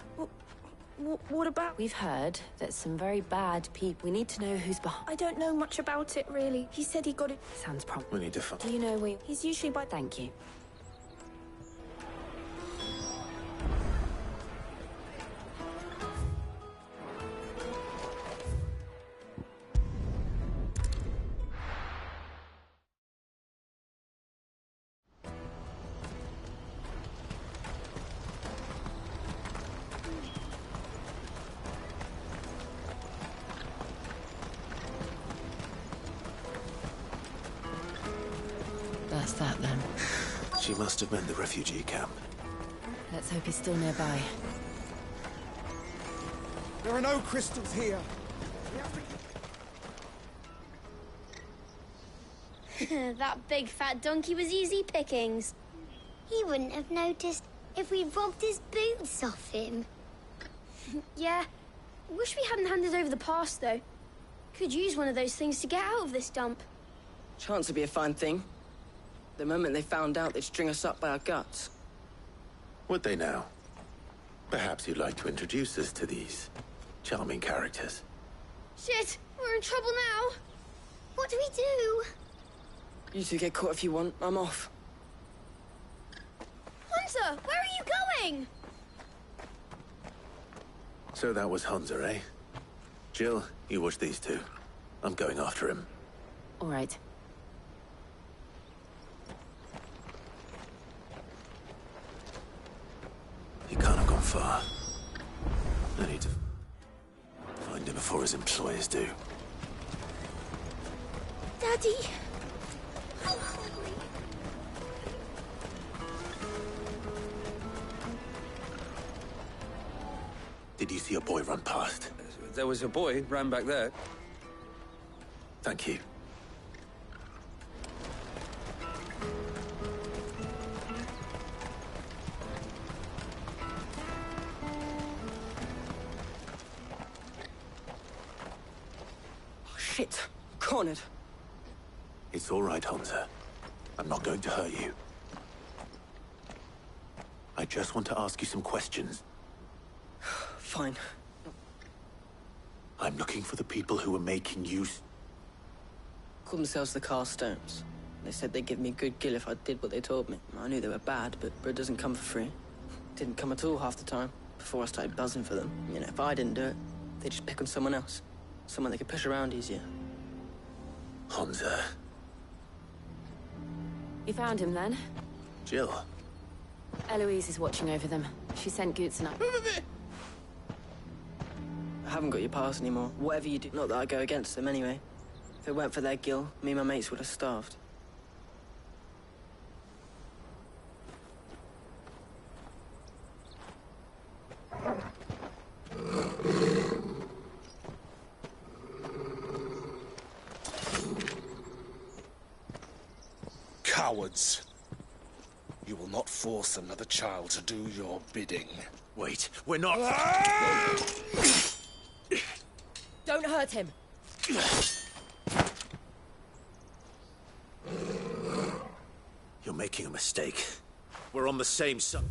What about... We've heard that some very bad people... We need to know who's behind... I don't know much about it, really. He said he got it... Sounds promising. We need to find... Do you know where... He's usually by... Thank you. That's that, then. She must have meant the refugee camp. Let's hope he's still nearby. There are no crystals here. That big fat donkey was easy pickings. He wouldn't have noticed if we robbed his boots off him. Yeah. Wish we hadn't handed over the pass, though. Could use one of those things to get out of this dump. Chance would be a fine thing. The moment they found out, they'd string us up by our guts. Would they now? Perhaps you'd like to introduce us to these charming characters. Shit, we're in trouble now. What do we do? You two get caught if you want. I'm off. Hunter, where are you going? So that was Hunter, eh? Jill, you watch these two. I'm going after him. All right. He can't have gone far. I need to find him before his employers do. Daddy. I'm hungry. Did you see a boy run past? There was a boy ran back there. Thank you. Shit. Cornered. It's all right, Hunter. I'm not going to hurt you. I just want to ask you some questions. Fine. I'm looking for the people who are making use. Called themselves the Carstones. They said they'd give me a good gill if I did what they told me. I knew they were bad, but bread doesn't come for free. Didn't come at all half the time, before I started buzzing for them. You know, if I didn't do it, they'd just pick on someone else. Someone they could push around easier. Hunter. You found him, then? Jill. Eloise is watching over them. She sent Goots and I... I haven't got your pass anymore. Whatever you do, not that I go against them anyway. If it weren't for their gill, me and my mates would have starved. Cowards. You will not force another child to do your bidding. Wait, we're not... Don't hurt him! You're making a mistake. We're on the same side.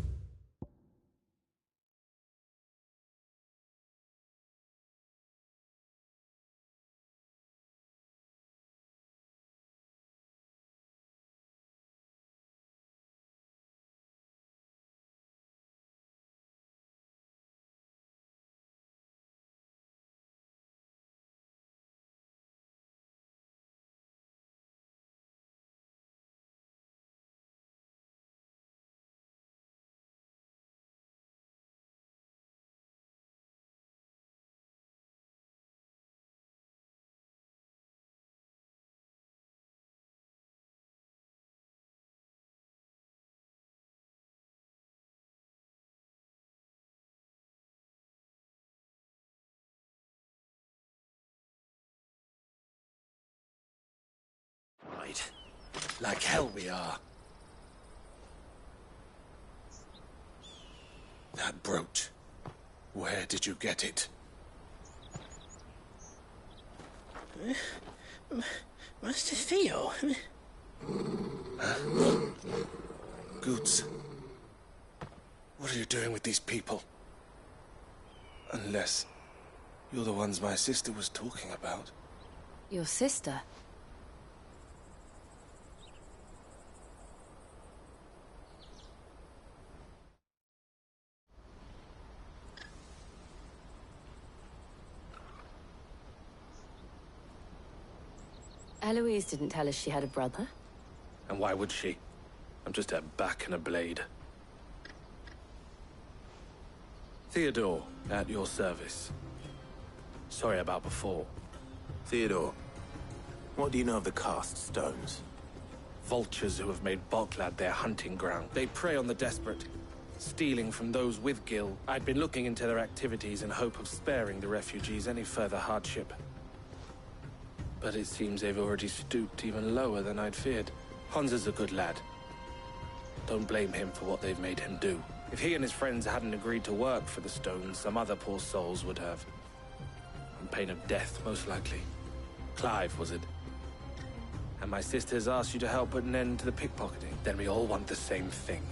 Like hell we are. That brooch. Where did you get it? Master Theo? Goots. What are you doing with these people? Unless you're the ones my sister was talking about. Your sister? Eloise didn't tell us she had a brother. And why would she? I'm just her back and a blade. Theodore, at your service. Sorry about before. Theodore, what do you know of the cast stones? Vultures who have made Boklad their hunting ground. They prey on the desperate, stealing from those with Gil. I'd been looking into their activities in hope of sparing the refugees any further hardship. But it seems they've already stooped even lower than I'd feared. Hans is a good lad. Don't blame him for what they've made him do. If he and his friends hadn't agreed to work for the stones, some other poor souls would have. On pain of death, most likely. Clive, was it? And my sisters asked you to help put an end to the pickpocketing. Then we all want the same thing.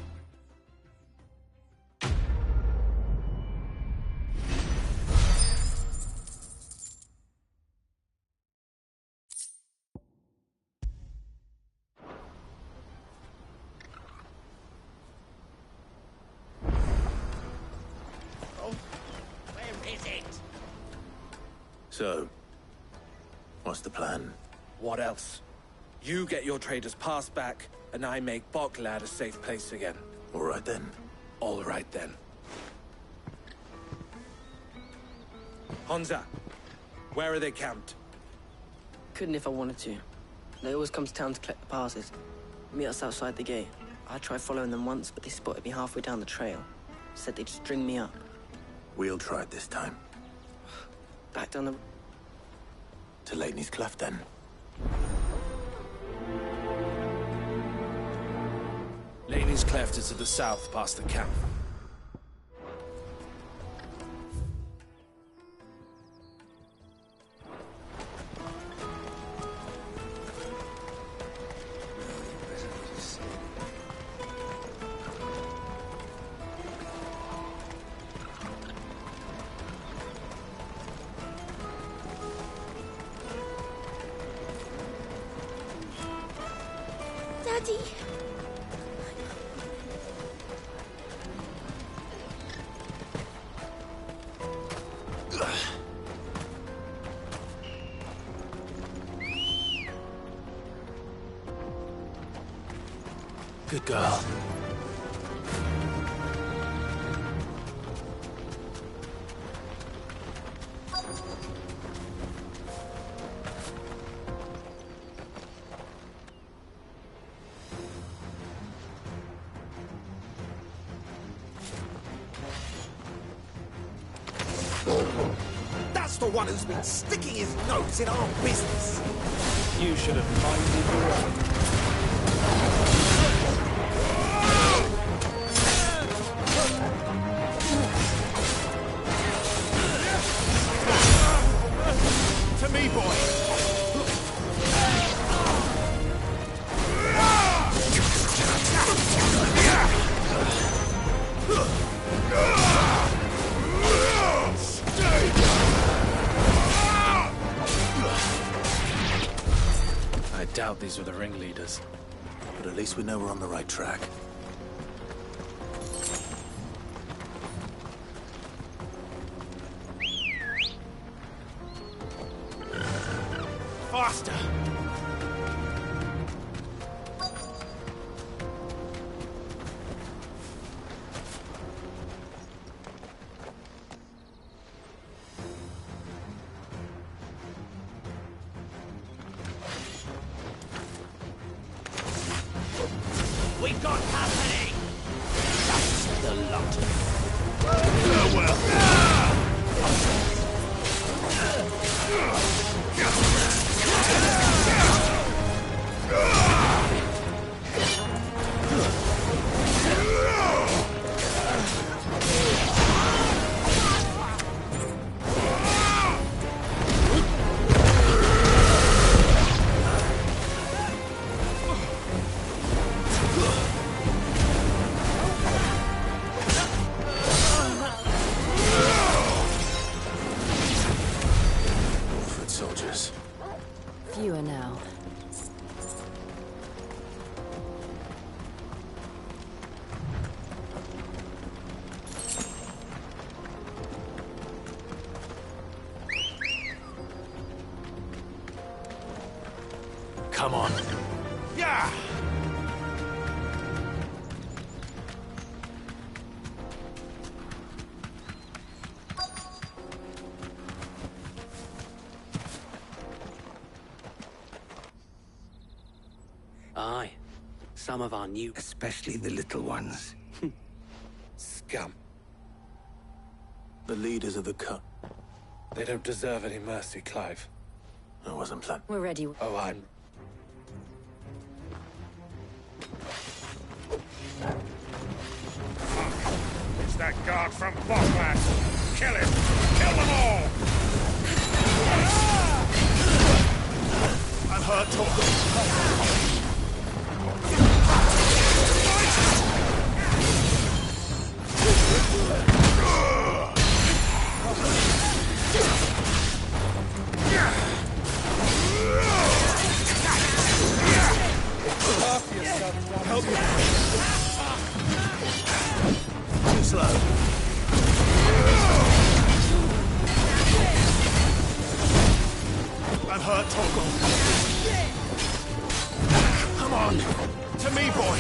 So, what's the plan? What else? You get your traders passed back, and I make Boklad a safe place again. All right then. All right then. Honza, where are they camped? Couldn't if I wanted to. They always come to town to collect the passes. Meet us outside the gate. I tried following them once, but they spotted me halfway down the trail. Said they'd string me up. We'll try it this time. Back down the... To Laney's Cleft, then. Laney's Cleft is to the south, past the camp. Daddy. Good girl. That's the one who's been sticking his nose in our business. You should have minded your own. To me, boy. I doubt these were the ringleaders. But at least we know we're on the right track. Faster! We got company! Just the lot. Farewell. Come on. Yeah! Aye. Some of our new... Especially the little ones. Scum. The leaders of the cut. They don't deserve any mercy, Clive. I wasn't planning. We're ready. Oh, I'm... It's that guard from Bocklad. Kill him! Kill them all! I'm hurt, Torkel. Help me! Too slow. I'm hurt, Torkel. Come on. To me, boy.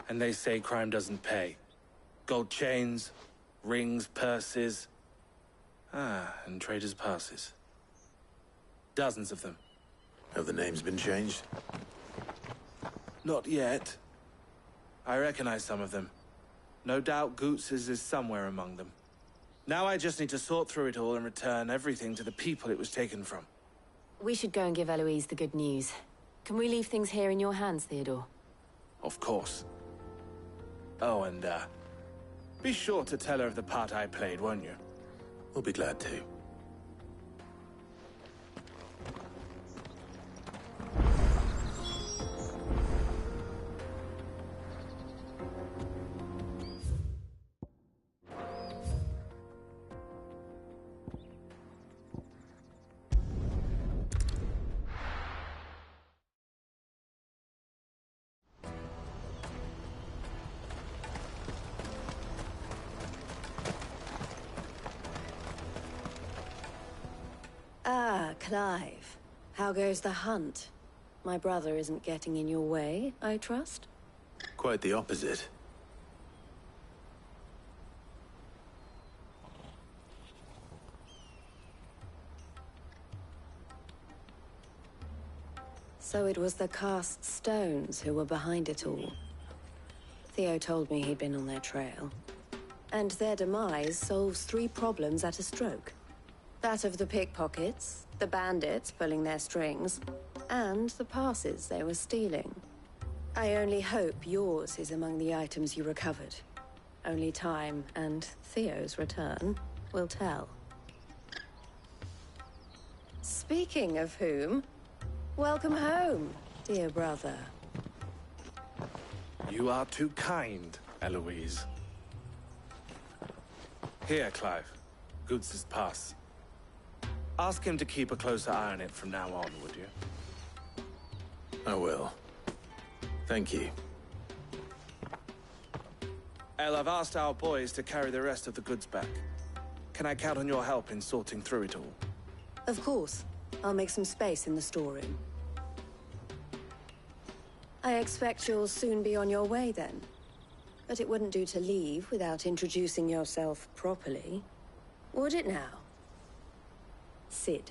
And they say crime doesn't pay. Gold chains, rings, purses. And traders' passes. Dozens of them. Have the names been changed? Not yet. I recognize some of them. No doubt Goots's is somewhere among them. Now I just need to sort through it all and return everything to the people it was taken from. We should go and give Eloise the good news. Can we leave things here in your hands, Theodore? Of course. Oh, and, be sure to tell her of the part I played, won't you? We'll be glad to. Clive, how goes the hunt? My brother isn't getting in your way, I trust? Quite the opposite. So it was the cast stones who were behind it all. Theo told me he'd been on their trail. And their demise solves 3 problems at a stroke. That of the pickpockets, the bandits pulling their strings, and the passes they were stealing. I only hope yours is among the items you recovered. Only time and Theo's return will tell. Speaking of whom, welcome home, dear brother. You are too kind, Eloise. Here, Clive. Goots's pass. Ask him to keep a closer eye on it from now on, would you? I will. Thank you. El, I've asked our boys to carry the rest of the goods back. Can I count on your help in sorting through it all? Of course. I'll make some space in the storeroom. I expect you'll soon be on your way then. But it wouldn't do to leave without introducing yourself properly. Would it now? Sid.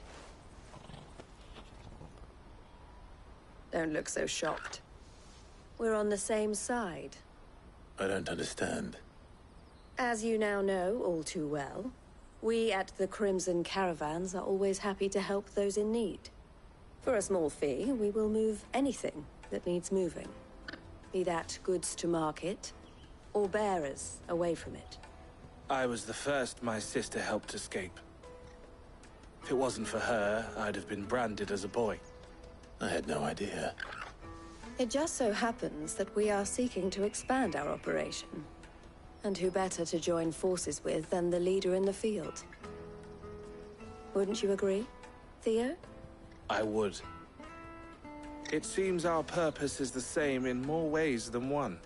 Don't look so shocked. We're on the same side. I don't understand. As you now know all too well, we at the Crimson Caravans are always happy to help those in need. For a small fee, we will move anything that needs moving. Be that goods to market, or bearers away from it. I was the first my sister helped escape. If it wasn't for her, I'd have been branded as a boy. I had no idea. It just so happens that we are seeking to expand our operation. And who better to join forces with than the leader in the field? Wouldn't you agree, Theo? I would. It seems our purpose is the same in more ways than one.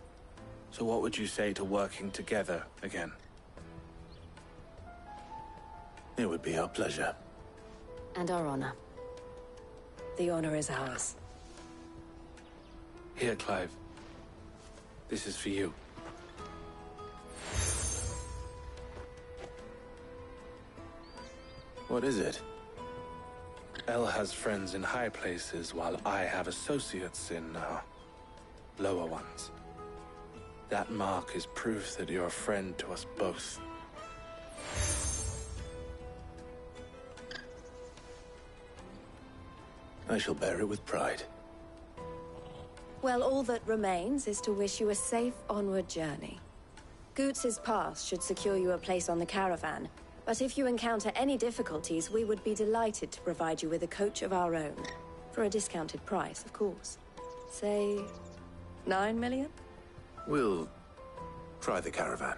So what would you say to working together again? It would be our pleasure. And our honor. The honor is ours. Here, Clive. This is for you. What is it? El has friends in high places, while I have associates in, lower ones. That mark is proof that you're a friend to us both. I shall bear it with pride. Well, all that remains is to wish you a safe onward journey. Goots's pass should secure you a place on the caravan, but if you encounter any difficulties, we would be delighted to provide you with a coach of our own. For a discounted price, of course. Say, 9 million? We'll try the caravan.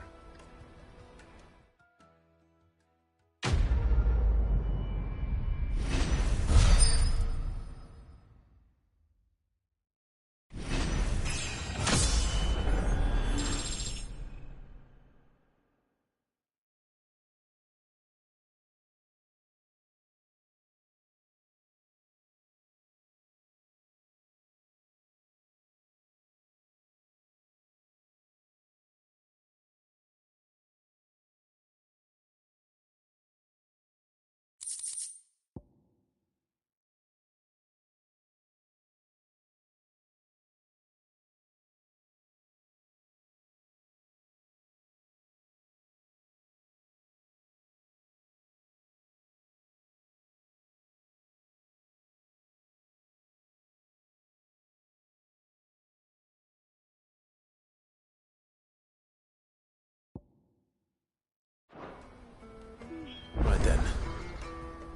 Right then.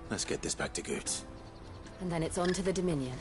Let's get this back to Goots. And then it's on to the Dominion.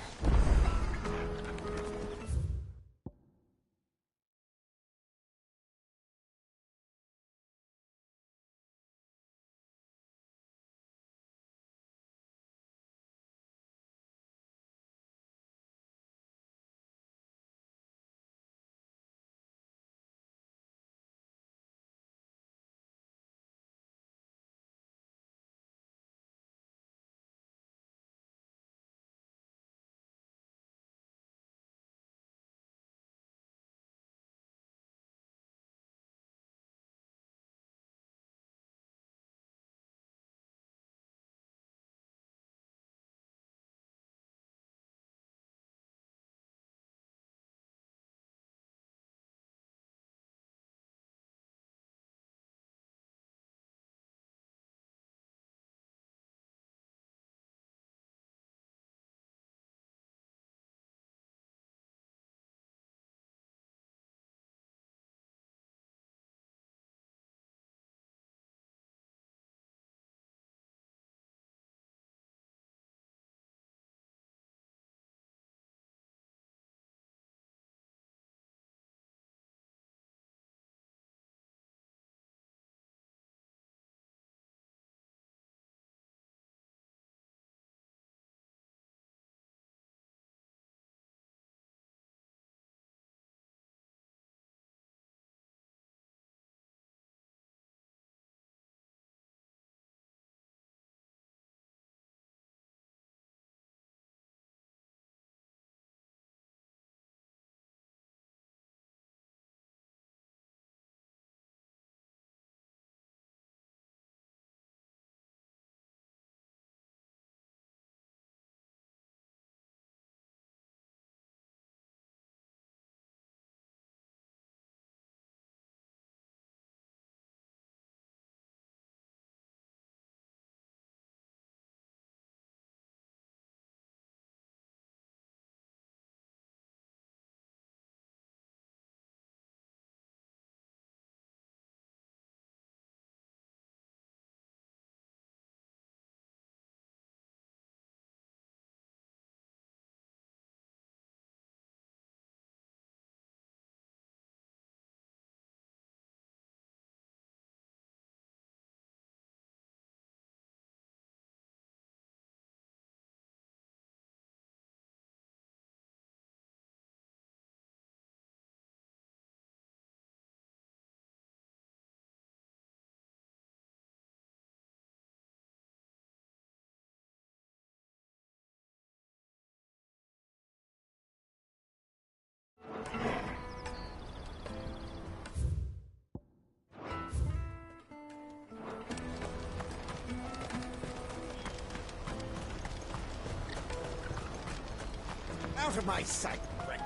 Out of my sight, wretch!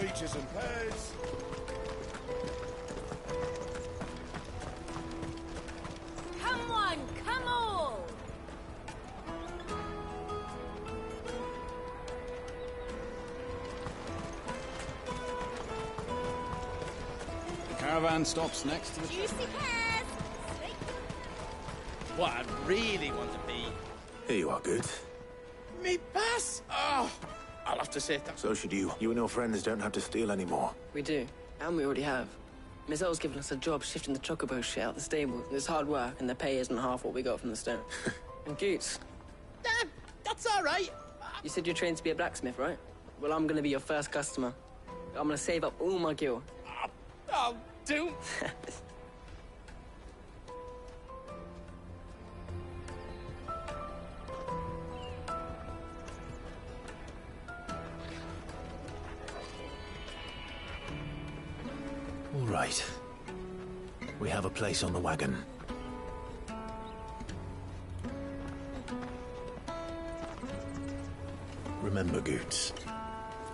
Peaches and pears. Come on, come all! The caravan stops next to the... Juicy pears! What I really want to be... Here you are, Goots. Me pass! Oh, I'll have to say that. So should you. You and your friends don't have to steal anymore. We do, and we already have. Miss L's given us a job shifting the chocobo shit out the stable. It's hard work, and the pay isn't half what we got from the stone. And Goots. That's all right. You said you're trained to be a blacksmith, right? Well, I'm gonna be your first customer. I'm gonna save up all my gil. I'll do. All right. We have a place on the wagon. Remember, Goots,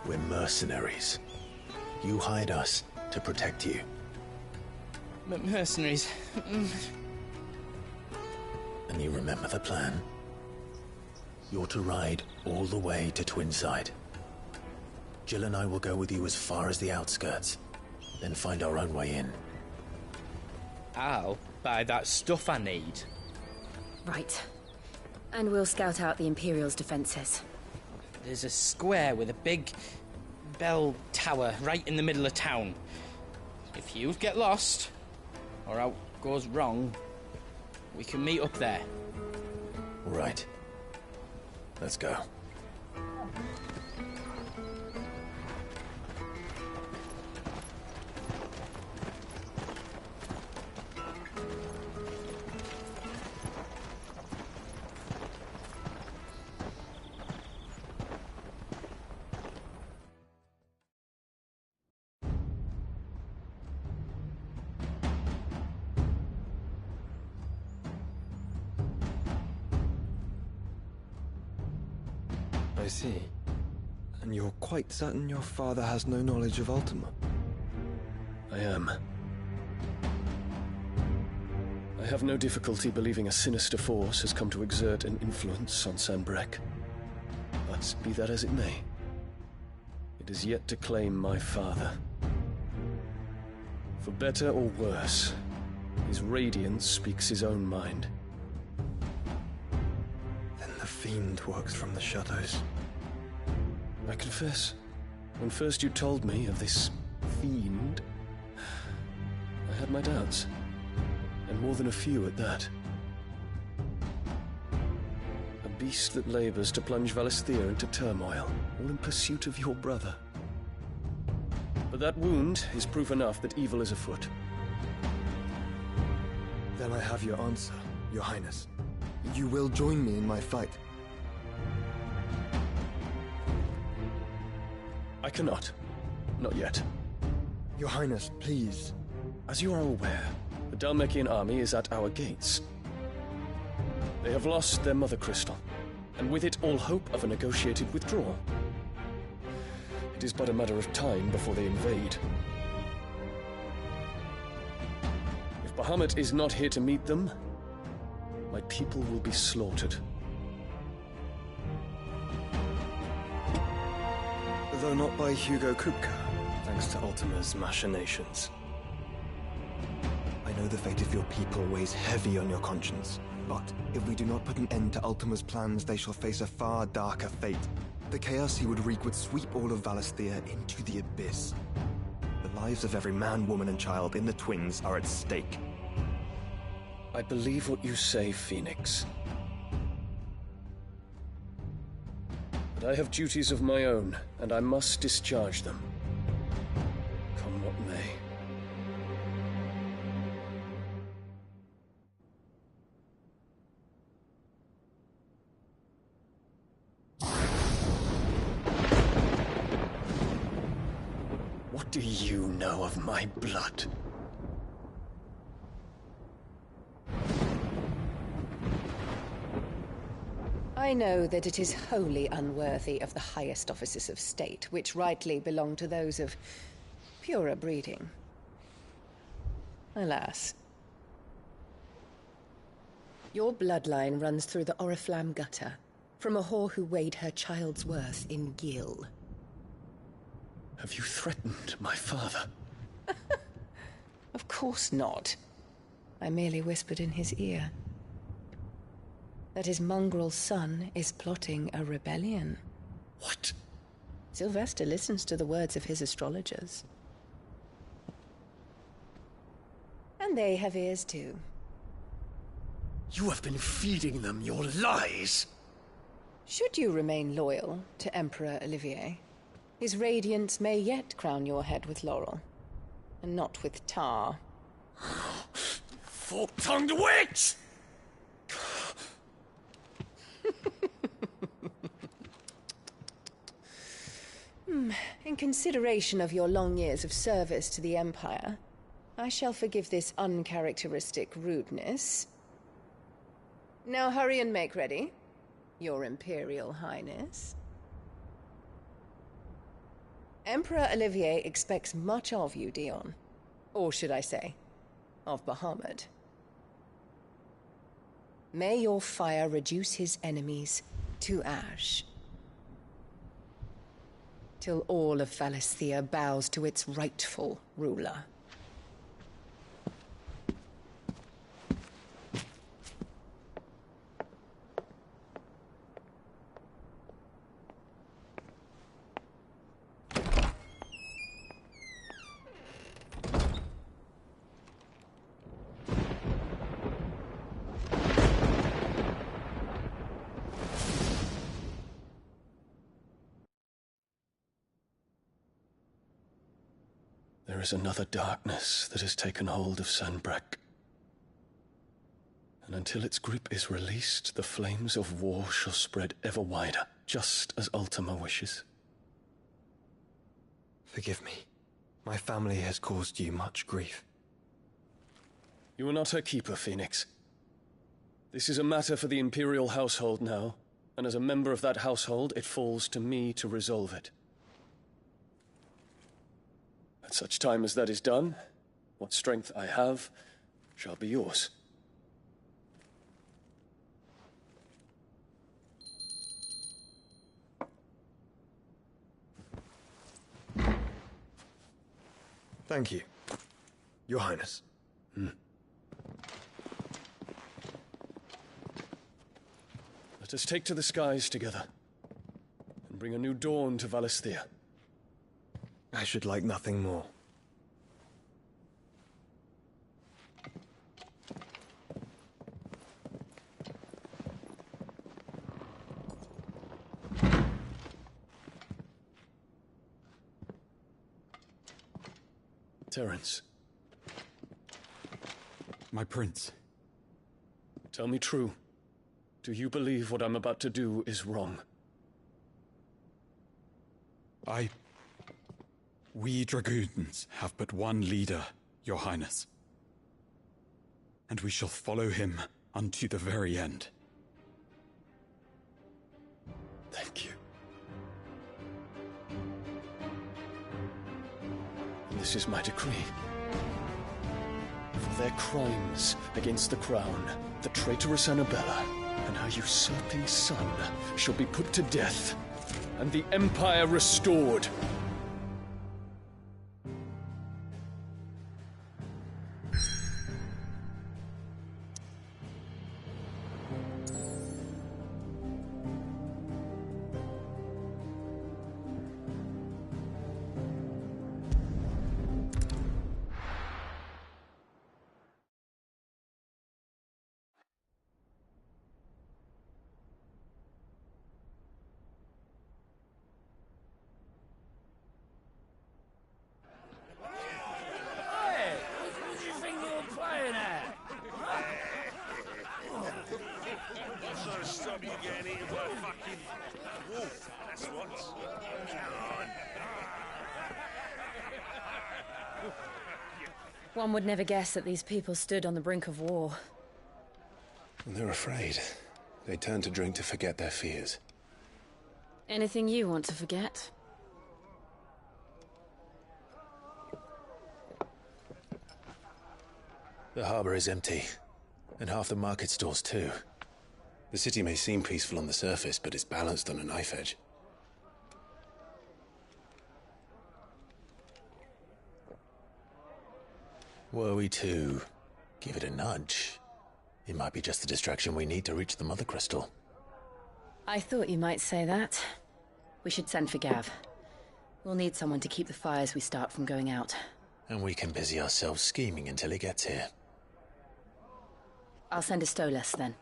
we're mercenaries. You hired us to protect you. Mercenaries. And you remember the plan? You're to ride all the way to Twinside. Jill and I will go with you as far as the outskirts, then find our own way in. I'll buy that stuff I need. Right. And we'll scout out the Imperial's defenses. There's a square with a big bell tower right in the middle of town. If you get lost, or out goes wrong, we can meet up there. All right. Let's go. I see. And you're quite certain your father has no knowledge of Ultima? I am. I have no difficulty believing a sinister force has come to exert an influence on Sanbreque. But be that as it may, it is yet to claim my father. For better or worse, his radiance speaks his own mind. Then the fiend works from the shadows. I confess, when first you told me of this fiend, I had my doubts, and more than a few at that. A beast that labors to plunge Valisthea into turmoil, all in pursuit of your brother. But that wound is proof enough that evil is afoot. Then I have your answer, Your Highness. You will join me in my fight. I cannot. Not yet. Your Highness, please. As you are aware, the Dhalmekian army is at our gates. They have lost their mother crystal, and with it all hope of a negotiated withdrawal. It is but a matter of time before they invade. If Bahamut is not here to meet them, my people will be slaughtered. Though not by Hugo Kupka, thanks to Ultima's machinations. I know the fate of your people weighs heavy on your conscience, but if we do not put an end to Ultima's plans, they shall face a far darker fate. The chaos he would wreak would sweep all of Valisthea into the abyss. The lives of every man, woman, and child in the Twins are at stake. I believe what you say, Phoenix. But I have duties of my own, and I must discharge them. Come what may. What do you know of my blood? I know that it is wholly unworthy of the highest offices of state, which rightly belong to those of purer breeding. Alas. Your bloodline runs through the Oriflamme gutter, from a whore who weighed her child's worth in gill. Have you threatened my father? Of course not. I merely whispered in his ear that his mongrel son is plotting a rebellion. What? Sylvester listens to the words of his astrologers. And they have ears too. You have been feeding them your lies! Should you remain loyal to Emperor Olivier, his radiance may yet crown your head with laurel, and not with tar. Fork-tongued witch! In consideration of your long years of service to the Empire, I shall forgive this uncharacteristic rudeness. Now hurry and make ready, Your Imperial Highness. Emperor Olivier expects much of you, Dion. Or should I say, of Bahamut. May your fire reduce his enemies to ash, till all of Valisthea bows to its rightful ruler. There is another darkness that has taken hold of Sanbreque. And until its grip is released, the flames of war shall spread ever wider, just as Ultima wishes. Forgive me. My family has caused you much grief. You are not her keeper, Phoenix. This is a matter for the Imperial household now, and as a member of that household, it falls to me to resolve it. At such time as that is done, what strength I have shall be yours. Thank you, Your Highness. Let us take to the skies together, and bring a new dawn to Valisthea. I should like nothing more. Terence. My prince. Tell me true. Do you believe what I'm about to do is wrong? We dragoons have but one leader, Your Highness. And we shall follow him unto the very end. Thank you. And this is my decree. For their crimes against the crown, the traitorous Annabella and her usurping son shall be put to death, and the Empire restored. One would never guess that these people stood on the brink of war. And they're afraid. They turn to drink to forget their fears. Anything you want to forget? The harbor is empty, and half the market stalls too. The city may seem peaceful on the surface, but it's balanced on a knife edge. Were we to give it a nudge, it might be just the distraction we need to reach the Mother Crystal. I thought you might say that. We should send for Gav. We'll need someone to keep the fires we start from going out. And we can busy ourselves scheming until he gets here. I'll send a Stolas then.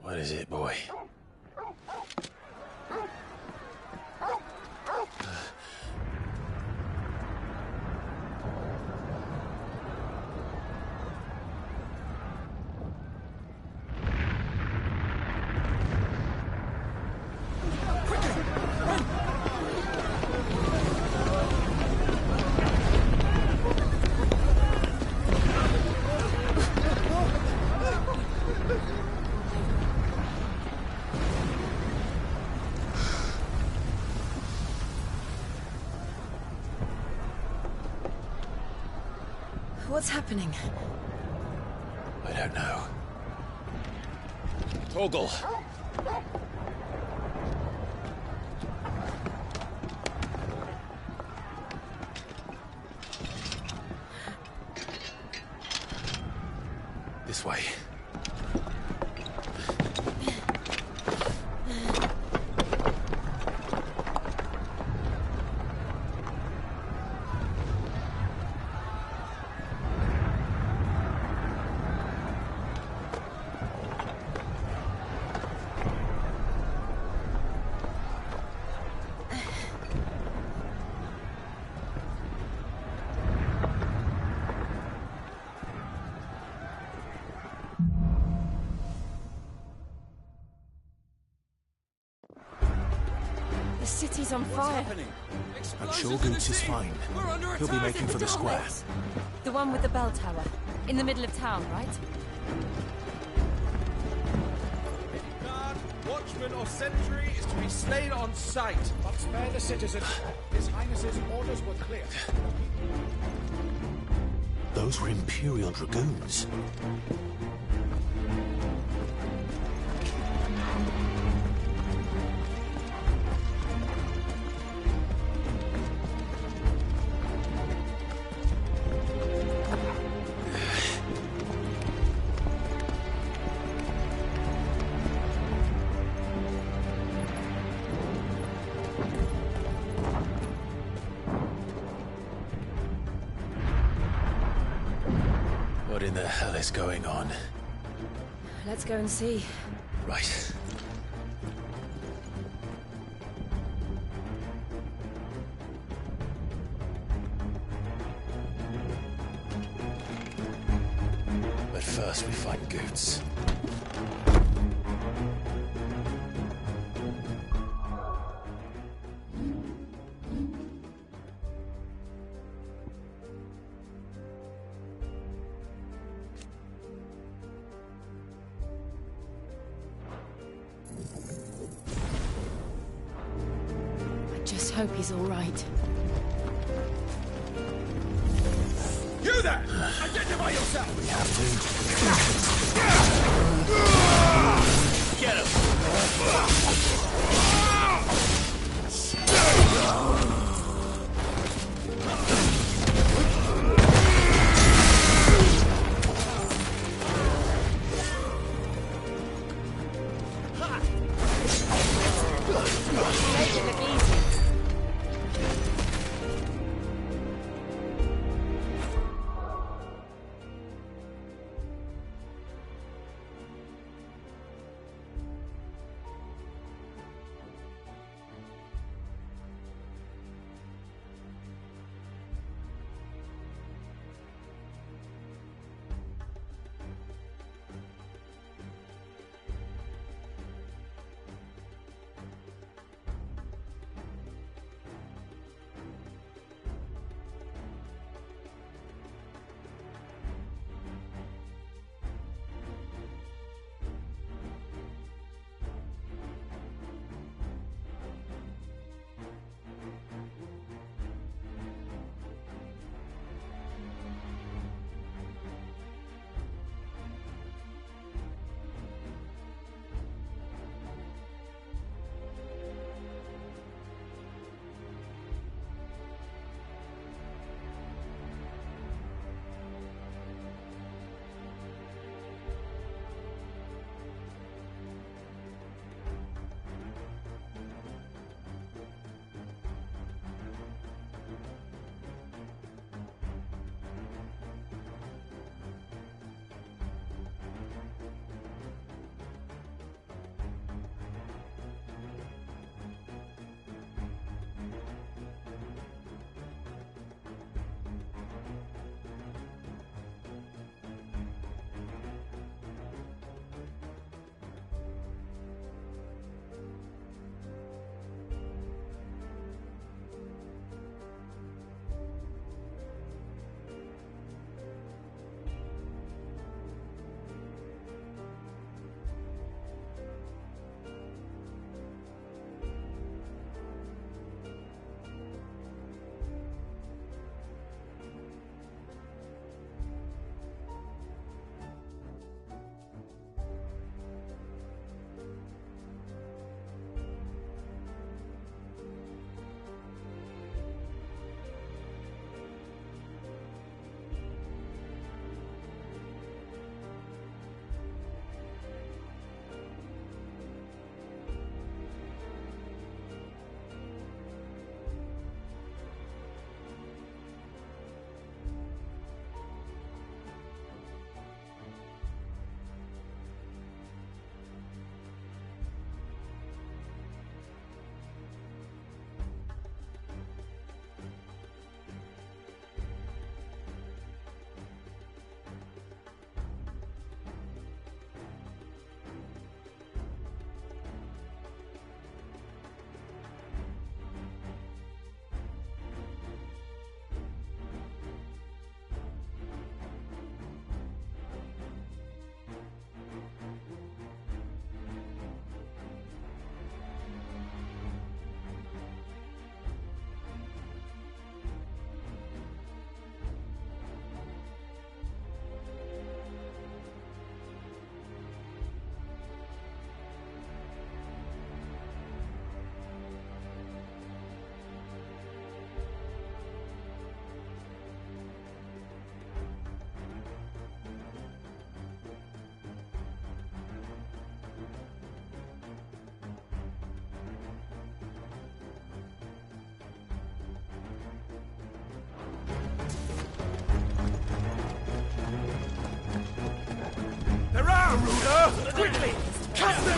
What is it, boy? What's happening? I don't know. Torgal! This way. The city's on fire. I'm sure Goots is fine. He'll be making for the square. The one with the bell tower. In the middle of town, right? Guard, watchman or sentry is to be slain on sight. But spare the citizen. His Highness's orders were clear. Those were Imperial Dragoons. What in the hell is going on? Let's go and see. Right. But first we find Goots. Just hope he's all right. You there! Identify yourself! We have to. Get him! Quickly! Cast them!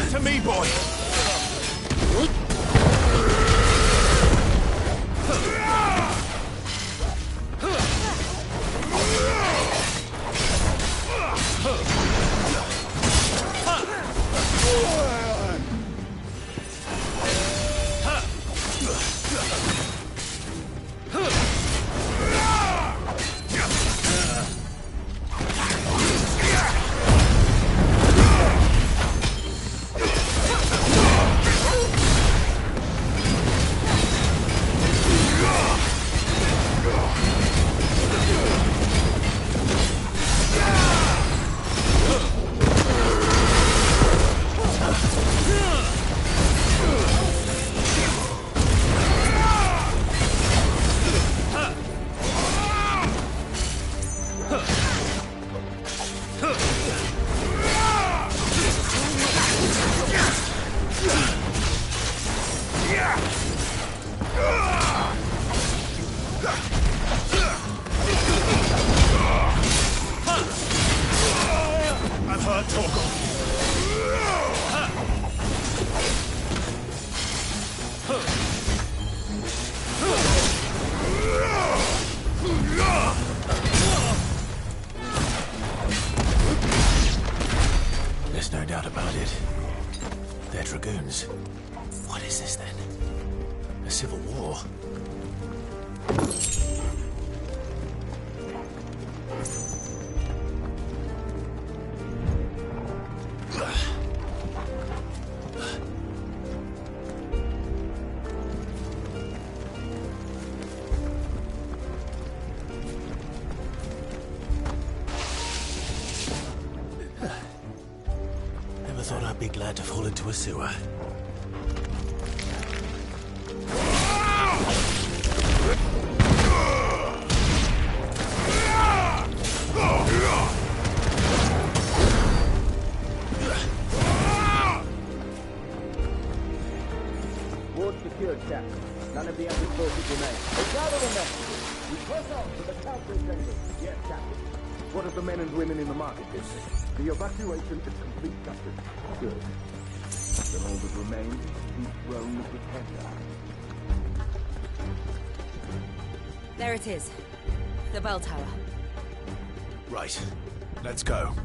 To me, boy! I've heard talk of. There's no doubt about it. They're dragoons. What is this then? A civil war? Never thought I'd be glad to fall into a sewer. Ward secured, Captain. None of the enemy forces remain. Gather the men. We press on to the council chamber. Yes, Captain. What of the men and women in the market district? The evacuation is complete, Captain. Good. Then all that remains is the throne of the Protector. There it is. The bell tower. Right. Let's go.